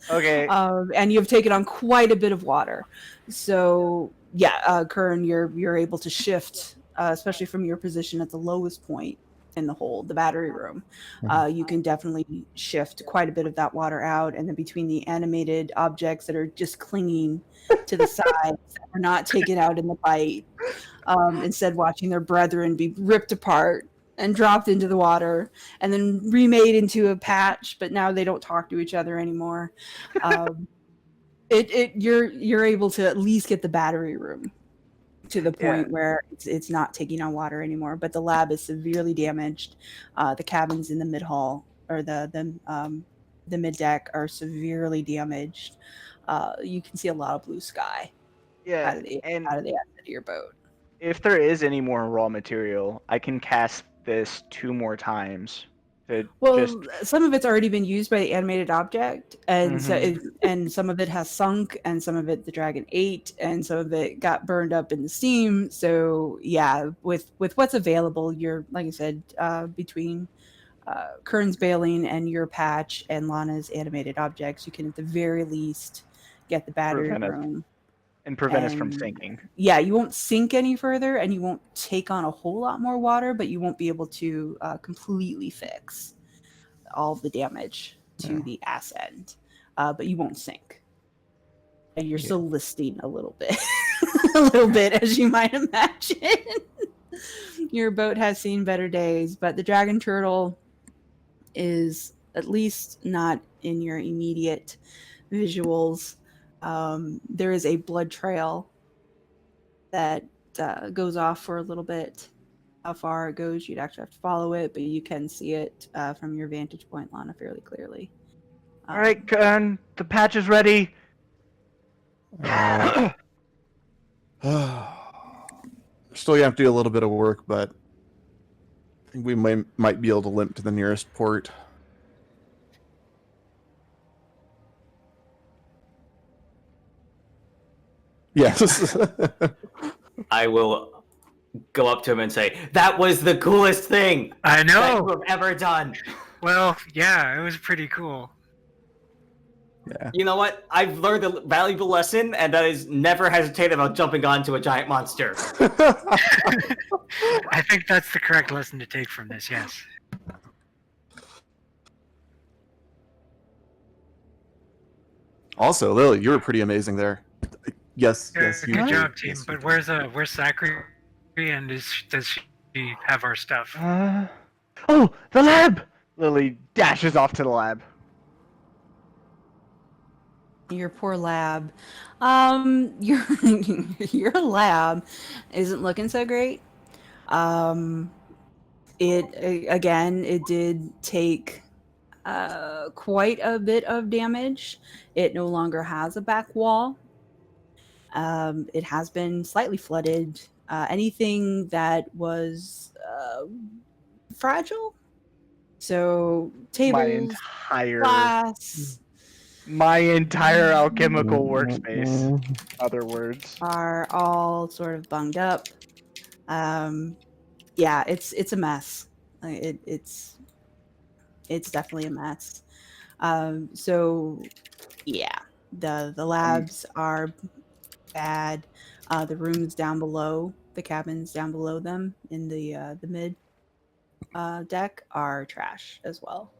Okay. And you've taken on quite a bit of water. So yeah, Kern, you're able to shift, especially from your position at the lowest point in the hold, the battery room. You can definitely shift quite a bit of that water out, and then between the animated objects that are just clinging to the sides that are not taken out in the bite, instead watching their brethren be ripped apart and dropped into the water and then remade into a patch, but now they don't talk to each other anymore. You're able to at least get the battery room to the point where it's not taking on water anymore, but the lab is severely damaged. The cabins in the mid hall or the mid deck are severely damaged. You can see a lot of blue sky out of the outside of your boat. If there is any more raw material, I can cast this 2 more times. Some of it's already been used by the animated object, and and some of it has sunk, and some of it the dragon ate, and some of it got burned up in the steam. So yeah, with what's available, you're like I said, between Kern's bailing and your patch and Lana's animated objects, you can at the very least get the battery room. And prevent us from sinking. Yeah, you won't sink any further, and you won't take on a whole lot more water, but you won't be able to completely fix all the damage to the ass end. But you won't sink. And you're still listing a little bit. A little bit, as you might imagine. Your boat has seen better days, but the dragon turtle is at least not in your immediate visuals. There is a blood trail that goes off for a little bit. How far it goes, you'd actually have to follow it, but you can see it from your vantage point, Lana, fairly clearly. All right, Kern, the patch is ready. Still, you have to do a little bit of work, but I think we might be able to limp to the nearest port. Yes. I will go up to him and say, "That was the coolest thing I know. that you have ever done." Well, yeah, it was pretty cool. Yeah. You know what? I've learned a valuable lesson, and that is never hesitate about jumping onto a giant monster. I think that's the correct lesson to take from this, yes. Also, Lily, you were pretty amazing there. Yes, yes. Good job, team. But where's Zachary, and does she have our stuff? Oh, the lab! Lily dashes off to the lab. Your poor lab. Your your lab isn't looking so great. It did take quite a bit of damage. It no longer has a back wall. It has been slightly flooded. Anything that was fragile, so tables, glass, my entire alchemical workspace, other words, are all sort of bunged up. Yeah, it's a mess. It's definitely a mess. So yeah, the labs are bad. The rooms down below, the cabins down below them in the mid deck are trash as well.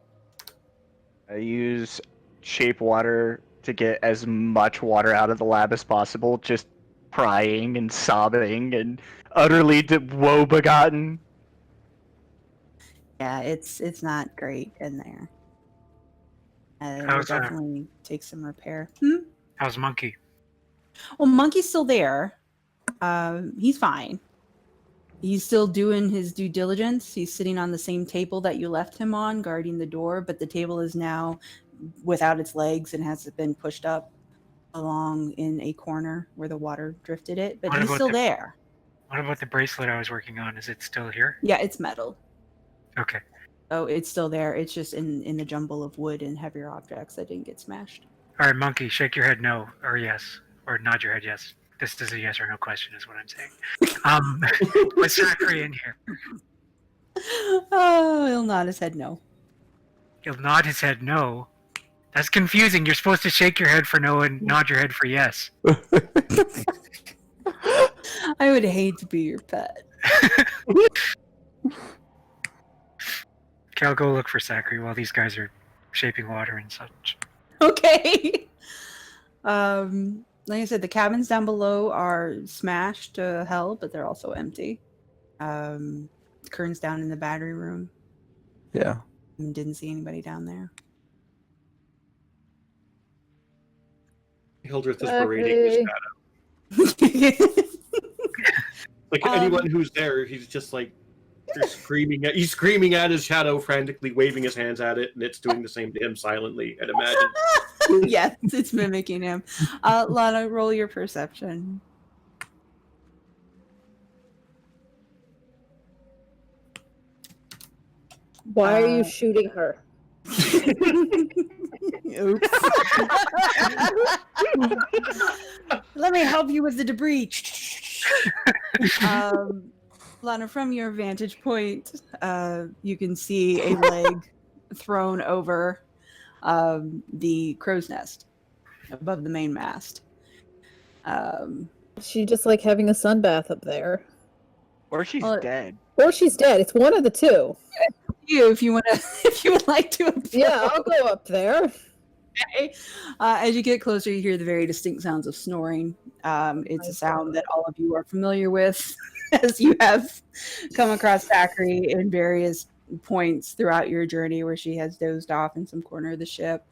I use shape water to get as much water out of the lab as possible, just crying and sobbing and utterly woe-begotten. Yeah, it's not great in there. It will How's that? definitely take some repair. How's Monkey? Well, Monkey's still there. He's fine. He's still doing his due diligence. He's sitting on the same table that you left him on, guarding the door, but the table is now without its legs and has been pushed up along in a corner where the water drifted it, but What he's about still the- there. What about the bracelet I was working on? Is it still here? Yeah, it's metal. Okay. Oh, it's still there. It's just in the jumble of wood and heavier objects that didn't get smashed. All right, Monkey, shake your head no or yes, or nod your head yes. This is a yes or no question, is what I'm saying. Was Zachary in here? Oh, he'll nod his head no. He'll nod his head no. That's confusing. You're supposed to shake your head for no and nod your head for yes. I would hate to be your pet. Okay, I'll go look for Zachary while these guys are shaping water and such. Okay. Like I said, the cabins down below are smashed to hell, but they're also empty. Kern's down in the battery room. Yeah. And didn't see anybody down there. Hildreth is berating his shadow. Like anyone who's there, he's just like he's screaming at his shadow, frantically waving his hands at it, and it's doing the same to him silently, I'd imagine. Yes, it's mimicking him. Lana, roll your perception. Why are you shooting her? Oops. Let me help you with the debris. Lana, from your vantage point, you can see a leg thrown over the crow's nest above the main mast. She just like having a sunbath up there. Or she's Well, dead. Or she's dead. It's one of the two. If you want to, if you would like to, approach. Yeah, I'll go up there. Okay. As you get closer, you hear the very distinct sounds of snoring. It's a sound that all of you are familiar with, as you have come across Zachary in various points throughout your journey where she has dozed off in some corner of the ship.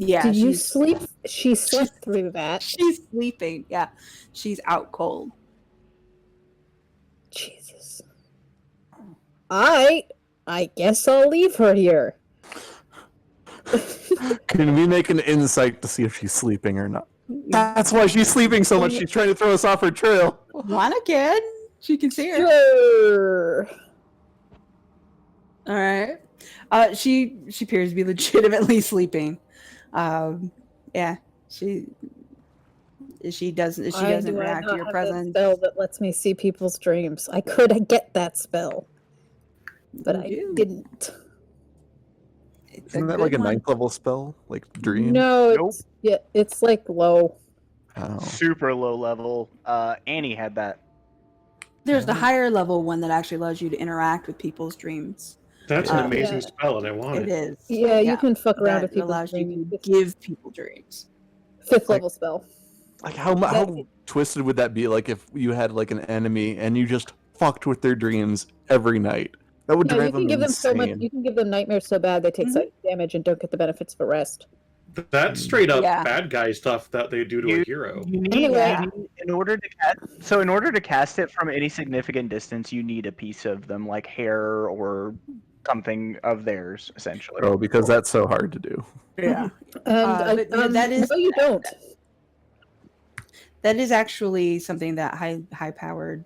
Yeah, Did you sleep? She slept through that. She's sleeping. Yeah, she's out cold. Jesus. I guess I'll leave her here. Can we make an insight to see if she's sleeping or not? That's why she's sleeping so much. She's trying to throw us off her trail. Lana can. She can see her. Sure. All right. She appears to be legitimately sleeping. Yeah, she doesn't react to your presence. Spell that lets me see people's dreams. I could get that spell, but I didn't. Isn't that like a 9th level spell? Like dream? No, it's like low. Oh. Super low level. Annie had that. There's the higher level one that actually allows you to interact with people's dreams. That's an amazing spell, and I want It it. is. Yeah, you can fuck around with That people's allows you dreams. to give people dreams. 5th level spell. Like how twisted would that be? Like if you had like an enemy and you just fucked with their dreams every night. That would Yeah, drive you can them give them so much. insane. You can give them nightmares so bad they take psychic damage and don't get the benefits of a rest. That's straight up Yeah. bad guy stuff that they do to a hero. You need, Anyway. in order to cast it from any significant distance, you need a piece of them, like hair or something of theirs, essentially. Oh, because that's so hard to do. Yeah. And but that is no, you don't. That is actually something that high powered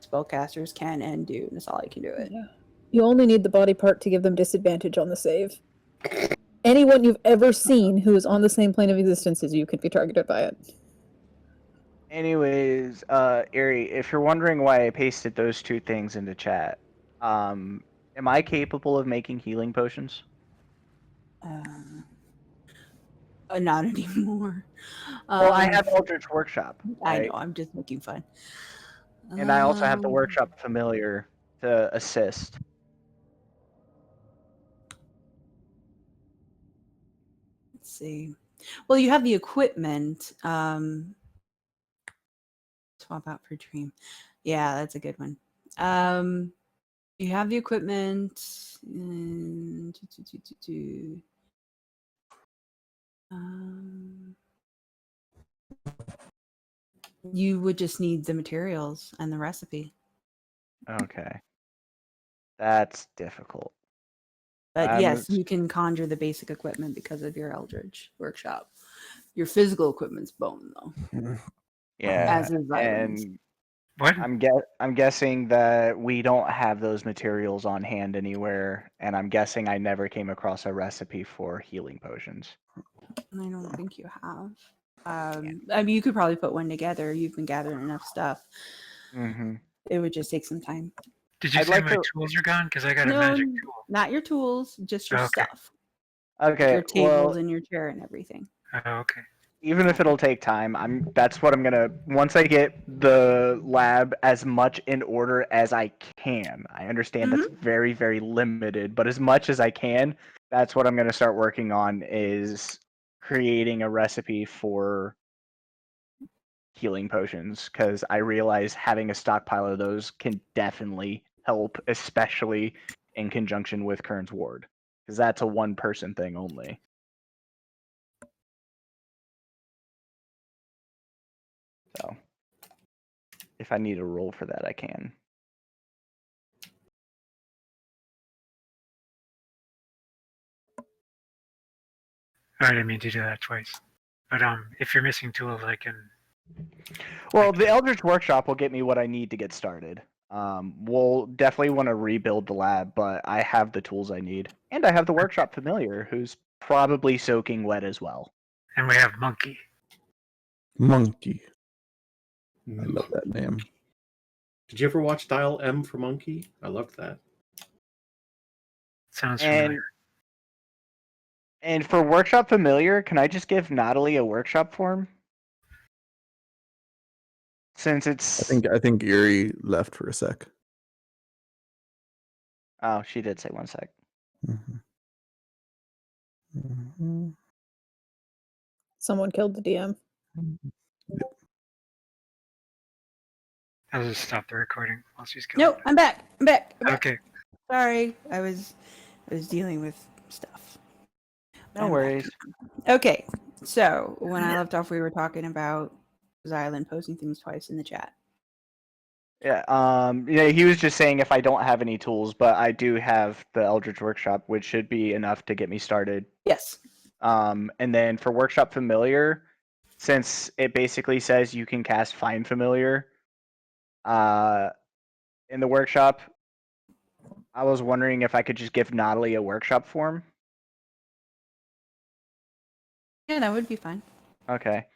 spellcasters can and do. That's all I can do it. Yeah. You only need the body part to give them disadvantage on the save. Anyone you've ever seen who is on the same plane of existence as you can be targeted by it. Anyways, Ari, if you're wondering why I pasted those two things into chat, am I capable of making healing potions? Not anymore. Well, I have Eldritch Workshop. I right? know. I'm just making fun. And I also have the Workshop Familiar to assist. Let's see. Well, you have the equipment. Swap out for dream. Yeah, that's a good one. You have the equipment. And... you would just need the materials and the recipe. Okay. That's difficult. But yes, you can conjure the basic equipment because of your Eldritch workshop. Your physical equipment's bone, though. Yeah. As is Xylund's. And What? I'm guessing that we don't have those materials on hand anywhere, and I'm guessing I never came across a recipe for healing potions. I don't think you have. I mean, you could probably put one together. You've been gathering enough stuff. Mm-hmm. It would just take some time. Did you I'd say like my to- tools are gone? Because I got a No, magic tool. not your tools, just your Okay. stuff. Okay. Your tables Well, and your chair and everything. Oh, okay. even if it'll take time, that's what I'm gonna. Once I get the lab as much in order as I can. I understand that's very, very limited, but as much as I can, that's what I'm gonna start working on, is creating a recipe for healing potions, because I realize having a stockpile of those can definitely help, especially in conjunction with Kern's ward, because that's a one-person thing only. So, if I need a roll for that, I can. I didn't mean to do that twice. But if you're missing tools, I can. Well, the Eldritch Workshop will get me what I need to get started. We'll definitely want to rebuild the lab, but I have the tools I need. And I have the Workshop Familiar, who's probably soaking wet as well. And we have Monkey. Monkey. I love that name. Did you ever watch Dial M for Monkey? I loved that. Sounds And familiar. and for Workshop Familiar, can I just give Natalie a workshop form? Since it's I think Erie left for a sec. oh, she did say 1 sec. Someone killed the DM. I'll just stop the recording while she's going. No, I'm back. I'm back. Okay. Sorry, I was dealing with stuff. No worries. Okay, so when I left off, we were talking about Xylund posting things twice in the chat. Yeah, he was just saying if I don't have any tools, but I do have the Eldritch Workshop, which should be enough to get me started. Yes. And then for Workshop Familiar, since it basically says you can cast Find Familiar in the workshop, I was wondering if I could just give Natalie a workshop form. Yeah, that would be fine. Okay.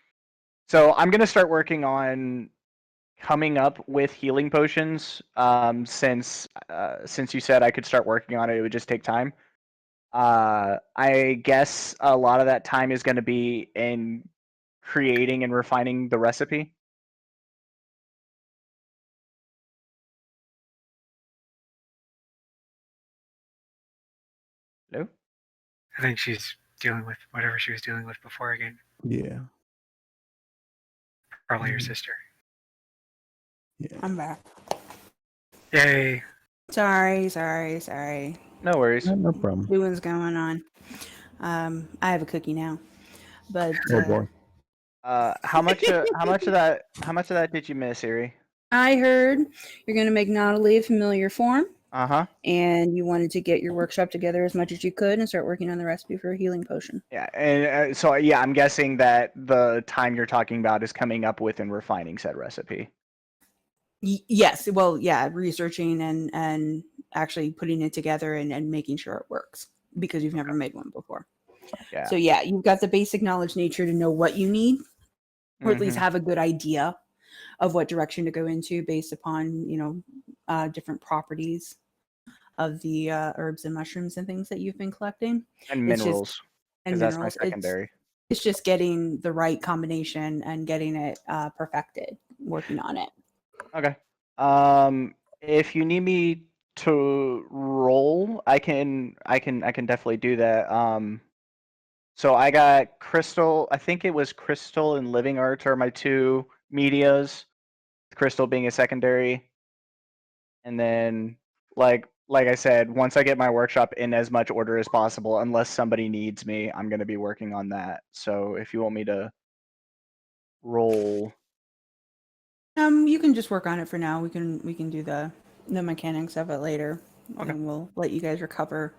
So I'm going to start working on coming up with healing potions, since you said I could start working on it, it would just take time. I guess a lot of that time is going to be in creating and refining the recipe. Hello? I think she's dealing with whatever she was dealing with before again. Yeah. Probably your sister. Yeah. I'm back. Yay. Sorry. No worries. No problem. Doing's going on. I have a cookie now, but Oh boy. How much of that did you miss, Erie? I heard you're going to make Natalie a familiar form, Uh-huh. and you wanted to get your workshop together as much as you could and start working on the recipe for a healing potion. Yeah, and so yeah, I'm guessing that the time you're talking about is coming up with and refining said recipe. Yes, well, yeah, researching and actually putting it together and making sure it works because you've never made one before. Yeah. So yeah, you've got the basic knowledge nature to know what you need, or at least have a good idea of what direction to go into based upon, different properties of the herbs and mushrooms and things that you've been collecting. And It's just- minerals, because that's my secondary. It's just getting the right combination and getting it perfected, working on it. Okay. If you need me to roll, I can definitely do that. So I got Crystal. I think it was Crystal and Living Art are my two medias. Crystal being a secondary, and then like like I said, once I get my workshop in as much order as possible, unless somebody needs me, I'm going to be working on that. So if you want me to roll, You can just work on it for now. We can do the mechanics of it later, Okay. and we'll let you guys recover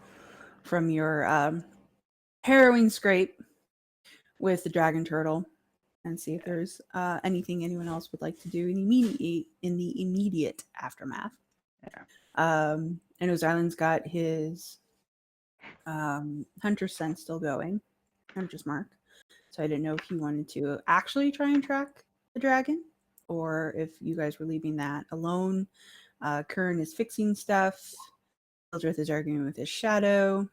from your harrowing scrape with the dragon turtle, and see if there's anything anyone else would like to do in the immediate aftermath. Yeah. I know Xylund's got his hunter's scent still going, hunter's mark. So I didn't know if he wanted to actually try and track the dragon, or if you guys were leaving that alone. Kern is fixing stuff. Hildreth is arguing with his shadow.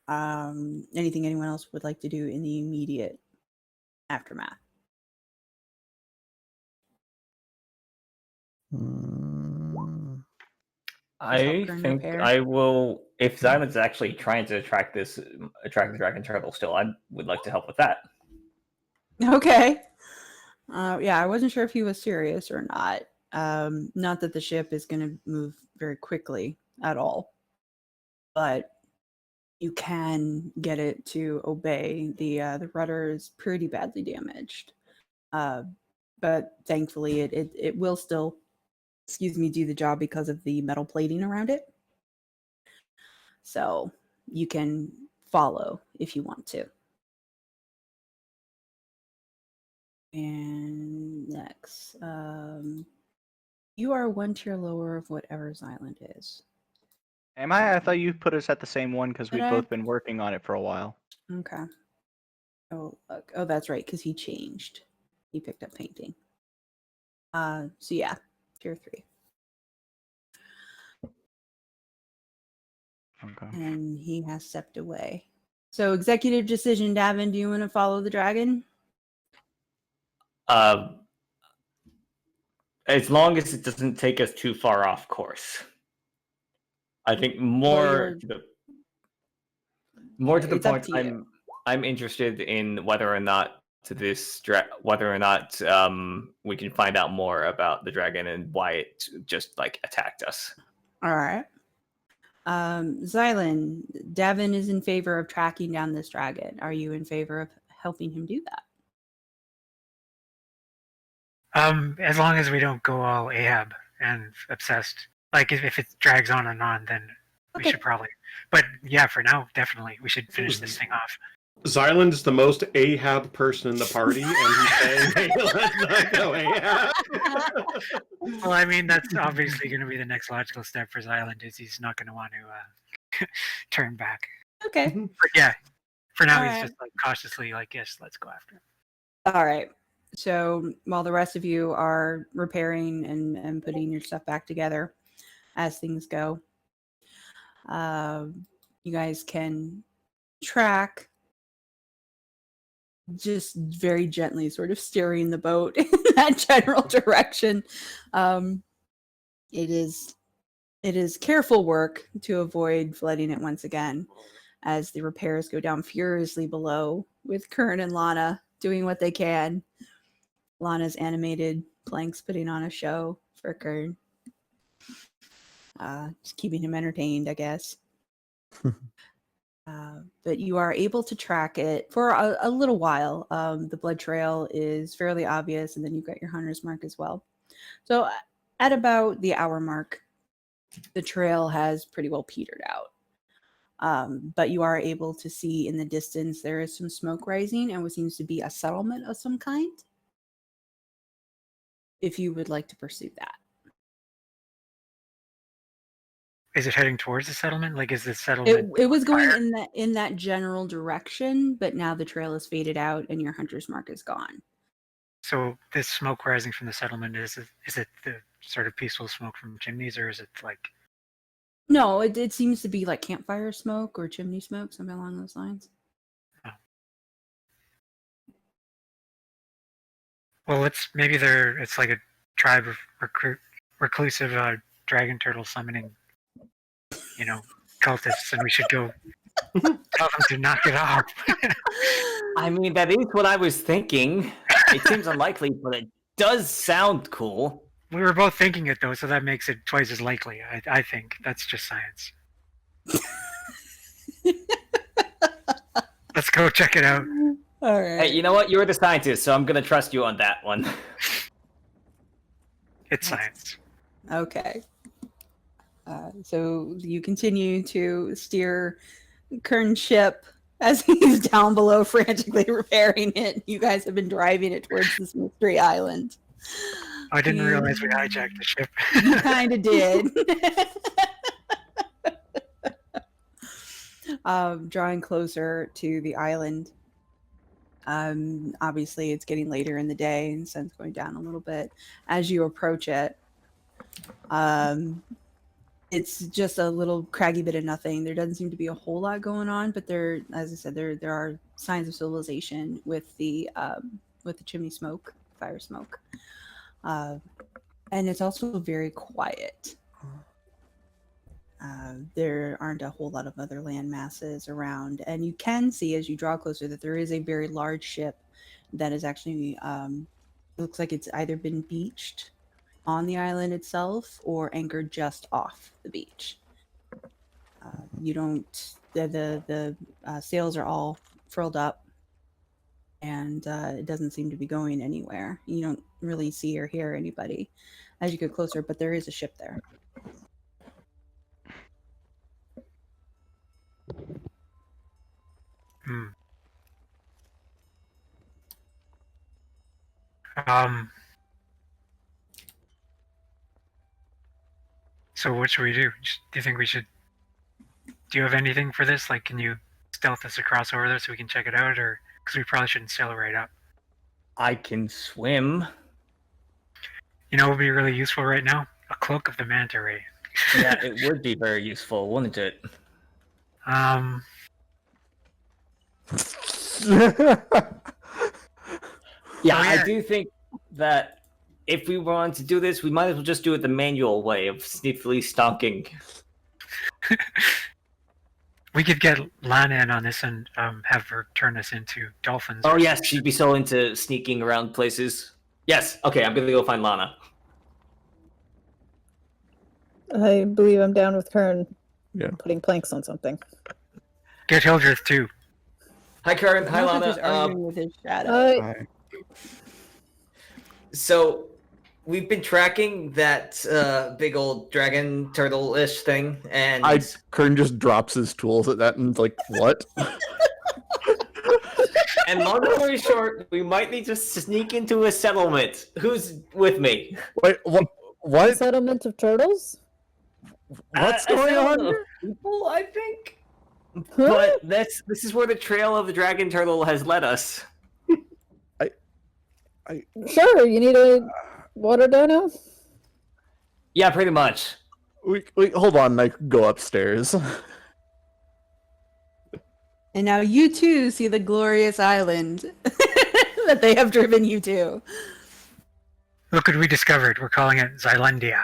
Anything anyone else would like to do in the immediate aftermath? I Kern think repair? I will. If Xylund's actually trying to attract the dragon turtle, still, I would like to help with that. Okay. Yeah, I wasn't sure if he was serious or not. Not that the ship is going to move very quickly at all, but you can get it to obey. The rudder is pretty badly damaged, but thankfully it will still, do the job because of the metal plating around it. So you can follow if you want to. And next, you are one tier lower of whatever Xylund is. am I? I thought you put us at the same one because we've Did I? both been working on it for a while. Okay. Oh, look. Oh, that's right, because he changed. He picked up painting. So yeah, tier 3. Okay. And he has stepped away. So executive decision, Davynn, do you want to follow the dragon? As long as it doesn't take us too far off course. I think more to the It's up point. to you. I'm interested in whether or not we can find out more about the dragon and why it just attacked us. All right. Xylund, Davynn is in favor of tracking down this dragon. Are you in favor of helping him do that? As long as we don't go all Ahab and obsessed. Like if it drags on and on, then we should probably. But yeah, for now, definitely we should finish this thing off. Xylund is the most Ahab person in the party, and he's saying, "Hey, let's not go Ahab." Well, I mean, that's obviously going to be the next logical step for Xylund. Is he's not going to want to turn back. Okay. But yeah, for now All he's right. just cautiously yes, let's go after him. All right. So while the rest of you are repairing and putting your stuff back together as things go, you guys can track, just very gently sort of steering the boat in that general direction. It is careful work to avoid flooding it once again, as the repairs go down furiously below, with Kern and Lana doing what they can. Lana's animated planks putting on a show for Kern. Just keeping him entertained, I guess. But you are able to track it for a little while. The blood trail is fairly obvious, and then you've got your hunter's mark as well. So at about the hour mark, the trail has pretty well petered out. But you are able to see in the distance there is some smoke rising and what seems to be a settlement of some kind, if you would like to pursue that. Is it heading towards the settlement? Like, is the settlement? It was going in that general direction, but now the trail is faded out and your hunter's mark is gone. So this smoke rising from the settlement, is it the sort of peaceful smoke from chimneys, or is it like? No, it seems to be like campfire smoke or chimney smoke, something along those lines. Oh. Well, it's like a tribe of reclusive dragon turtle summoning, cultists, and we should go tell them to knock it off. I mean, that is what I was thinking. It seems unlikely, but it does sound cool. We were both thinking it though, so that makes it twice as likely. I think that's just science. Let's go check it out. All right. Hey, you know what? You're the scientist, so I'm gonna trust you on that one. It's science. Okay. So you continue to steer Kern's ship as he's down below frantically repairing it. You guys have been driving it towards this mystery island. I didn't realize we hijacked the ship. You kind of did. Drawing closer to the island. Obviously, it's getting later in the day and the sun's going down a little bit. As you approach it, it's just a little craggy bit of nothing. There doesn't seem to be a whole lot going on, but there, as I said, there are signs of civilization with the chimney smoke, fire smoke, and it's also very quiet. There aren't a whole lot of other land masses around, and you can see as you draw closer that there is a very large ship that is actually looks like it's either been beached on the island itself or anchored just off the beach. You don't the sails are all furled up, and it doesn't seem to be going anywhere. You don't really see or hear anybody as you get closer, but there is a ship there. So what should we do? Do you think we should... Do you have anything for this? Like, can you stealth us across over there so we can check it out? Or... Because we probably shouldn't sail right up. I can swim. You know what would be really useful right now? A cloak of the manta ray. Yeah, it would be very useful, wouldn't it? Yeah, I do think that if we want to do this, we might as well just do it the manual way of sneakily stonking. We could get Lana in on this and have her turn us into dolphins. Oh yes, she'd be so into sneaking around places. Yes, okay, I'm gonna go find Lana. I believe I'm down with Kern. Yeah. Putting planks on something. Get Hildreth too. Hi Kern, hi Not just Lana. arguing with his shadow. So we've been tracking that big old dragon turtle-ish thing, and Kern just drops his tools at that and is like, what? and long story short, we might need to sneak into a settlement. Who's with me? Wait, what? Settlement of turtles? What's A going settlement on? of people, I think. Huh? But this is where the trail of the dragon turtle has led us. Sure, you need a water dino? Yeah, pretty much. We hold on, I can go upstairs. And now you too see the glorious island that they have driven you to. Look what we discovered. We're calling it Xylandia.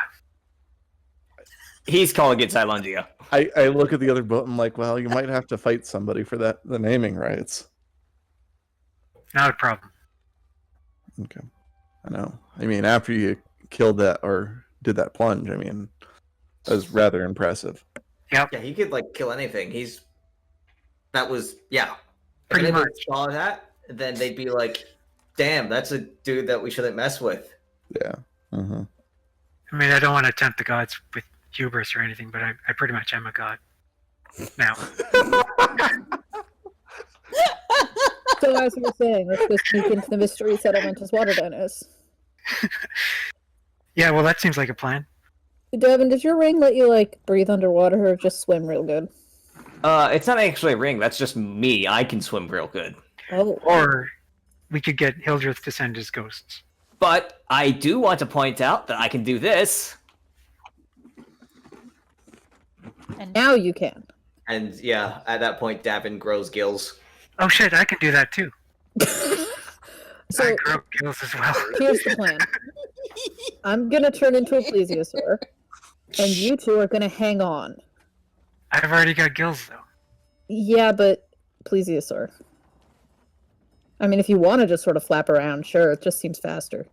He's calling it Xylandia. I look at the other boat and I'm like, well, you might have to fight somebody for the naming rights. Not a problem. Okay. I know. I mean, after you killed that or did that plunge, I mean, that was rather impressive. Yep. Yeah, he could like kill anything. That was If Pretty anyone much. saw that, then they'd be like, "Damn, that's a dude that we shouldn't mess with." Yeah. Uh-huh. I mean, I don't want to tempt the gods with hubris or anything, but I pretty much am a god. Now. So as we were saying, let's go sneak into the mystery settlement as water dinos. Yeah, well, that seems like a plan. Davynn, does your ring let you, like, breathe underwater or just swim real good? It's not actually a ring, that's just me. I can swim real good. Oh. Or we could get Hildreth to send his ghosts. But I do want to point out that I can do this. And now you can. And yeah, at that point, Davynn grows gills. Oh shit, I can do that too. So I grow gills as well. here's the plan. I'm gonna turn into a plesiosaur, and you two are gonna hang on. I've already got gills though. Yeah, but plesiosaur. I mean, if you want to just sort of flap around, sure, it just seems faster.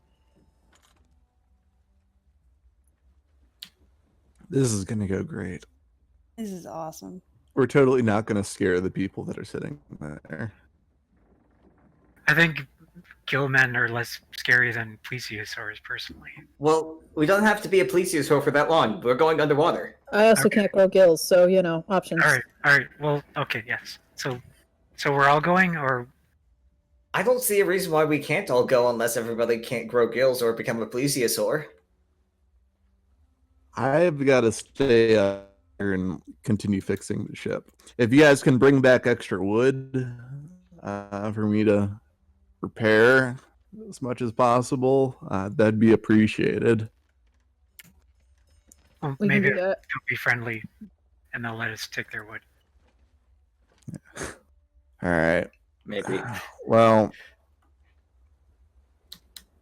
This is gonna go great. This is awesome. We're totally not gonna scare the people that are sitting there. I think gillmen are less scary than plesiosaurs, personally. Well, we don't have to be a plesiosaur for that long. We're going underwater. I also Okay. can't grow gills, so options. All right. Well, okay, yes. So we're all going, or I don't see a reason why we can't all go unless everybody can't grow gills or become a plesiosaur. I've got to stay up here and continue fixing the ship. If you guys can bring back extra wood for me to repair as much as possible, that'd be appreciated. well, We can maybe do they'll that. be friendly, and they'll let us take their wood. All right. Maybe. Well,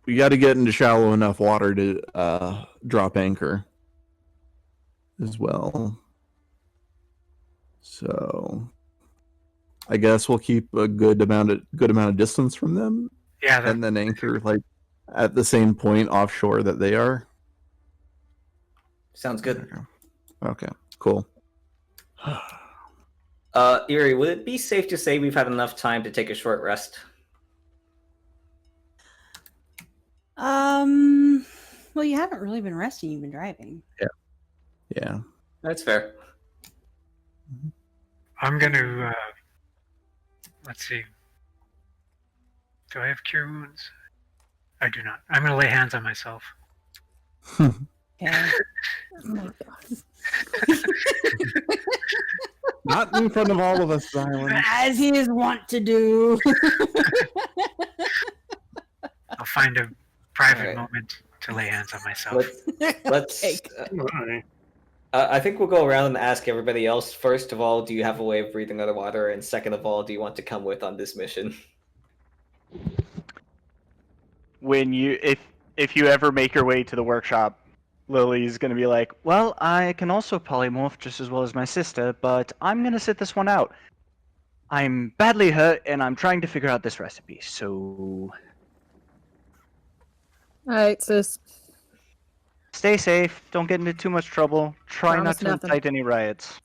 we got to get into shallow enough water to drop anchor as well. So, I guess we'll keep a good amount of distance from them, Yeah, and then anchor like at the same point offshore that they are. Sounds good. Okay, cool. Erie, would it be safe to say we've had enough time to take a short rest? Well, you haven't really been resting. You've been driving. Yeah. That's fair. I'm gonna. Let's see. Do I have cure wounds? I do not. I'm gonna lay hands on myself. Okay. Oh my God. Not in front of all of us, Xylund. As he is wont to do. I'll find a private Alright. moment to lay hands on myself. Let's. Okay. Alright. I think we'll go around and ask everybody else. First of all, do you have a way of breathing underwater? And second of all, do you want to come with on this mission? When you if you ever make your way to the workshop, Lily's gonna be like, "Well, I can also polymorph just as well as my sister, but I'm gonna sit this one out. I'm badly hurt, and I'm trying to figure out this recipe. So All right, sis. stay safe. Don't get into too much trouble. Try Promise not to nothing. incite any riots."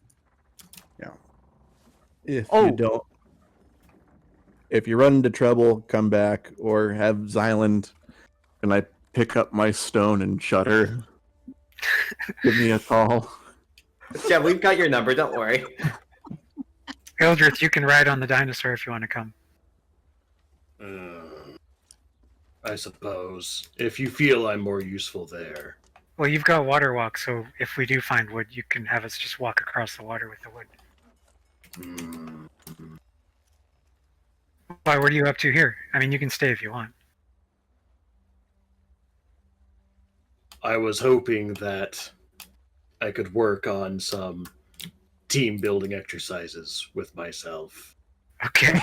If you run into trouble, come back or have Xylund and I pick up my stone and shudder. Give me a call. Yeah, we've got your number. Don't worry. Hildreth, you can ride on the dinosaur if you want to come. I suppose. If you feel I'm more useful there. Well, you've got water walk, so if we do find wood, you can have us just walk across the water with the wood. Why? What are you up to here? I mean, you can stay if you want. I was hoping that I could work on some team building exercises with myself. Okay.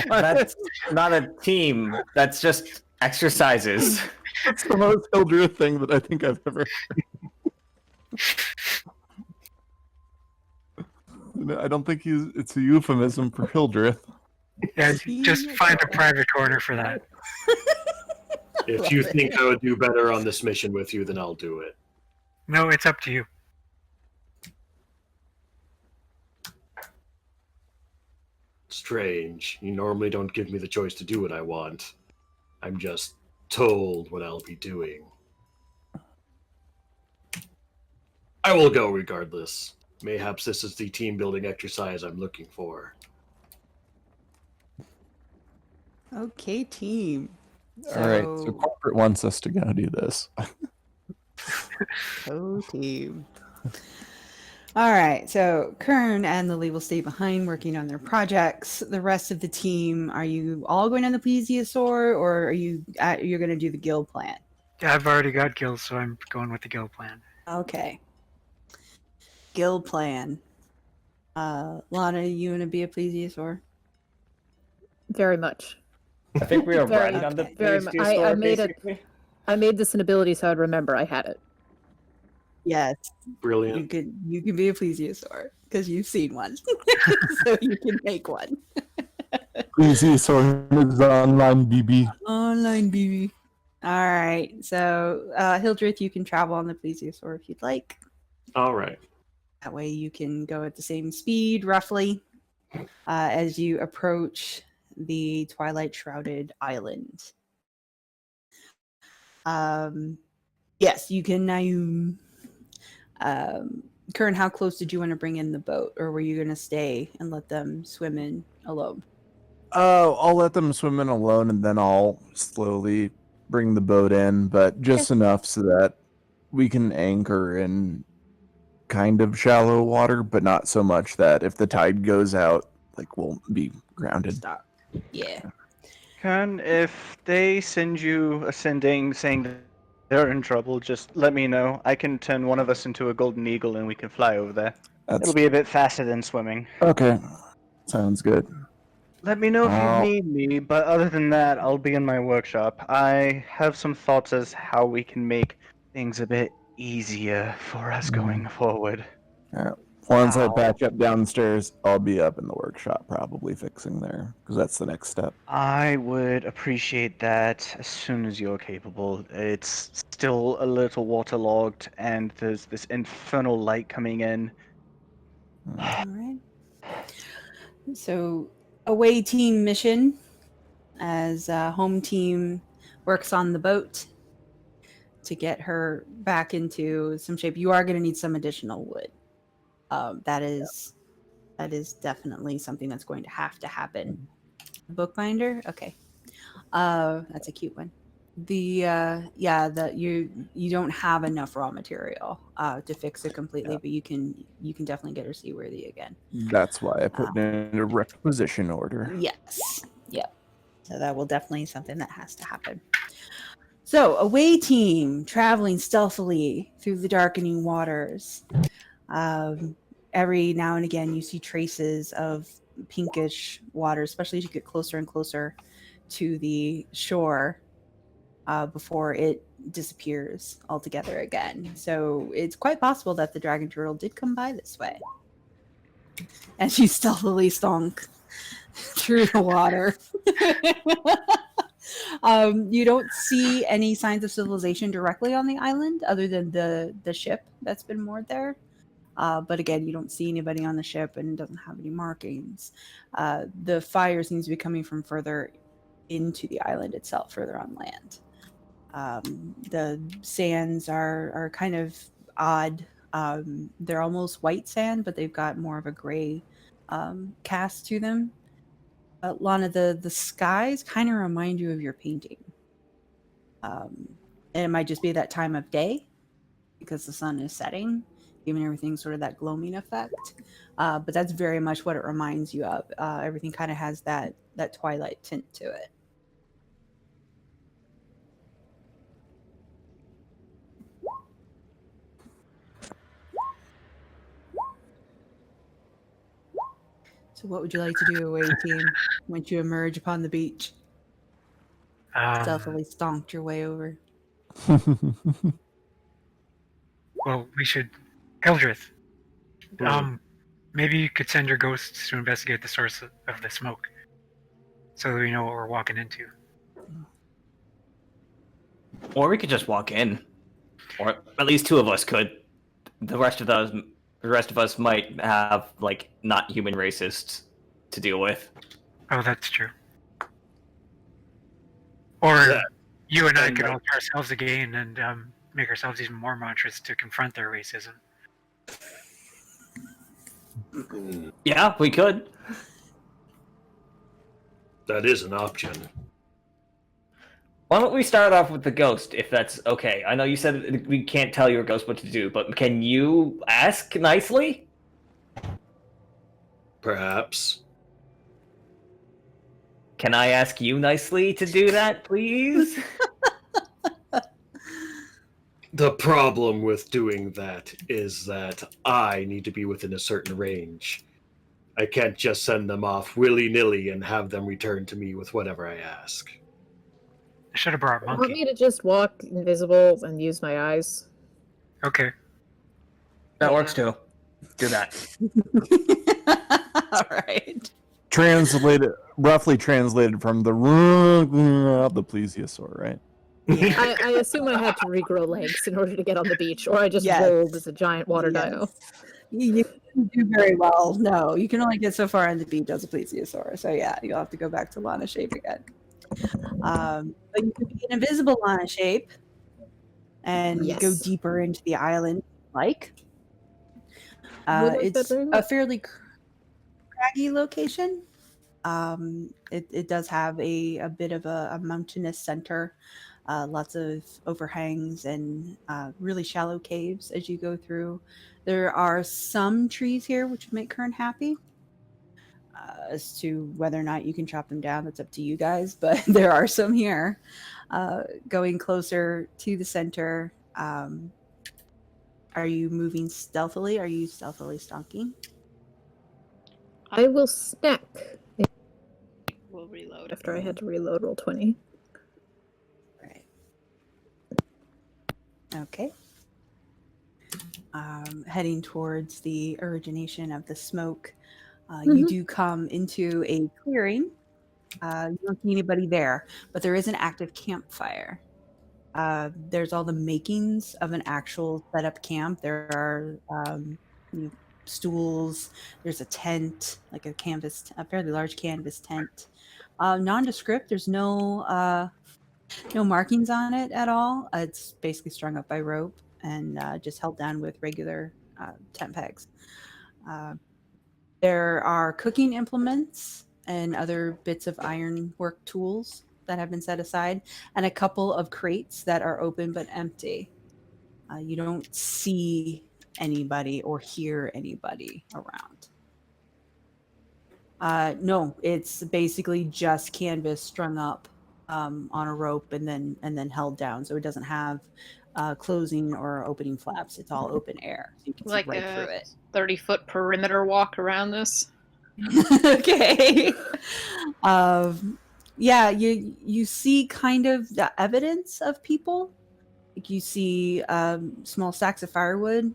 That's not a team. That's just exercises. That's the most Hildreth thing that I think I've ever heard. I don't think it's a euphemism for Hildreth. Yeah, just find a private corner for that. If you think I would do better on this mission with you, then I'll do it. No, it's up to you. Strange. You normally don't give me the choice to do what I want. I'm just told what I'll be doing. I will go regardless. Mayhaps this is the team building exercise I'm looking for. Okay, team. All right, so corporate wants us to go do this. Oh, team. All right, so Kern and Lily will stay behind working on their projects. The rest of the team, are you all going on the plesiosaur, or are you're going to do the guild plan? Yeah, I've already got gills, so I'm going with the guild plan. Okay. Guild plan. Lana, you want to be a plesiosaur? Very much. I think we are Very- riding on the very much. I plesiosaur, made it. basically. I made this an ability so I'd remember I had it. Yes, Brilliant. you can be a plesiosaur because you've seen one, so you can make one. Plesiosaur is online, BB. Online, BB. All right. So, Hildreth, you can travel on the plesiosaur if you'd like. All right. That way you can go at the same speed, roughly, as you approach the twilight-shrouded island. Yes, you can now. Kern, how close did you want to bring in the boat, or were you going to stay and let them swim in alone? I'll let them swim in alone, and then I'll slowly bring the boat in, but just enough so that we can anchor in kind of shallow water, but not so much that if the tide goes out, like, we'll be grounded. Stop. Yeah. Kern, if they send you a sending saying that they're in trouble, just let me know. I can turn one of us into a golden eagle and we can fly over there. It'll be a bit faster than swimming. Okay. Sounds good. Let me know if you need me, but other than that, I'll be in my workshop. I have some thoughts as how we can make things a bit easier for us going forward. Once I patch up downstairs, I'll be up in the workshop probably fixing there, because that's the next step. I would appreciate that as soon as you're capable. It's still a little waterlogged, and there's this infernal light coming in. All right. So, away team mission as home team works on the boat to get her back into some shape. You are going to need some additional wood. That is definitely something that's going to have to happen. Bookbinder, okay. That's a cute one. You don't have enough raw material to fix it completely, but you can definitely get her seaworthy again. That's why I put it in a requisition order. Yes. Yep. So that will definitely be something that has to happen. So, away team traveling stealthily through the darkening waters. Every now and again, you see traces of pinkish water, especially as you get closer and closer to the shore before it disappears altogether again. So it's quite possible that the dragon turtle did come by this way. And she stealthily stonk through the water. You don't see any signs of civilization directly on the island other than the ship that's been moored there. But again, you don't see anybody on the ship and it doesn't have any markings. The fire seems to be coming from further into the island itself, further on land. The sands are kind of odd. They're almost white sand, but they've got more of a gray cast to them. Lana, the skies kind of remind you of your painting. And it might just be that time of day because the sun is setting, giving everything sort of that gloaming effect. But that's very much what it reminds you of. Everything kind of has that twilight tint to it. So what would you like to do, away team, once you emerge upon the beach? Stealthily stonked your way over. Well, we should... Hildreth, maybe you could send your ghosts to investigate the source of the smoke, so that we know what we're walking into. Or we could just walk in. Or at least two of us could. The rest of us might have, like, not human racists to deal with. Oh, that's true. Or you and I could alter ourselves again and make ourselves even more monstrous to confront their racism. Yeah, we could. That is an option. Why don't we start off with the ghost, if that's okay? I know you said we can't tell your ghost what to do, but can you ask nicely? Perhaps. Can I ask you nicely to do that, please? The problem with doing that is that I need to be within a certain range. I can't just send them off willy-nilly and have them return to me with whatever I ask. I should have brought Want Monkey. me to just walk invisible and use my eyes? Okay. That works too. Do that. All right. Roughly translated from the plesiosaur, right? I assume I had to regrow legs in order to get on the beach, or I just Yes. rolled as a giant water Yes. dino. You didn't do very well. No, you can only get so far on the beach as a plesiosaur. So yeah, you'll have to go back to Lana shape again. But you can be an invisible Lana shape and go Yes. deeper into the island, like. Would like that It's very a much. fairly craggy location. It does have a bit of a mountainous center, lots of overhangs and really shallow caves as you go through. There are some trees here which would make Kern happy. As to whether or not you can chop them down, that's up to you guys, but there are some here. Going closer to the center, are you moving stealthily? Are you stealthily stonking? I will snack We'll reload. after I had to reload roll 20. Right. Okay. Heading towards the origination of the smoke, you do come into a clearing. You don't see anybody there, but there is an active campfire. There's all the makings of an actual set-up camp. There are stools. There's a tent, like a fairly large canvas tent. Nondescript. There's no markings on it at all. It's basically strung up by rope and just held down with regular tent pegs. There are cooking implements and other bits of ironwork tools that have been set aside, and a couple of crates that are open but empty. You don't see anybody or hear anybody around. No, it's basically just canvas strung up on a rope and then held down, so it doesn't have closing or opening flaps. It's all open air, so you can Like see right a through it. 30-foot perimeter walk around this. Okay. Yeah, you see kind of the evidence of people. Like you see small stacks of firewood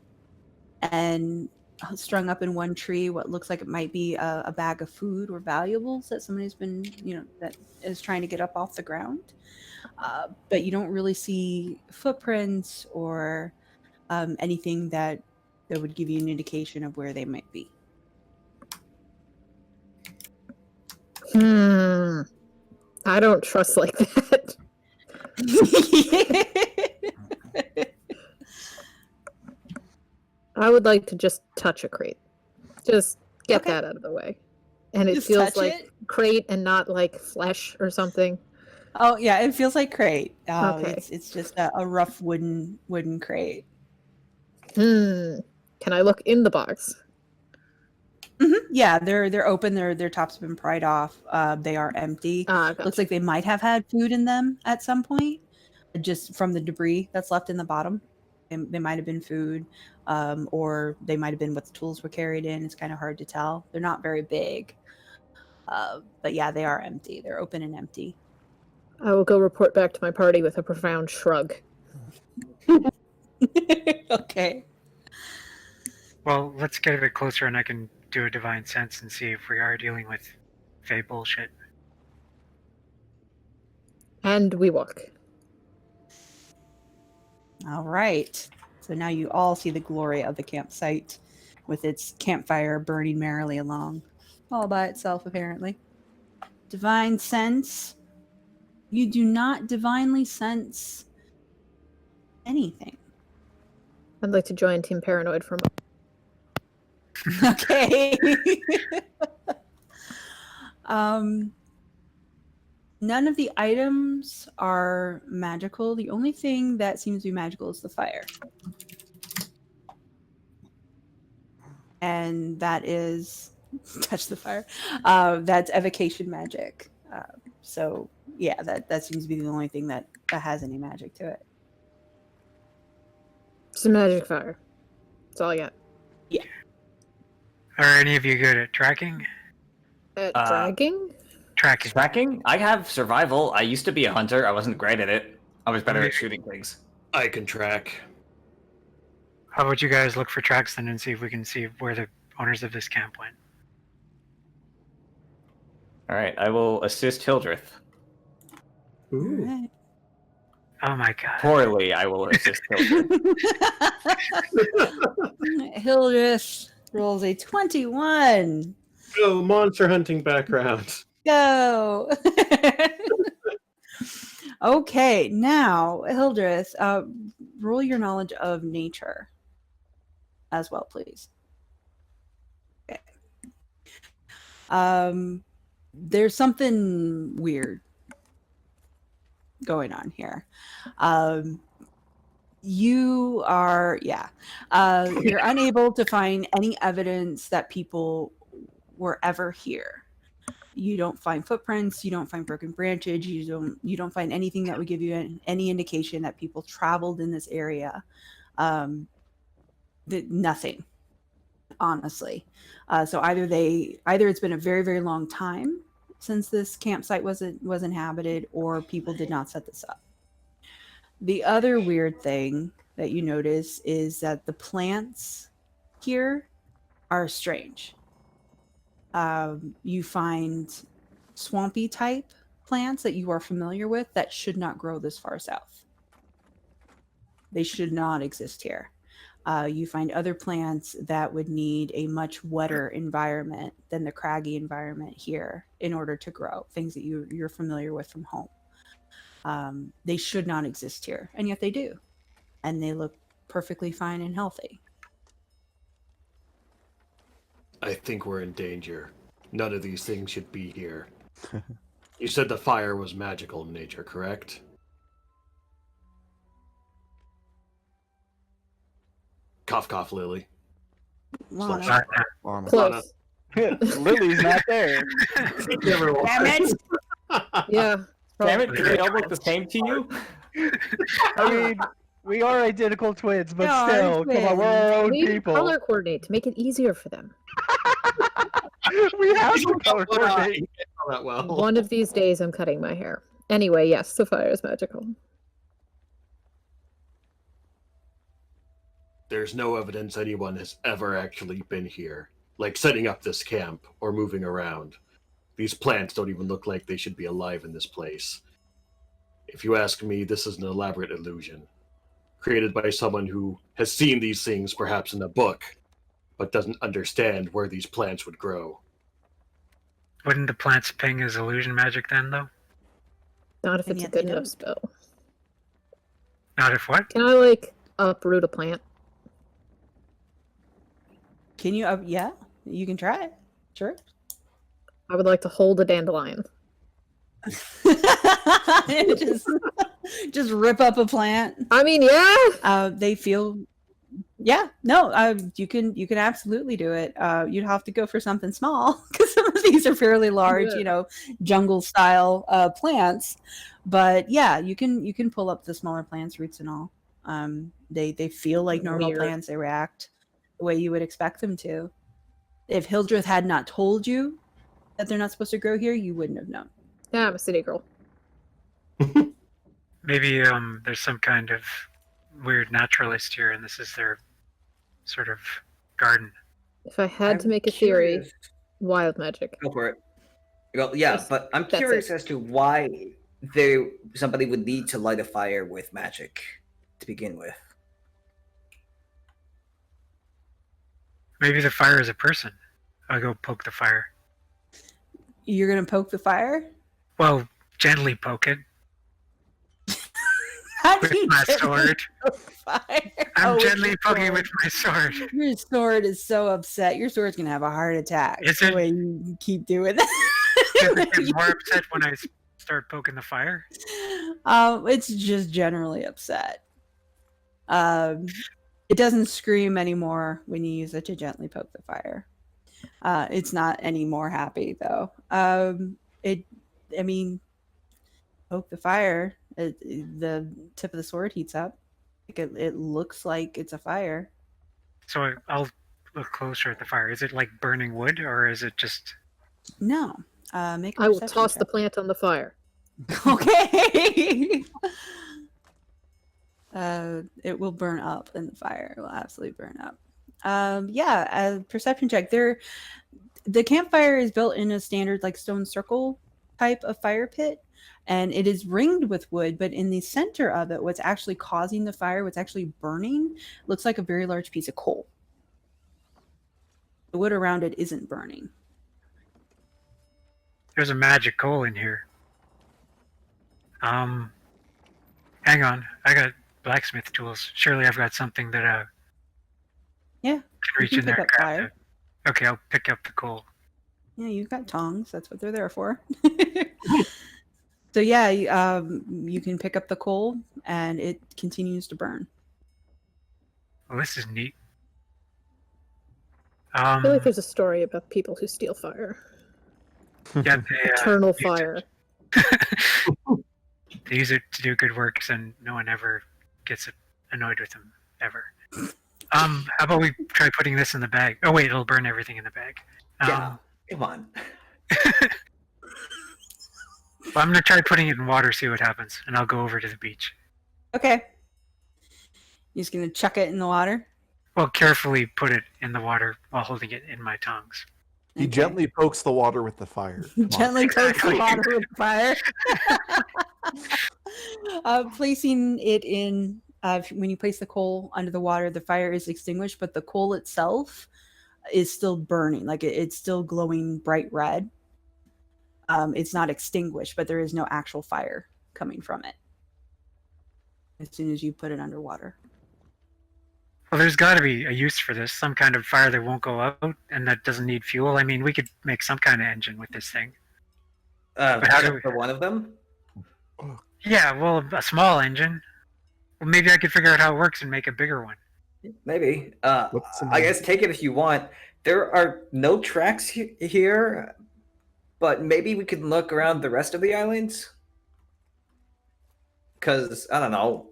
and strung up in one tree what looks like it might be a bag of food or valuables that somebody's been, that is trying to get up off the ground. But you don't really see footprints or anything that would give you an indication of where they might be. I don't trust like that. I would like to just touch a crate. Just get Okay. that out of the way. And it Just feels touch like it? crate and not like flesh or something. Oh yeah, it feels like crate. Okay. It's just a rough wooden crate. Can I look in the box? Yeah, they're open. Their tops have been pried off. They are empty. Gotcha. Looks like they might have had food in them at some point, just from the debris that's left in the bottom. They might have been food, or they might have been what the tools were carried in. It's kind of hard to tell. They're not very big, but yeah, they are empty. They're open and empty. I will go report back to my party with a profound shrug. Okay. Well, let's get a bit closer and I can do a divine sense and see if we are dealing with Fey bullshit. And we walk. All right. So now you all see the glory of the campsite with its campfire burning merrily along, all by itself, apparently. Divine sense. You do not divinely sense anything. I'd like to join Team Paranoid for a moment. Okay. None of the items are magical. The only thing that seems to be magical is the fire. And that is touch the fire. That's evocation magic. So yeah, that seems to be the only thing that has any magic to it. It's a magic fire. That's all I got. Yeah. Are any of you good at tracking? Dragging? Tracking. Tracking? I have survival. I used to be a hunter. I wasn't great at it. I was better at shooting things. I can track. How about you guys look for tracks then and see if we can see where the owners of this camp went? All right, I will assist Hildreth. Ooh. All right. Oh my god. Poorly, I will assist Hildreth. Hildreth rolls a 21. Go, monster hunting background. Go. Okay, now Hildreth, roll your knowledge of nature as well, please. Okay. There's something weird going on here. You're unable to find any evidence that people were ever here. You don't find footprints, you don't find broken branches, you don't find anything that would give you any indication that people traveled in this area. Nothing, honestly. So either it's been a very, very long time since this campsite was inhabited, or people did not set this up. The other weird thing that you notice is that the plants here are strange. You find swampy type plants that you are familiar with that should not grow this far south. They should not exist here. You find other plants that would need a much wetter environment than the craggy environment here in order to grow, things that you're familiar with from home. They should not exist here, and yet they do. And they look perfectly fine and healthy. I think we're in danger. None of these things should be here. You said the fire was magical in nature, correct? Cough, cough, Lily. Lana. Lana. Close. Lily's not there. Damn it! Yeah. Damn it, do they all look the same to you? I mean, we are identical twins, but We are still, come on, we're our own We people. color coordinate to make it easier for them. We have to color Well, coordinate. that well. One of these days, I'm cutting my hair. Anyway, yes, the fire is magical. There's no evidence anyone has ever actually been here, like setting up this camp or moving around. These plants don't even look like they should be alive in this place. If you ask me, this is an elaborate illusion, created by someone who has seen these things perhaps in a book, but doesn't understand where these plants would grow. Wouldn't the plants ping as illusion magic then, though? Not if And it's a yet good they enough don't. spell. Not if what? Can I, uproot a plant? Can you? Yeah, you can try it. Sure. I would like to hold a dandelion. just rip up a plant. I mean, yeah! They feel. Yeah, no, you can absolutely do it. You'd have to go for something small because some of these are fairly large, Yeah. jungle style plants. But yeah, you can pull up the smaller plants, roots and all. They feel like normal Weird. plants. They react the way you would expect them to. If Hildreth had not told you that they're not supposed to grow here, you wouldn't have known. Yeah, I'm a city girl. Maybe there's some kind of weird naturalist here, and this is their sort of garden. If I had to I'm make a theory, curious- wild magic. Go for it. Well, yeah, Yes, but I'm that's curious it. as to why somebody would need to light a fire with magic to begin with. Maybe the fire is a person. I'll go poke the fire. You're gonna poke the fire? Well, gently poke it How do with you my gently sword. poke fire? I'm Oh, with gently your poking sword. with my sword. Your sword is so upset. Your sword's gonna have a heart attack. Is the it? way you keep doing that. Does it get more upset when I start poking the fire? It's just generally upset. It doesn't scream anymore when you use it to gently poke the fire. It's not any more happy though. Poke the fire. The tip of the sword heats up. It looks like it's a fire. So I'll look closer at the fire. Is it like burning wood, or is it just... No. Make a I will perception toss the check. plant on the fire. Okay. It will burn up in the fire. It will absolutely burn up. Perception check. The campfire is built in a standard stone circle type of fire pit. and it is ringed with wood, but in the center of it, what's actually causing the fire, what's actually burning, looks like a very large piece of coal. The wood around it isn't burning. There's a magic coal in here. Hang on. I got blacksmith tools. Surely I've got something that Yeah, can reach can in there pick and up grab fire. it. Okay, I'll pick up the coal. Yeah, you've got tongs. That's what they're there for. So yeah, you can pick up the coal, and it continues to burn. Well, this is neat. I feel like there's a story about people who steal fire. Yeah, they, Eternal use fire. they use it to do good works, and no one ever gets annoyed with them ever. How about we try putting this in the bag? Oh wait, it'll burn everything in the bag. Yeah, come on. I'm gonna try putting it in water, see what happens, and I'll go over to the beach. Okay. You're just gonna chuck it in the water? Well, carefully put it in the water while holding it in my tongs. He gently pokes the water with the fire. Come on. Gently pokes the water with fire. Placing it in, when you place the coal under the water, the fire is extinguished, but the coal itself is still burning. Like it's still glowing bright red. It's not extinguished, but there is no actual fire coming from it as soon as you put it underwater. Well, there's got to be a use for this. Some kind of fire that won't go out and that doesn't need fuel. I mean, we could make some kind of engine with this thing. But how do we... For one of them? Yeah, well, a small engine. Well, maybe I could figure out how it works and make a bigger one. Maybe. What's I guess take it if you want. There are no tracks here, but maybe we can look around the rest of the islands. Because, I don't know.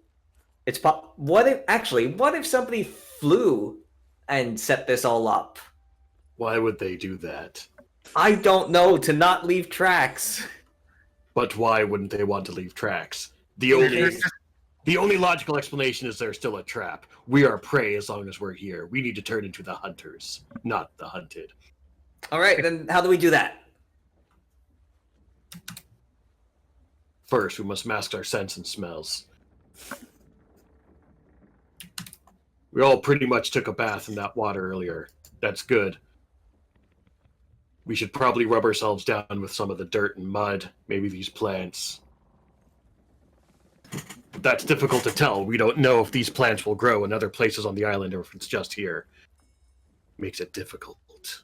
What if somebody flew and set this all up? Why would they do that? I don't know, to not leave tracks. But why wouldn't they want to leave tracks? The only logical explanation is they're still a trap. We are prey as long as we're here. We need to turn into the hunters, not the hunted. All right, then how do we do that? First, we must mask our scents and smells. We all pretty much took a bath in that water earlier. That's good. We should probably rub ourselves down with some of the dirt and mud, maybe these plants. That's difficult to tell. We don't know if these plants will grow in other places on the island or if it's just here. Makes it difficult.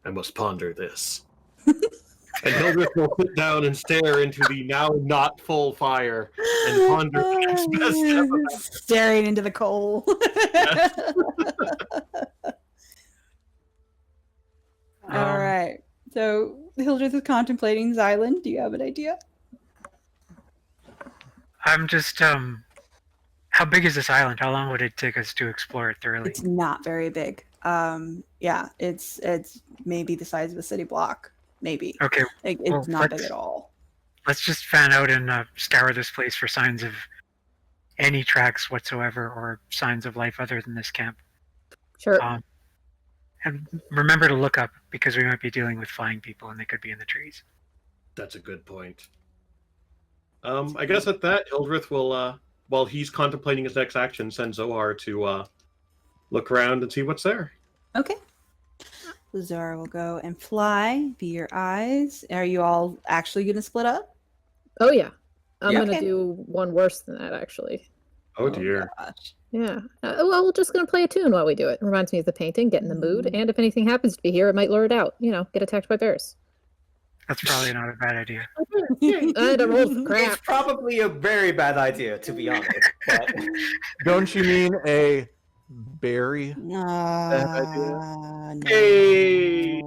I must ponder this. And Hildreth will sit down and stare into the now not full fire and ponder the next best step. Staring into the coal. All right. So Hildreth is contemplating Xylund. Do you have an idea? I'm just, how big is this island? How long would it take us to explore it thoroughly? It's not very big. Yeah, it's maybe the size of a city block. Maybe. Okay. It's not big at all. Let's just fan out and scour this place for signs of any tracks whatsoever or signs of life other than this camp. Sure. And remember to look up because we might be dealing with flying people and they could be in the trees. That's a good point. I guess at that, Hildreth will, while he's contemplating his next action, send Zohar to look around and see what's there. Okay. Zohar will go and fly, be your eyes. Are you all actually going to split up? Oh, yeah. I'm Yeah. going to Okay. do one worse than that, actually. Oh dear. Gosh. Yeah. Well, we're just going to play a tune while we do it. Reminds me of the painting, get in the mood, and if anything happens to be here, it might lure it out. You know, get attacked by bears. That's probably not a bad idea. I don't roll for crap. It's probably a very bad idea, to be honest. But... Don't you mean a berry? No. Hey!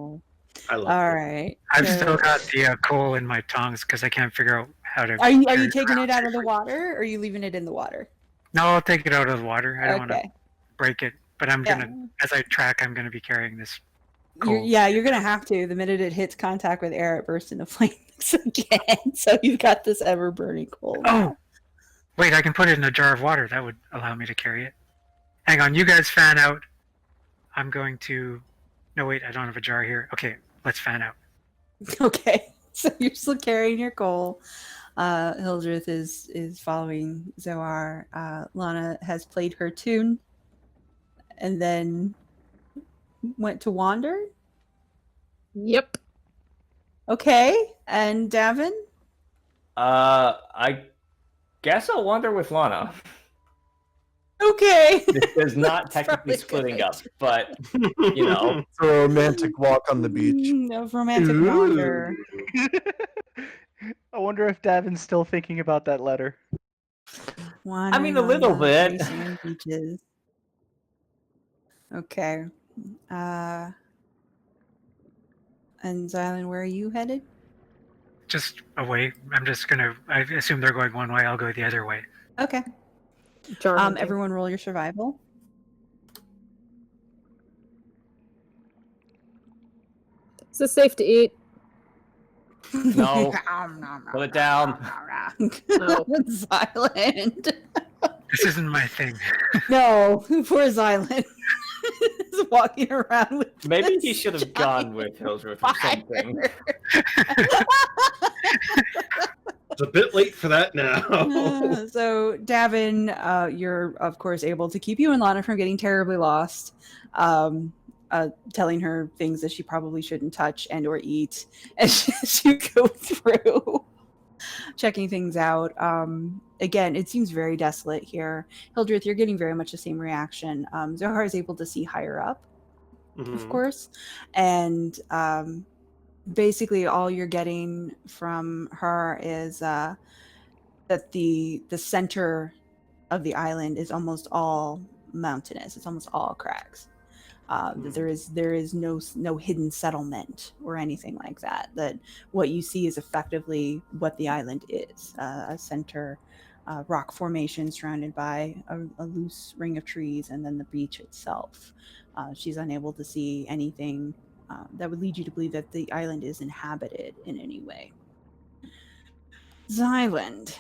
I love All it. right. I've so- still got the coal in my tongs because I can't figure out how to... Are you carry taking around. it out of the water, or are you leaving it in the water? No, I'll take it out of the water. I don't want to Okay. break it. But I'm Yeah. going to, as I track, I'm going to be carrying this You're, coal. yeah, you're gonna have to. The minute it hits contact with air, it bursts into flames again. So you've got this ever burning coal. Oh! Wait, I can put it in a jar of water. That would allow me to carry it. Hang on, you guys fan out. I'm going to... No, wait, I don't have a jar here. Okay, let's fan out. Okay. So you're still carrying your coal. Hildreth is following Zoar. Lana has played her tune and then went to wander. Yep. Okay, and Davynn? I guess I'll wander with Lana. Okay. This is not That's technically probably splitting good. up, but you know. It's a romantic walk on the beach. A romantic wander. I wonder if Davynn's still thinking about that letter. I mean, a Wandering on little the bit. gray sand beaches. Okay. And Xylund, where are you headed? Just away. I assume they're going one way, I'll go the other way. Okay. Jar hunting. Everyone roll your survival. Is this safe to eat? No. Put it down. No. Xylund. This isn't my thing. No, poor Xylund. He's walking around with Maybe this he should have giant gone with Hildreth or something. It's a bit late for that now. So, Davynn, you're of course able to keep you and Lana from getting terribly lost, telling her things that she probably shouldn't touch and or eat as you go through, checking things out. Again, it seems very desolate here. Hildreth, you're getting very much the same reaction. Zohar is able to see higher up, of course, and basically all you're getting from her is that the center of the island is almost all mountainous. It's almost all crags. There is no hidden settlement or anything like that. That what you see is effectively what the island is, a center rock formation surrounded by a loose ring of trees, and then the beach itself. She's unable to see anything that would lead you to believe that the island is inhabited in any way. Xylund.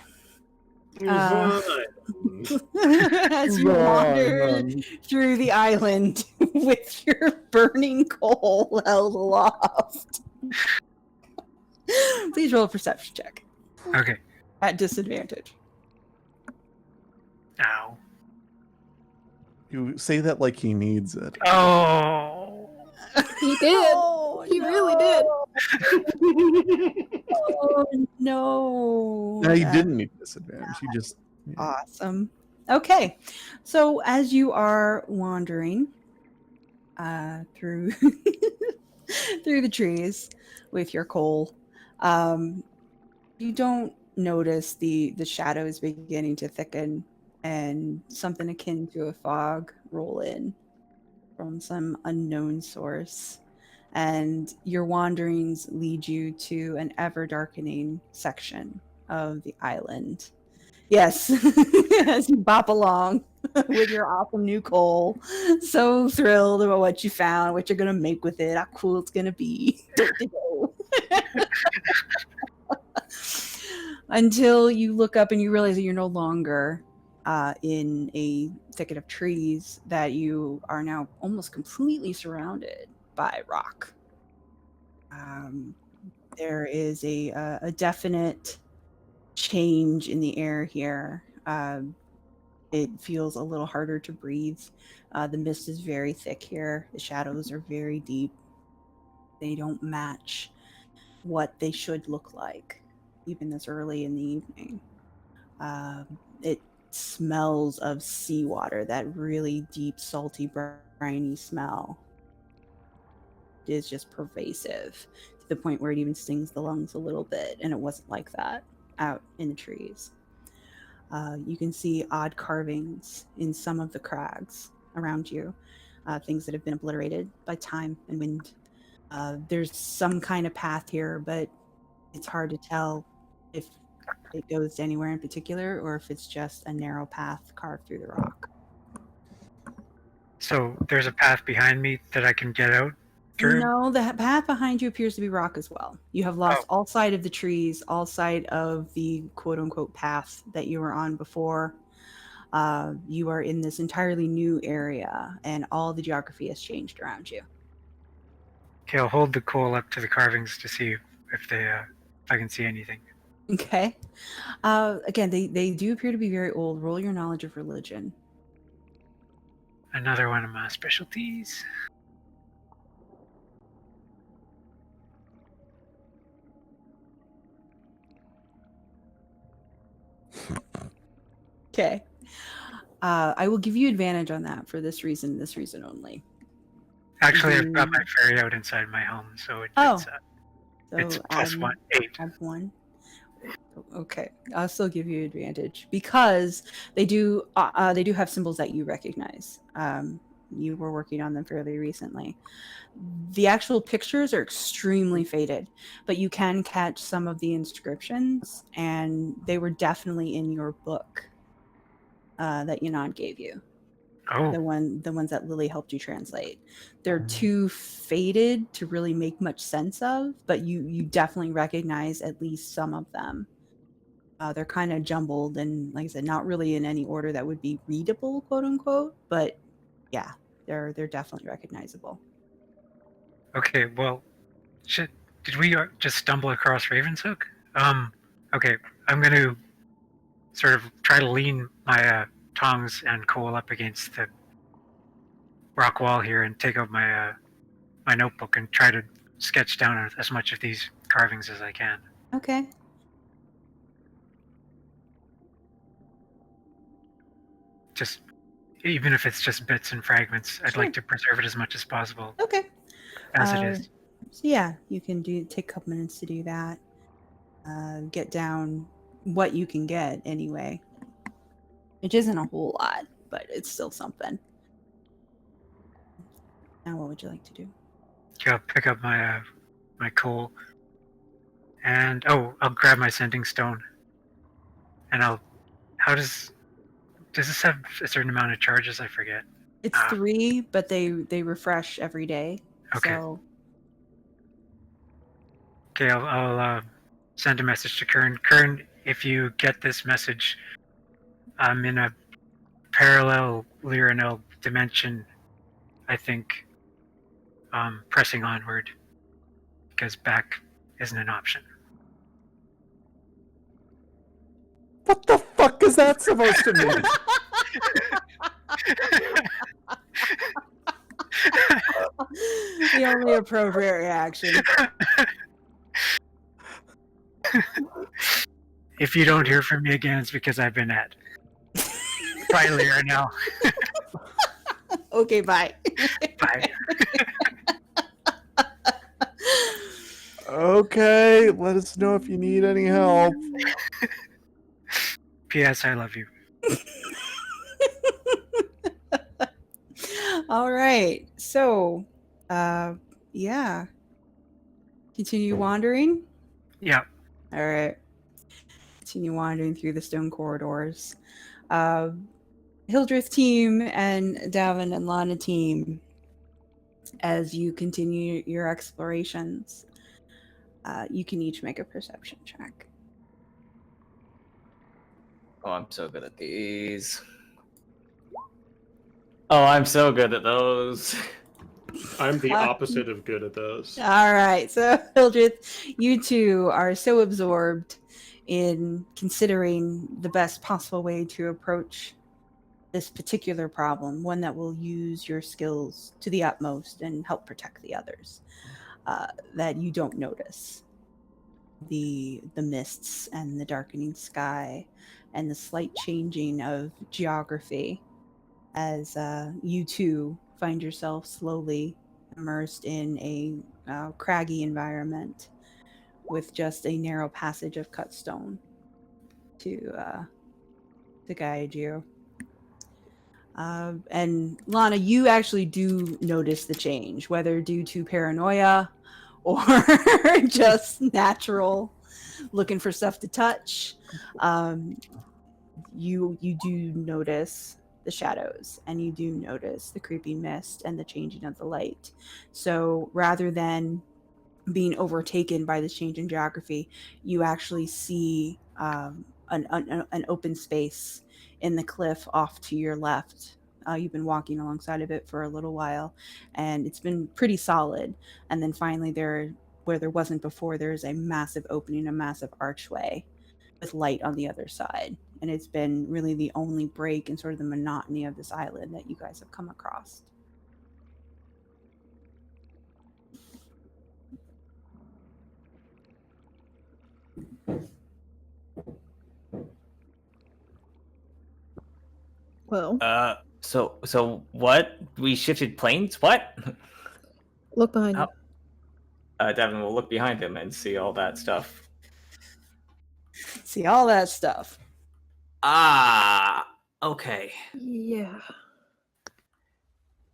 As you wander through the island with your burning coal held aloft. Please roll a perception check. Okay. At disadvantage. Ow. You say that like he needs it. Oh. He did. He really did. Oh, no. No, he didn't need disadvantage. He just. Yeah. Awesome. Okay. So as you are wandering through through the trees with your coal, you don't notice the shadows beginning to thicken and something akin to a fog roll in from some unknown source. And your wanderings lead you to an ever-darkening section of the island. Yes, as you bop along with your awesome new coal, so thrilled about what you found, what you're going to make with it, how cool it's going to be. Until you look up and you realize that you're no longer in a thicket of trees, that you are now almost completely surrounded by rock. There is a definite change in the air here. It feels a little harder to breathe. The mist is very thick here. The shadows are very deep. They don't match what they should look like, even this early in the evening. It smells of seawater, that really deep, salty, briny smell is just pervasive to the point where it even stings the lungs a little bit, and it wasn't like that out in the trees. You can see odd carvings in some of the crags around you, things that have been obliterated by time and wind. There's some kind of path here, but it's hard to tell if it goes anywhere in particular or if it's just a narrow path carved through the rock. So there's a path behind me that I can get out through? No, the path behind you appears to be rock as well. You have lost all sight of the trees, all sight of the quote-unquote path that you were on before. You are in this entirely new area, and all the geography has changed around you. Okay, I'll hold the coal up to the carvings to see if they if I can see anything. Okay. Again, they do appear to be very old. Roll your knowledge of religion. Another one of my specialties. Okay. I will give you advantage on that for this reason only. Actually, I've got my fairy out inside my home, so So it's plus add- 1, 8. Add 1. Okay, I'll still give you advantage because they do have symbols that you recognize. You were working on them fairly recently. The actual pictures are extremely faded, but you can catch some of the inscriptions, and they were definitely in your book that Yanon gave you. Oh, The ones that Lily helped you translate. They're too faded to really make much sense of, but you definitely recognize at least some of them. They're kind of jumbled and, like I said, not really in any order that would be readable, quote unquote. But yeah, they're definitely recognizable. okay. Well, shit. Did we just stumble across Ravenshook? Okay. I'm going to sort of try to lean my tongs and coal up against the rock wall here and take out my my notebook and try to sketch down as much of these carvings as I can. Okay. Just even if it's just bits and fragments, I'd Sure. like to preserve it as much as possible Okay. as it is. So yeah, you can take a couple minutes to do that. Get down what you can get anyway, which isn't a whole lot, but it's still something. Now, what would you like to do? Yeah, I'll pick up my my coal, and I'll grab my sending stone, and how does this have a certain amount of charges? I forget. It's 3, but they refresh every day. Okay. So Okay, I'll send a message to Kern. Kern, if you get this message, I'm in a parallel Lyranel dimension, I think, pressing onward, because back isn't an option. What the fuck is that supposed to mean? the only appropriate reaction. If you don't hear from me again, it's because I've been at. Bye, Lyranel. Okay, bye. Bye. Okay, let us know if you need any help. P.S. I love you. All right. So, yeah. Continue wandering. Yeah. All right. Continue wandering through the stone corridors. Hildreth team and Davynn and Lana team, as you continue your explorations, you can each make a perception check. Oh, I'm so good at these. Oh, I'm so good at those. I'm the opposite of good at those. All right, so Hildreth, you two are so absorbed in considering the best possible way to approach this particular problem, one that will use your skills to the utmost and help protect the others, that you don't notice the mists and the darkening sky and the slight changing of geography as you two find yourself slowly immersed in a craggy environment with just a narrow passage of cut stone to guide you. And Lana, you actually do notice the change, whether due to paranoia or just natural looking for stuff to touch. You do notice the shadows, and you do notice the creepy mist and the changing of the light. So rather than being overtaken by this change in geography, you actually see an open space in the cliff off to your left. You've been walking alongside of it for a little while, and it's been pretty solid. And then finally there where there wasn't before, there is a massive opening, a massive archway with light on the other side. And it's been really the only break in sort of the monotony of this island that you guys have come across. Well, So what? We shifted planes? What? look behind you. Davynn will look behind him and see all that stuff. See all that stuff. Ah, okay. Yeah.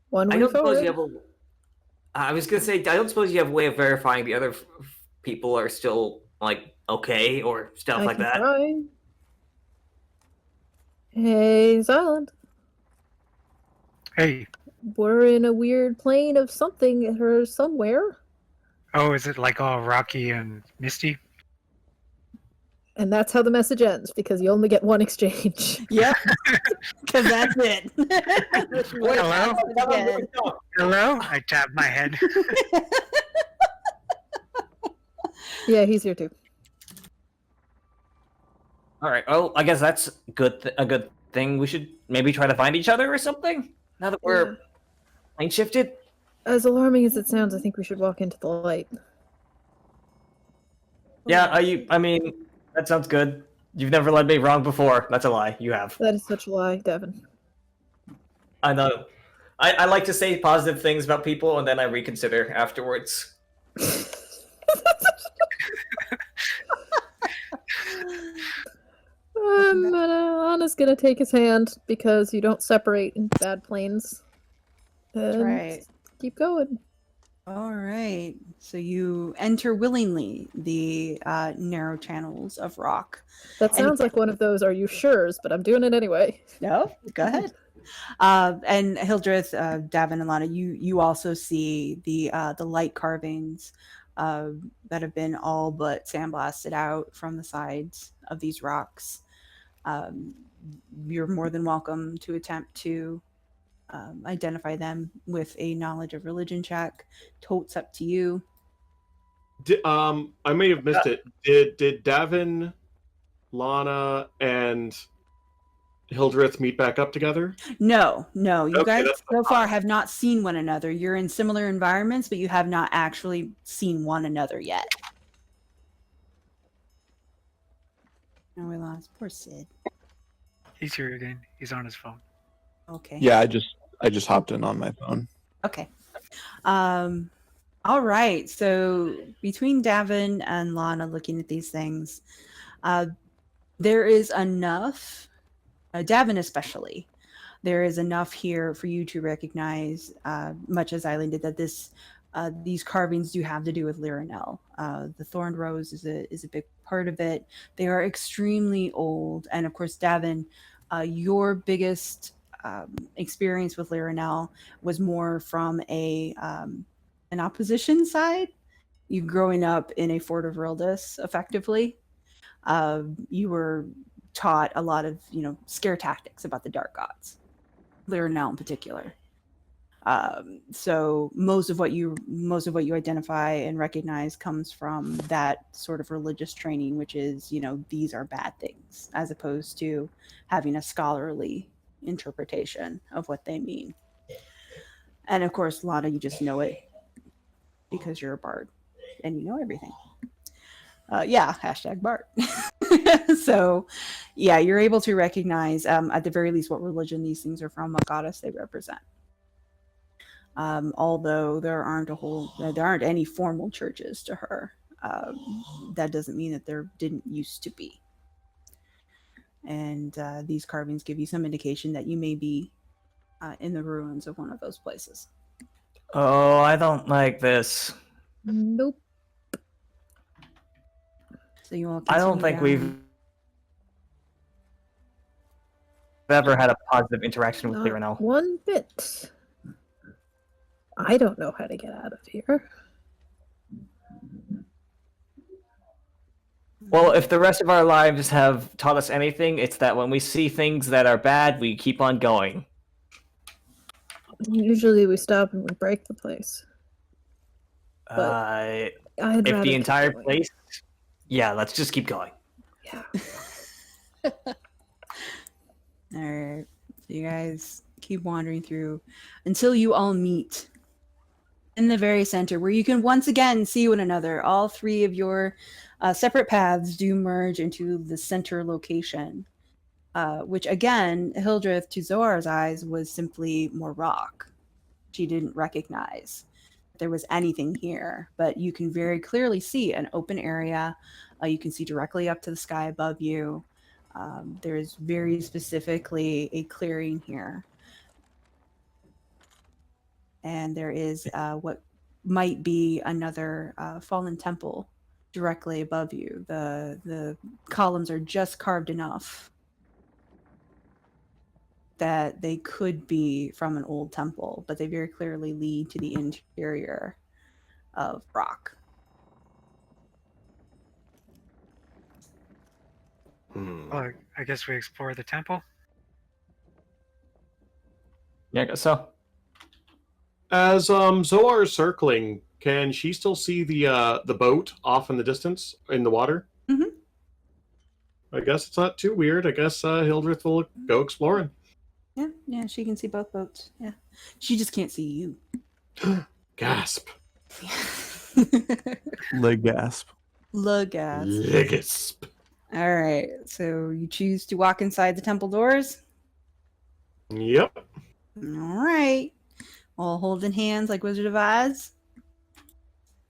One I way don't suppose forward. you have a. I was gonna say, I don't suppose you have a way of verifying the other people are still like okay or stuff I like can that. try. Hey, Xylund. Hey. We're in a weird plane of something or somewhere. Oh, is it like all rocky and misty? And that's how the message ends, because you only get one exchange. Yep. Because that's it. Hello? Hello? I tapped my head. Yeah, he's here too. All right. Well, I guess that's good. A good thing. We should maybe try to find each other or something. Now that we're plane shifted. As alarming as it sounds, I think we should walk into the light. Yeah. I mean, that sounds good. You've never led me wrong before. That's a lie. You have. That is such a lie, Davynn. I know. I like to say positive things about people and then I reconsider afterwards. Anna's gonna take his hand because you don't separate in bad planes. And right. keep going. All right. So you enter willingly the narrow channels of rock. That sounds like one of those "Are you sure's?" But I'm doing it anyway. No, go ahead. And Hildreth, Davynn, and Lana, you also see the light carvings that have been all but sandblasted out from the sides of these rocks. You're more than welcome to attempt to identify them with a knowledge of religion check. Totes up to you. I may have missed it. Did Davynn, Lana, and Hildreth meet back up together? No. You Okay, guys so far have not seen one another. You're in similar environments, but you have not actually seen one another yet. No, we lost. Poor Sid. He's here again. He's on his phone. Okay. Yeah, I just hopped in on my phone. Okay. All right. So between Davynn and Lana looking at these things, there is enough, Davynn especially, there is enough here for you to recognize, much as Eileen did, that these carvings do have to do with Lirinel. The Thorned Rose is a big part of it. They are extremely old. And of course, Davynn, your biggest experience with Lirinel was more from an opposition side. You growing up in a Fort of Rildis, effectively, you were taught a lot of scare tactics about the Dark Gods, Lirinel in particular. So most of what you identify and recognize comes from that sort of religious training, which is these are bad things, as opposed to having a scholarly interpretation of what they mean. And of course, Lana, you just know it because you're a bard and you know everything. #bard. So yeah, you're able to recognize at the very least what religion these things are from, what goddess they represent. Although there aren't any formal churches to her, that doesn't mean that there didn't used to be. And these carvings give you some indication that you may be in the ruins of one of those places. Oh, I don't like this. Nope. So you will. I don't think we've ever had a positive interaction with Lirinel. One bit. I don't know how to get out of here. Well, if the rest of our lives have taught us anything, it's that when we see things that are bad, we keep on going. Usually we stop and we break the place. I'd If rather the keep entire going. place, yeah, let's just keep going. Yeah. All right. So you guys keep wandering through until you all meet in the very center, where you can once again see one another. All three of your separate paths do merge into the center location, which again, Hildreth, to Zoar's eyes, was simply more rock. She didn't recognize there was anything here, but you can very clearly see an open area. You can see directly up to the sky above you. There is very specifically a clearing here. And there is what might be another fallen temple directly above you. The columns are just carved enough that they could be from an old temple, but they very clearly lead to the interior of rock. Well, I guess we explore the temple. Yeah, I guess so. As Zoar is circling, can she still see the boat off in the distance in the water? Mhm. I guess it's not too weird. I guess Hildreth will go exploring. Yeah, she can see both boats. Yeah, she just can't see you. Gasp. Leg gasp. Legasp. Legasp. All right, so you choose to walk inside the temple doors. Yep. All right, all holding hands like Wizard of Oz.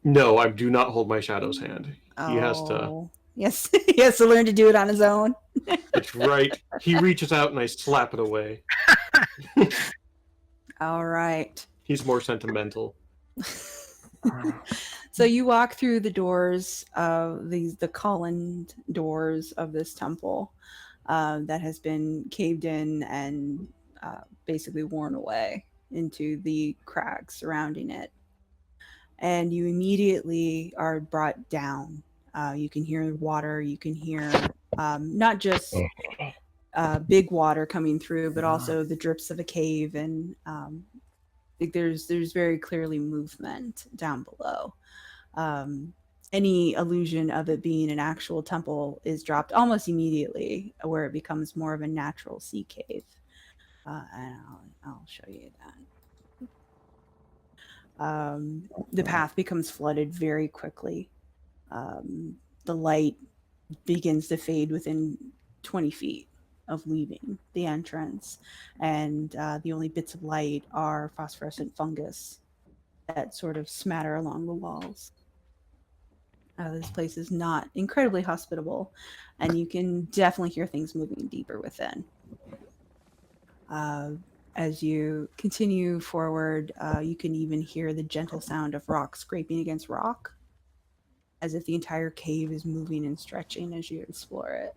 No, I do not hold my shadow's hand. He has to. Oh, yes, he has to learn to do it on his own. That's right. He reaches out and I slap it away. All right. He's more sentimental. So you walk through the doors of the columned doors of this temple that has been caved in and basically worn away into the cracks surrounding it. And you immediately are brought down. You can hear water. You can hear not just big water coming through, but also the drips of a cave, and there's very clearly movement down below. Any illusion of it being an actual temple is dropped almost immediately, where it becomes more of a natural sea cave. And I'll show you that. The path becomes flooded very quickly. The light begins to fade within 20 feet of leaving the entrance, and the only bits of light are phosphorescent fungus that sort of smatter along the walls. This place is not incredibly hospitable, and you can definitely hear things moving deeper within. As you continue forward, you can even hear the gentle sound of rock scraping against rock, as if the entire cave is moving and stretching as you explore it.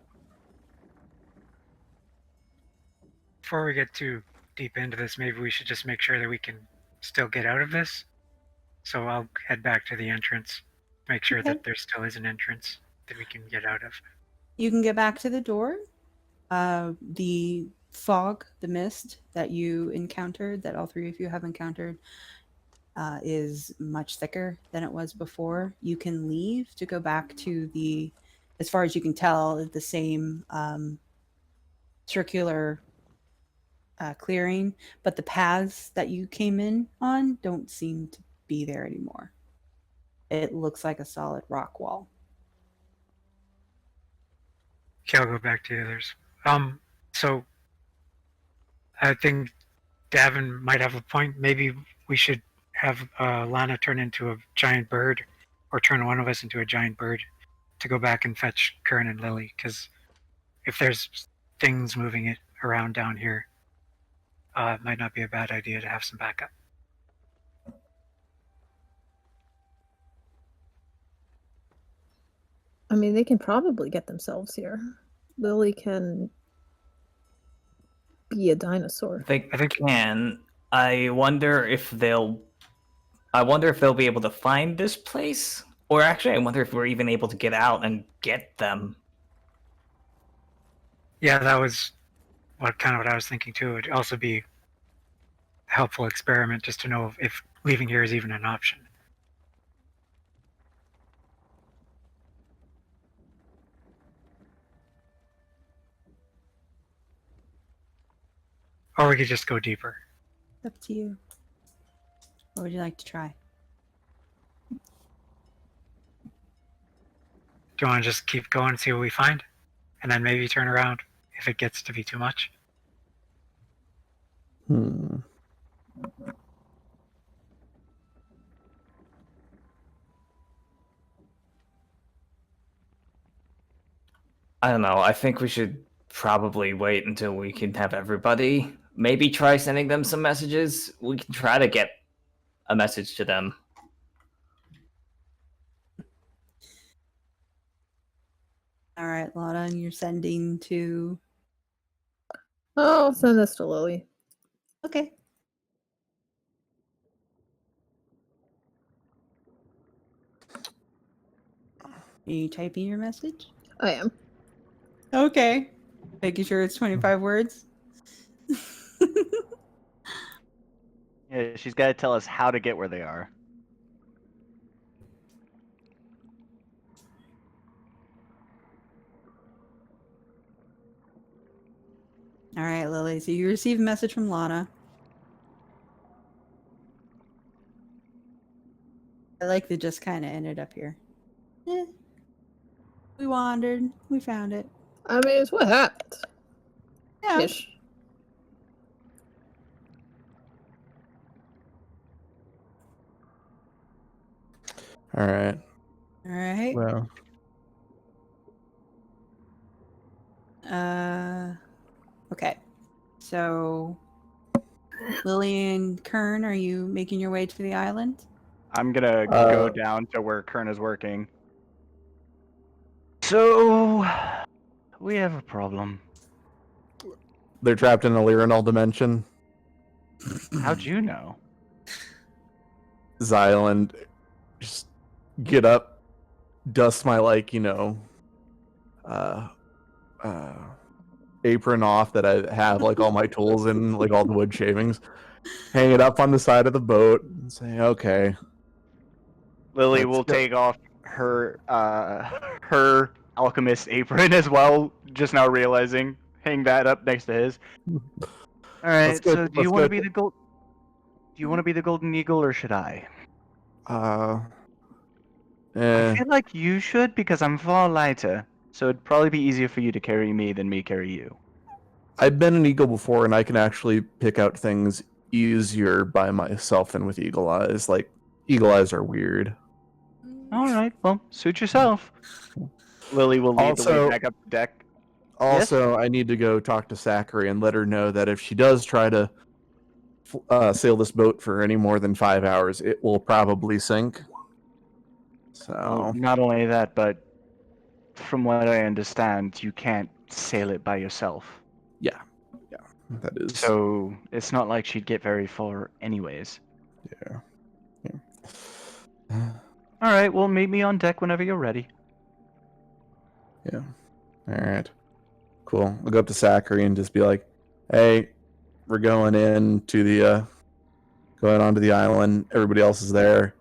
Before we get too deep into this, maybe we should just make sure that we can still get out of this. So I'll head back to the entrance, make sure that there still is an entrance that we can get out of. You can get back to the door. The fog, the mist that you encountered, that all three of you have encountered, is much thicker than it was before. You can leave to go back to the, as far as you can tell, the same circular clearing, but the paths that you came in on don't seem to be there anymore. It looks like a solid rock wall. Okay, I'll go back to the others. So I think Davynn might have a point. Maybe we should have Lana turn into a giant bird, or turn one of us into a giant bird to go back and fetch Kern and Lily, because if there's things moving it around down here, it might not be a bad idea to have some backup. I mean, they can probably get themselves here. Lily can be a dinosaur. They can. I wonder if they'll be able to find this place, or actually, I wonder if we're even able to get out and get them. Yeah, that was what I was thinking too. It'd also be a helpful experiment just to know if leaving here is even an option. Or we could just go deeper. It's up to you. What would you like to try? Do you want to just keep going and see what we find? And then maybe turn around if it gets to be too much? I don't know. I think we should probably wait until we can have everybody. Maybe try sending them some messages. We can try to get a message to them. All right, Lana, you're sending to. I'll send this to Lily. Okay. Are you typing your message? I am. Okay. Making sure it's 25 words. Yeah, she's got to tell us how to get where they are. All right, Lily. So you receive a message from Lana. I like that just kind of ended up here. We wandered. We found it. I mean, it's what happened. Yeah. Ish. All right. All right. Well, Okay. So, Lily and Kern, are you making your way to the island? I'm gonna go down to where Kern is working. So, we have a problem. they're trapped in a Lirinal dimension. How'd you know? Xylund, just get up, dust my apron off that I have like all my tools in, like all the wood shavings, hang it up on the side of the boat, and say, "Okay." Lily Let's will go. take off her her alchemist apron as well. Just now realizing, hang that up next to his. All right. Let's go- So, do you let's want to go- be the gold? Do you want to be the golden eagle, or should I? I feel like you should because I'm far lighter. So it'd probably be easier for you to carry me than me carry you. I've been an eagle before, and I can actually pick out things easier by myself than with eagle eyes. Like, eagle eyes are weird. All right. Well, suit yourself. Lily will lead the way Also- back up the deck. Also, I need to go talk to Zachary and let her know that if she does try to sail this boat for any more than 5 hours, it will probably sink. So, Well, not only that, but from what I understand, you can't sail it by yourself. that is. So it's not like she'd get very far anyways. Yeah. All right. Well, meet me on deck whenever you're ready. Yeah. All right. Cool. I'll go up to Zachary and just be like, "Hey, we're going onto the island. Everybody else is there.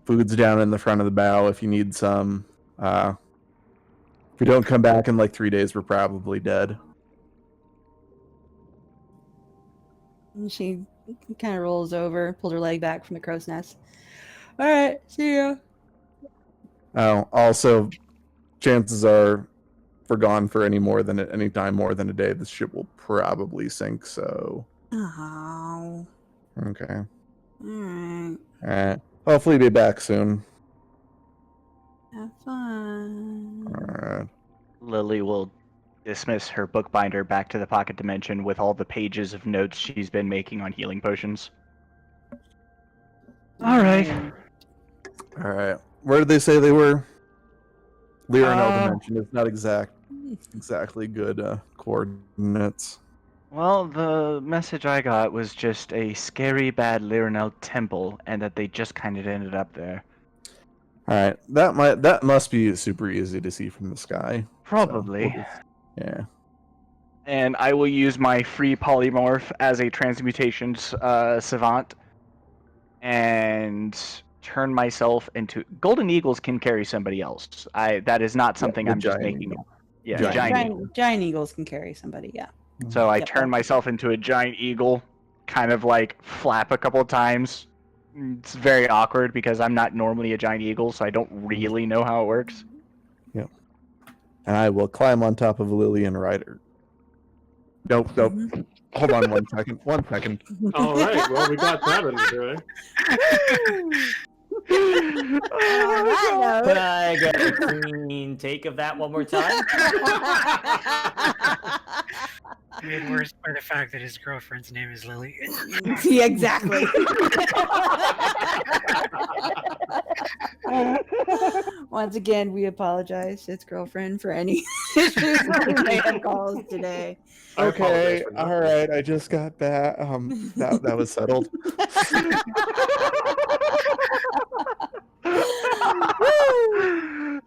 Food's down in the front of the bow if you need some. If we don't come back in like 3 days, we're probably dead." And she kind of rolls over, pulled her leg back from the crow's nest. All right, see ya. Oh, also, chances are, if we're gone for any time more than a day, this ship will probably sink. So, Oh. okay. Alright. All right. Hopefully, be back soon. Have fun. All right. Lily will dismiss her bookbinder back to the pocket dimension with all the pages of notes she's been making on healing potions. All right. All right. Where did they say they were? Lirinal dimension is not exactly good coordinates. Well, the message I got was just a scary bad Lirinal temple, and that they just kind of ended up there. All right. That must be super easy to see from the sky. Probably. So yeah. And I will use my free polymorph as a transmutation savant and turn myself into golden eagles can carry somebody else. That is not something the I'm just giant making eagle. up. Yeah, Giant giant eagle. Giant eagles can carry somebody, yeah. So I Yep. turn myself into a giant eagle, kind of like flap a couple of times. It's very awkward because I'm not normally a giant eagle, so I don't really know how it works. And I will climb on top of Lily and ride her. Nope. Hold on 1 second. 1 second. All right, well, we got that under way. Could I get a clean take of that one more time? Made worse by the fact that his girlfriend's name is Lily. Yeah, exactly. Once again, we apologize to its girlfriend for any issues we may have caused today. I apologize Okay, for that. all right. I just got back. That was settled.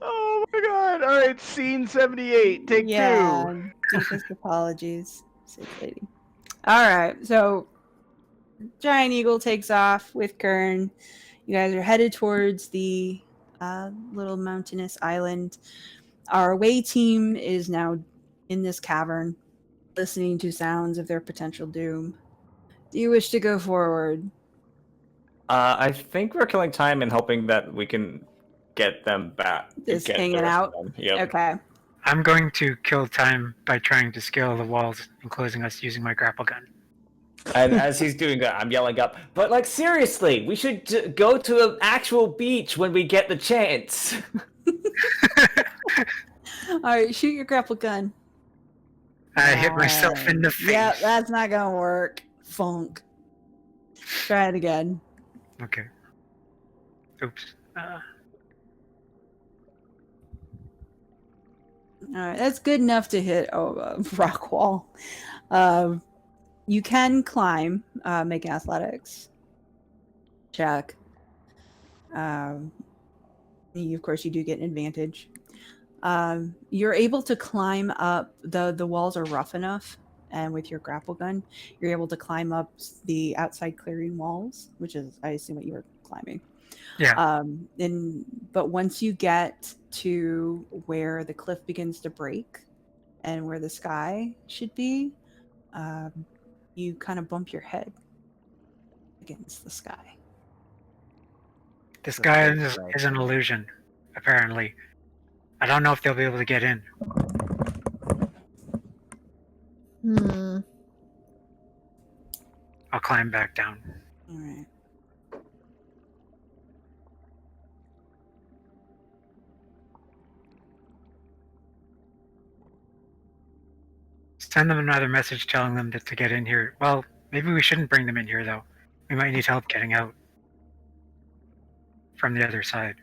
Oh my god! All right, scene 78, take two. Yeah, deepest apologies, safe lady. All right, so giant eagle takes off with Kern. You guys are headed towards the little mountainous island. Our away team is now in this cavern, listening to sounds of their potential doom. Do you wish to go forward? I think we're killing time and hoping that we can get them back. Just get the hanging rest out? of them. Yep. Okay. I'm going to kill time by trying to scale the walls, enclosing us using my grapple gun. And as he's doing that, I'm yelling up, but like seriously, we should go to an actual beach when we get the chance. All right, shoot your grapple gun. I hit myself in the face. Yeah, that's not gonna work. Funk. Try it again. Okay. Oops. All right, that's good enough to hit a rock wall. You can climb. Make an athletics check. Of course, you do get an advantage. You're able to climb up. The walls are rough enough, and with your grapple gun, you're able to climb up the outside clearing walls, which is, I assume, what you were climbing. Yeah. But once you get to where the cliff begins to break and where the sky should be, you kind of bump your head against the sky. The sky is an illusion, apparently. I don't know if they'll be able to get in. I'll climb back down. All right. Send them another message telling them that to get in here. Well, maybe we shouldn't bring them in here, though. We might need help getting out from the other side.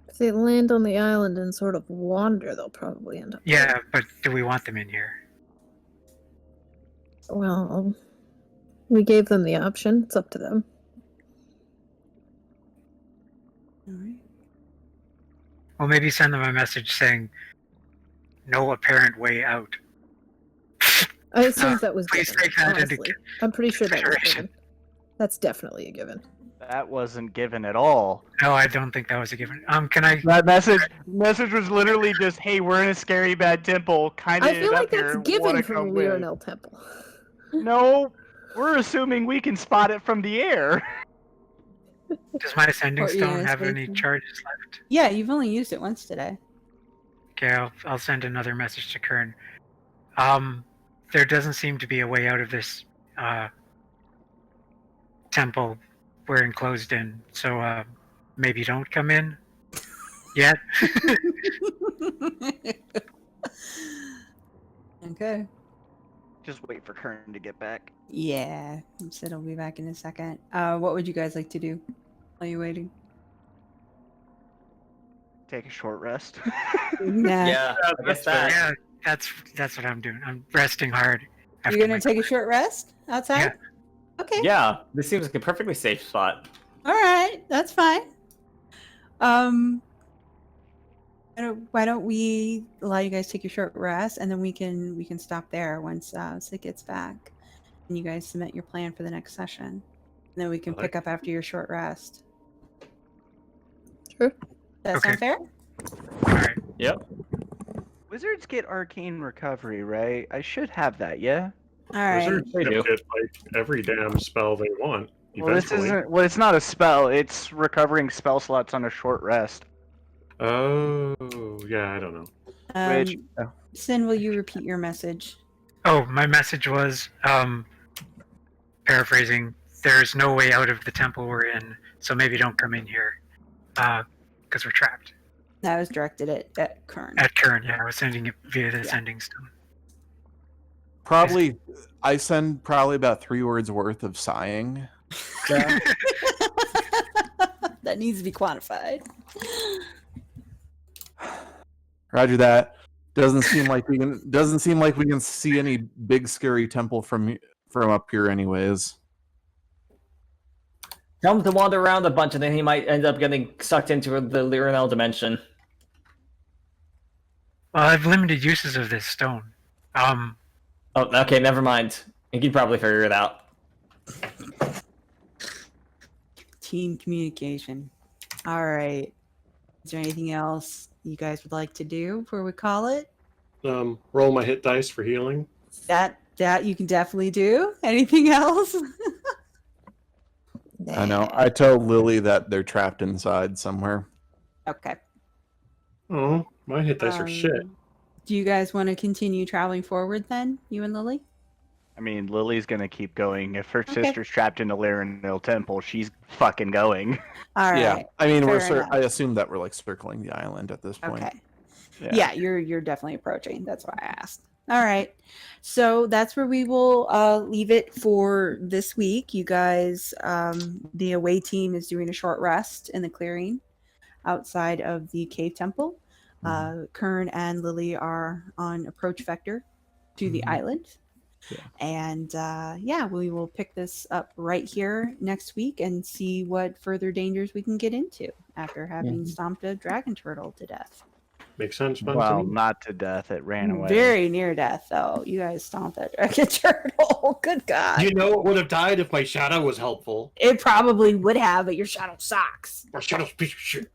If they land on the island and sort of wander, they'll probably end up. Yeah, but do we want them in here? Well, we gave them the option. It's up to them. All right. Well, maybe send them a message saying, no apparent way out. I assume that was please given, take that into honestly. I'm pretty sure that was consideration. given. That's definitely a given. That wasn't given at all. No, I don't think that was a given. Can I... That message was literally just, "Hey, we're in a scary bad temple. Kind of I feel like that's here. given Wanna from come the with?" Leonel Temple. No, we're assuming we can spot it from the air. Does my Ascending Or, Stone yeah, have any station. charges left? Yeah, you've only used it once today. Okay, I'll send another message to Kern. There doesn't seem to be a way out of this temple we're enclosed in, so maybe don't come in yet. Okay. Just wait for Kern to get back. Yeah, said I'll be back in a second. What would you guys like to do while you're waiting? Take a short rest. Nah. Yeah, I guess that. Yeah, that's what I'm doing. I'm resting hard. You're gonna take a short rest outside? Yeah. Okay. Yeah, this seems like a perfectly safe spot. All right, that's fine. Why don't we allow you guys to take your short rest, and then we can stop there once Sid gets back, and you guys submit your plan for the next session, and then we can pick up after your short rest. Sure. Does that Okay. sound fair? All right. Yep. Wizards get arcane recovery, right? I should have that, yeah? All right. Wizards They do. get like every damn spell they want. Well, this Eventually. isn't. Well, it's not a spell. It's recovering spell slots on a short rest. Oh, yeah, I don't know. Which- Sin, will you repeat your message? Oh, my message was, paraphrasing, there's no way out of the temple we're in, so maybe don't come in here, because we're trapped. That was directed at Kern. At Kern, yeah, I was sending it via the sending stone. I send probably about 3 words worth of sighing. That needs to be quantified. Roger that. Doesn't seem like we can see any big scary temple from up here anyways. Tell him to wander around a bunch, and then he might end up getting sucked into the Lirinel dimension. Well, I have limited uses of this stone. Oh, okay, never mind. You can probably figure it out. Team communication. All right. Is there anything else you guys would like to do before we call it? Roll my hit dice for healing. That you can definitely do. Anything else? I know. I tell Lily that they're trapped inside somewhere. Okay. Oh, my hit dice are shit. Do you guys want to continue traveling forward then, you and Lily? I mean, Lily's gonna keep going. If her Okay. sister's trapped in the Lirinel temple, she's fucking going. All right. Yeah, I mean, Fair enough. I assume that we're like circling the island at this point. Okay. Yeah, you're definitely approaching. That's why I asked. All right. So that's where we will leave it for this week. You guys, the away team is doing a short rest in the clearing outside of the cave temple. Kern and Lily are on approach vector to the island. Yeah. And we will pick this up right here next week and see what further dangers we can get into after having stomped a dragon turtle to death. Makes sense, man. Well, not to death. It ran away. Very near death, though. You guys stomped that dragon turtle. Good God. You know, it would have died if my shadow was helpful. It probably would have, but your shadow sucks. My shadow's a piece of shit.